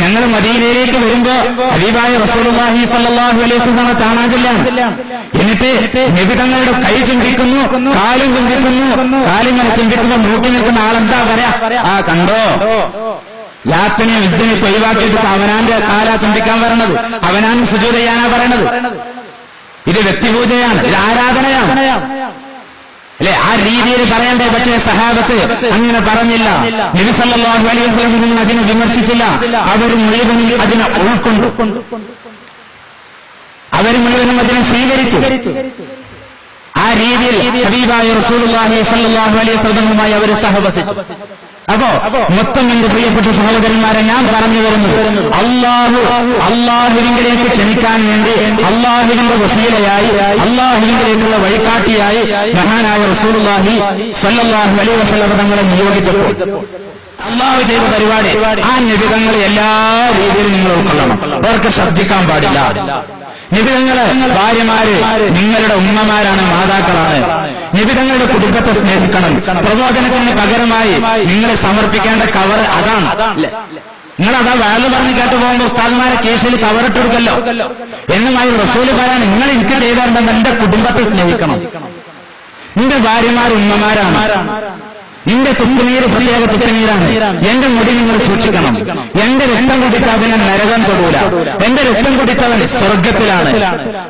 ഞങ്ങൾ മദീനയിലേക്ക് വരുമ്പോ ഹബീബായ റസൂലുള്ളാഹി സ്വല്ലല്ലാഹു അലൈഹി വസല്ലം കാണാൻ ചെല്ലാണ്. എന്നിട്ട് നബി തങ്ങളുടെ കൈ ചുംബിക്കുന്നു, കാലും ചുംബിക്കുന്നു. കാലിങ്ങനെ ചുംബിക്കുമ്പോൾ നോക്കി നിൽക്കുന്ന ആളെന്താ പറയാ? ആ കണ്ടോ, യാത്തിനെ വിസിനെ ഒഴിവാക്കിയിട്ട് അവനാന്റെ കാലാ ചുംബിക്കാൻ പറയണത്, അവനാൻ സുജൂദ് ചെയ്യാനാ പറയണത്. ഇത് വ്യക്തിപൂജയാണ്, ഇത് ആരാധനയാണ് അല്ലെ? ആ രീതിയിൽ പറയണ്ടേ? പക്ഷേ സഹാബത്ത് അങ്ങനെ പറഞ്ഞില്ല. നബി സല്ലല്ലാഹു അലൈഹി വസല്ലം അതിനെ വിമർശിച്ചില്ല. അവർ മുഴുവനും അതിനെ ഉൾക്കൊണ്ടു, അവർ മുഴുവനും അതിനെ സ്വീകരിച്ചു. രീതിയിൽ ഹബീബായ റസൂലുള്ളാഹി സ്വല്ലല്ലാഹു അലൈഹി വസല്ലമയുമായി അവർ സഹവസിച്ചു. അപ്പോ മൊത്തം എന്റെ പ്രിയപ്പെട്ട സഹോദരന്മാരെ ഞാൻ പറഞ്ഞു വരുന്നത്, അള്ളാഹുവിലേക്ക് ക്ഷണിക്കാൻ വേണ്ടി അള്ളാഹുവിന്റെ വസീലയായി അള്ളാഹുവിലേക്കുള്ള വഴികാട്ടിയായി മഹാനായ റസൂലുള്ളാഹി സ്വല്ലല്ലാഹു അലൈഹി വസല്ലം തങ്ങളെ നിയോഗിച്ചപ്പോൾ അള്ളാഹു ചെയ്ത പരിപാടി ആ നിബിധങ്ങൾ എല്ലാ രീതിയിലും നിങ്ങൾ ഉൾക്കൊള്ളണം. അവർക്ക് ശ്രദ്ധിക്കാൻ പാടില്ല. നിബിധങ്ങള് ഭാര്യമാര് നിങ്ങളുടെ ഉമ്മമാരാണ്, മാതാക്കളാണ്. നിബിധങ്ങളുടെ കുടുംബത്തെ സ്നേഹിക്കണം. പ്രബോധനത്തിന് പകരമായി നിങ്ങൾ സമർപ്പിക്കേണ്ട കവർ അതാണ്. നിങ്ങളതാ വേല പറഞ്ഞ് കേട്ടു പോകുമ്പോൾ ഉസ്താദ്മാരെ കേസിൽ കവറിട്ട് കൊടുക്കല്ലോ എന്നുമായി റസൂല് പറയാൻ നിങ്ങൾ എനിക്ക് ചെയ്തേണ്ടത് എന്റെ കുടുംബത്തെ സ്നേഹിക്കണം. നിന്റെ ഭാര്യമാർ ഉമ്മമാരാണ്. നിന്റെ തുപ്പുനീര് പ്രത്യേക തുപ്പുനീരാണ്. എന്റെ മുടി നിങ്ങൾ സൂക്ഷിക്കണം. എന്റെ രക്തം കുടിച്ചവന് നരകം തൊടൂല. എന്റെ രക്തം കുടിച്ചവൻ സ്വർഗത്തിലാണ്.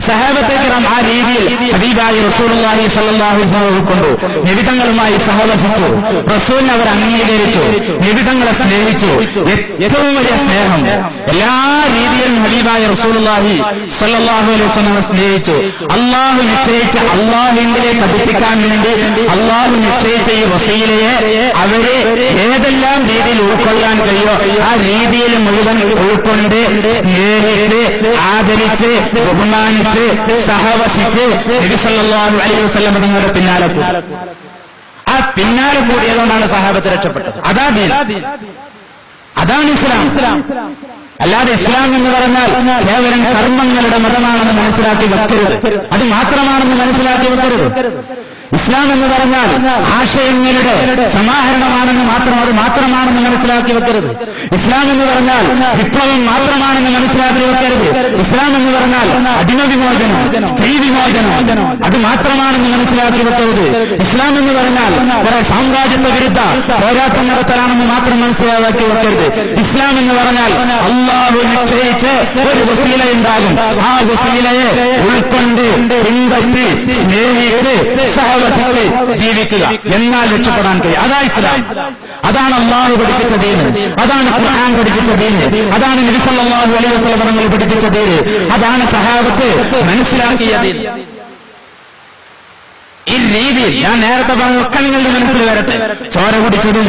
സഹാബത്തെ കിറാം ആ രീതിയിൽ ഹബീബായ റസൂലുള്ളാഹി സ്വല്ലല്ലാഹു അലൈഹി വസല്ലം ഉൾക്കൊണ്ടു. നിബിധങ്ങളുമായി സഹവസിച്ചു. റസൂലിനെ അവർ അംഗീകരിച്ചു. നിബിധങ്ങളെ സ്നേഹിച്ചു. ഏറ്റവും വലിയ സ്നേഹം എല്ലാ രീതിയിലും ഹബീബായ റസൂലുള്ളാഹി സ്വല്ലല്ലാഹു അലൈഹി വസല്ലം സ്നേഹിച്ചു. അള്ളാഹു നിശ്ചയിച്ച അള്ളാഹുവിലേക്ക് അടുപ്പിക്കാൻ വേണ്ടി അള്ളാഹു നിശ്ചയിച്ച ഈ വസീലയെ അവരെ ഏതെല്ലാം രീതിയിൽ ഉൾക്കൊള്ളാൻ കഴിയോ ആ രീതിയിൽ മുഴുവൻ ഉൾക്കൊണ്ട് സ്നേഹിച്ച് ആദരിച്ച് ബഹുമാനിച്ച് സഹവസിച്ച് നബി സല്ലല്ലാഹു അലൈഹി വസല്ലം തങ്ങളുടെ പിന്നാലെ കൂടി. ആ പിന്നാലെ കൂടിയതുകൊണ്ടാണ് സഹാബത്ത് രക്ഷപ്പെട്ടത്. അതാണ് ഇസ്ലാം. അല്ലാതെ ഇസ്ലാം എന്ന് പറഞ്ഞാൽ കേവലം കർമ്മങ്ങളുടെ മതമാണെന്ന് മനസ്സിലാക്കി വെക്കരുത്. അത് മാത്രമാണെന്ന് മനസ്സിലാക്കി വെക്കരുത്. ഇസ്ലാം എന്ന് പറഞ്ഞാൽ ആശയങ്ങളുടെ സമാഹരണമാണെന്ന് അത് മാത്രമാണെന്ന് മനസ്സിലാക്കി വെക്കരുത്. ഇസ്ലാം എന്ന് പറഞ്ഞാൽ വിപ്ലവം മാത്രമാണെന്ന് മനസ്സിലാക്കി വെക്കരുത്. ഇസ്ലാം എന്ന് പറഞ്ഞാൽ അടിമവിമോചനം, സ്ത്രീ വിമോചനം അത് മാത്രമാണെന്ന് മനസ്സിലാക്കി വെക്കരുത്. ഇസ്ലാം എന്ന് പറഞ്ഞാൽ കുറെ സാമ്രാജ്യത്വ വിരുദ്ധ പോരാട്ടം നടത്തലാണെന്ന് മാത്രം മനസ്സിലാക്കി വെക്കരുത്. ഇസ്ലാം എന്ന് പറഞ്ഞാൽ അള്ളാഹു നിശ്ചയിച്ച് ഒരു വസീല ഉണ്ടാകും. ആ വസീലയെ ഉൾക്കൊണ്ട് പിൻപറ്റി സ്നേഹിച്ച് സഹവസിച്ച് ജീവിക്കുക. എന്നാൽ രക്ഷപ്പെടാൻ കഴിയും. അതാ ഇസ്ലാം. അതാണ് അള്ളാഹു പഠിപ്പിച്ച ദീന്. അതാണ് ഖുർആൻ പഠിപ്പിച്ച ദീന്. അതാണ് നബി സല്ലല്ലാഹു അലൈഹി വസല്ലം തങ്ങൾ പഠിപ്പിച്ച ദീന്. അതാണ് സഹാബത്ത് മനസ്സിലാക്കിയ ദീൻ. ഈ രീതിയിൽ ഞാൻ നേരത്തെ പറഞ്ഞൊക്കെ നിങ്ങളുടെ മനസ്സിൽ വരട്ടെ. ചോര കുടിച്ചതും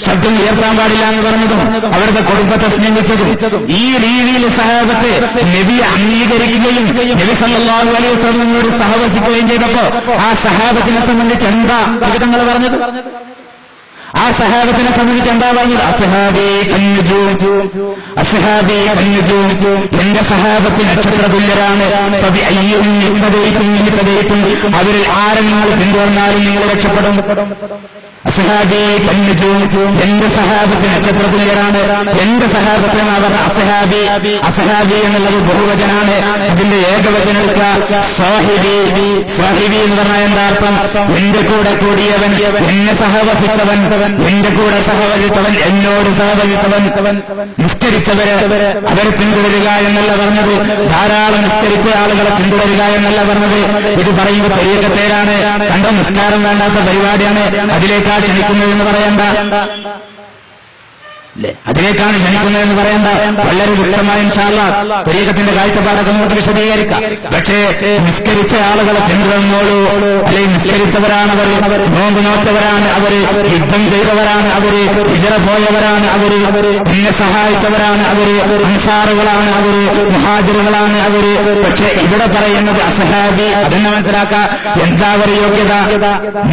ശബ്ദം ഉയർത്താൻ പാടില്ല എന്ന് പറഞ്ഞതും അവരുടെ കുടുംബത്തെ സ്നേഹിച്ചതും ഈ രീതിയിൽ സഹാബത്ത് നബിയെ അംഗീകരിക്കുകയും നബി സല്ലല്ലാഹു അലൈഹി വസല്ലമയോട് സഹവസിക്കുകയും ചെയ്തപ്പോ ആ സഹാബത്തിനെ സംബന്ധിച്ച് എന്താ വിധങ്ങൾ പറഞ്ഞത്? ആ സഹാബത്തിനെ സംബന്ധിച്ച് എന്താ പറഞ്ഞത്? അസ്ഹാബി കന്നുജൂം, അസ്ഹാബി കന്നുജൂം, എന്റെ സഹാബത്ത് നക്ഷത്ര തുല്യരാണ്. അവരിൽ ആരെങ്ങൾ പിന്തുടർന്നാലും നിങ്ങൾ രക്ഷപ്പെടും. അസ്ഹാബി കന്നുജൂം, എന്റെ സഹാബത്ത് നക്ഷത്ര തുല്യരാണ്. എന്റെ സഹാബത്തിന് അവർ അസ്ഹാബി, അസ്ഹാബി എന്നുള്ളത് ബഹുവചനാണ്. അതിന്റെ ഏകവചനം സ്വാഹിബി. സ്വാഹിബി എന്ന് പറഞ്ഞാൽ എന്താ അർത്ഥം? എന്റെ കൂടെ കൂടിയവൻ, എന്നെ സഹവസിച്ചവൻ, എന്റെ കൂടെ സഹവസിച്ചവൻ, എന്നോട് സഹവസിച്ചവൻ. നിസ്കരിച്ചവരെ അവരെ പിന്തുടരുക എന്നല്ല പറഞ്ഞത്. ധാരാളം നിസ്കരിച്ച ആളുകളെ പിന്തുടരുക എന്നല്ല പറഞ്ഞത്. ഇത് പറയുമ്പോൾ പരീക്ഷത്തേരാണ്. കണ്ടോ, നിസ്കാരം വേണ്ടാത്ത പരിപാടിയാണ്. അതിലേക്കാ ക്ഷണിക്കുന്നതെന്ന് പറയണ്ട. അതിലേക്കാണ് ക്ഷണിക്കുന്നതെന്ന് പറയണ്ട. വളരെ വ്യക്തമായ ഇൻഷാ അല്ലാഹ് തരീഖത്തിന്റെ കാഴ്ചപ്പാടൊക്കെ നമുക്ക് വിശദീകരിക്കാം. പക്ഷേ നിസ്കരിച്ച ആളുകളെ പിന്തുടർന്നോളൂ. അല്ലെങ്കിൽ നിസ്കരിച്ചവരാണ് അവർ, നോമ്പ് നോറ്റവരാണ് അവര്, യുദ്ധം ചെയ്തവരാണ് അവര്, ഹിജ്റ പോയവരാണ് അവര്, എന്നെ സഹായിച്ചവരാണ് അവര്, അൻസാറുകളാണ് അവര്, മുഹാജിറുകളാണ് അവര്. പക്ഷെ ഇവിടെ പറയുന്നത് അസ്ഹാബി. അതെന്നെ മനസ്സിലാക്കാം. എന്താ അവര് യോഗ്യത?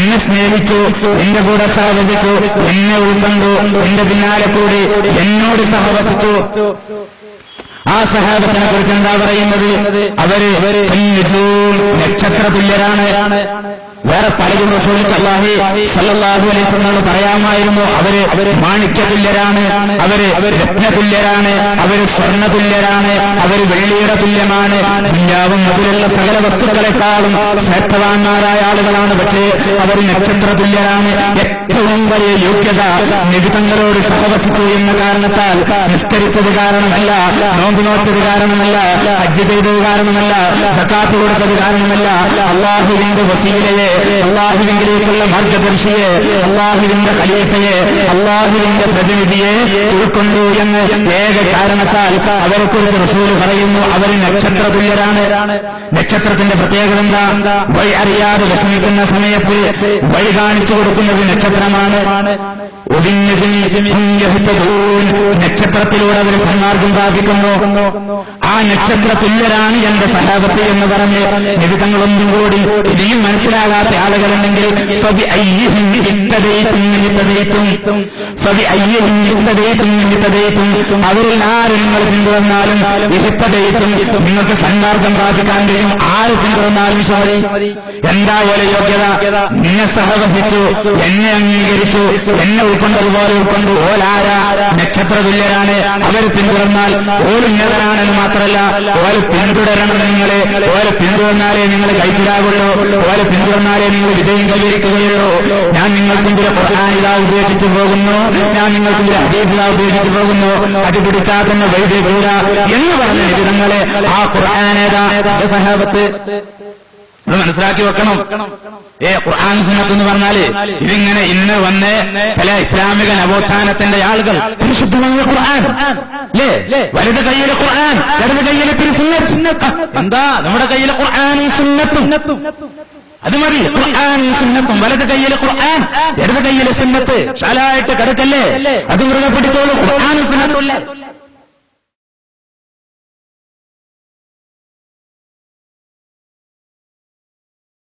എന്നെ സ്നേഹിച്ചു, എന്റെ കൂടെ സഹവസിച്ചു, എന്നെ ഉൾക്കൊണ്ടു, എന്റെ പിന്നാലെ കൂടി എന്നോട് സഹവസിച്ചു. ആ സഹാബത്തിനെ കുറിച്ച് എന്താ പറയുന്നത്? അവര് നക്ഷത്ര തുല്യരാണ്. വേറെ പലരും റസൂലുള്ളാഹി സ്വല്ലല്ലാഹു അലൈഹി വസല്ലം പറയാമായിരുന്നു. അവര് മാണിക്യതുല്യരാണ്, അവര് രത്നതുല്യരാണ്, അവര് സ്വർണ്ണതുല്യരാണ്, അവര് വെള്ളിയുടെ തുല്യമാണ്. ദുനിയാവും അതിലുള്ള സകല വസ്തുക്കളെക്കാളും ശ്രേഷ്ഠവാന്മാരായ ആളുകളാണ്. പക്ഷേ അവർ നക്ഷത്ര തുല്യരാണ്. ഏറ്റവും വലിയ യോഗ്യത നബി തങ്ങളോട് സഹവസിച്ചു എന്ന കാരണത്താൽ, നിസ്കരിച്ചത് കാരണമല്ല, നോമ്പ് നോറ്റത് കാരണമല്ല, ഹജ്ജ് ചെയ്തത് കാരണമല്ല, സകാത്ത് കൊടുത്തത് കാരണമല്ല, അള്ളാഹുവിന്റെ വസീലയെ അള്ളാഹുവിലേക്കുള്ള മാർഗദർശിയെ, അള്ളാഹുവിന്റെ ഖലീഫയെ, അള്ളാഹുവിന്റെ പ്രതിനിധിയെ ഉൾക്കൊണ്ടു എന്ന് ഏക കാരണത്താൽ അവരെക്കുറിച്ച് റസൂൽ പറയുന്നു, അവർ നക്ഷത്ര തുല്യരാണ്. നക്ഷത്രത്തിന്റെ പ്രത്യേകത എന്താ? വഴി അറിയാതെ വിഷമിക്കുന്ന സമയത്ത് വഴി കാണിച്ചു കൊടുക്കുന്നത് നക്ഷത്രമാണ്. നക്ഷത്രത്തിലൂടെ അവർ സന്മാർഗം പ്രാപിക്കുന്നു. ആ നക്ഷത്ര തുല്യരാണ് എന്റെ സഹാബത്ത് എന്ന് പറഞ്ഞ് നിബിധങ്ങളൊന്നും കൂടി ഇനിയും മനസ്സിലാകാത്ത ആളുകളുണ്ടെങ്കിൽ അവരിൽ ആര് നിങ്ങൾ പിന്തുടർന്നാലും നിങ്ങൾക്ക് സന്മാർഗം പ്രാപിക്കാൻ കഴിയും. ആര് പിന്തുടർന്നാലും ശരി. എന്താ പോലെ യോഗ്യത? നിന്നെ സഹവസിച്ചു, എന്നെ അംഗീകരിച്ചു, എന്നെ ഉൾക്കൊണ്ടതുപോലെ ഉൾക്കൊണ്ടു. ഓലാരാ? നക്ഷത്ര തുല്യരാണ്. അവർ പിന്തുടർന്നാൽ ഓലുന്നതനാണെന്ന് മാത്രമല്ല, ഓല് പിന്തുടരണം. നിങ്ങളെ ഓലെ പിന്തുടർന്നാലേ നിങ്ങൾ കഴിച്ചിലാകുള്ളൂ. ഓലെ പിന്തുടർന്നാലേ നിങ്ങൾ വിജയം കൈവരിക്കുകയുള്ളൂ. ഞാൻ നിങ്ങൾക്കെങ്കിലും ഖുർആനിലാ ഉപദേശിച്ചു പോകുന്നു, ഞാൻ നിങ്ങൾക്കെങ്കിലും ഹദീസിലാ ഉപദേശിച്ചു പോകുന്നു, അത് പിടിച്ചാൽ തന്നെ വൈദ്യ കൂട എന്ന് പറഞ്ഞ നിബിധങ്ങളെ ആ ഖുർആനേതാ സഹാബത്ത് മനസ്സിലാക്കി വെക്കണം. ഖുർആൻ സുന്നത്ത് എന്ന് പറഞ്ഞാല് ഇതിങ്ങനെ ഇന്ന് വന്ന് ചില ഇസ്ലാമിക നവോത്ഥാനത്തിന്റെ ആളുകൾ പരിശുദ്ധമായ ഖുർആൻ അല്ലേ, വലത് കയ്യിലെ ഖുർആൻ, ഇടത് കയ്യിലെ സുന്നത്ത്. എന്താ നമ്മുടെ കയ്യിലെ ഖുർആനും സുന്നത്തും? അത് മതി. ഖുർആനും സുന്നത്തും, വലത് കയ്യിലെ ഖുർആൻ, ഇടത് കയ്യിലെ സുന്നത്ത്. ശാലായിട്ട് കിടക്കല്ലേ, അത് മുറുകെ പിടിച്ചോളൂ. ഖുർആനും സുന്നത്തും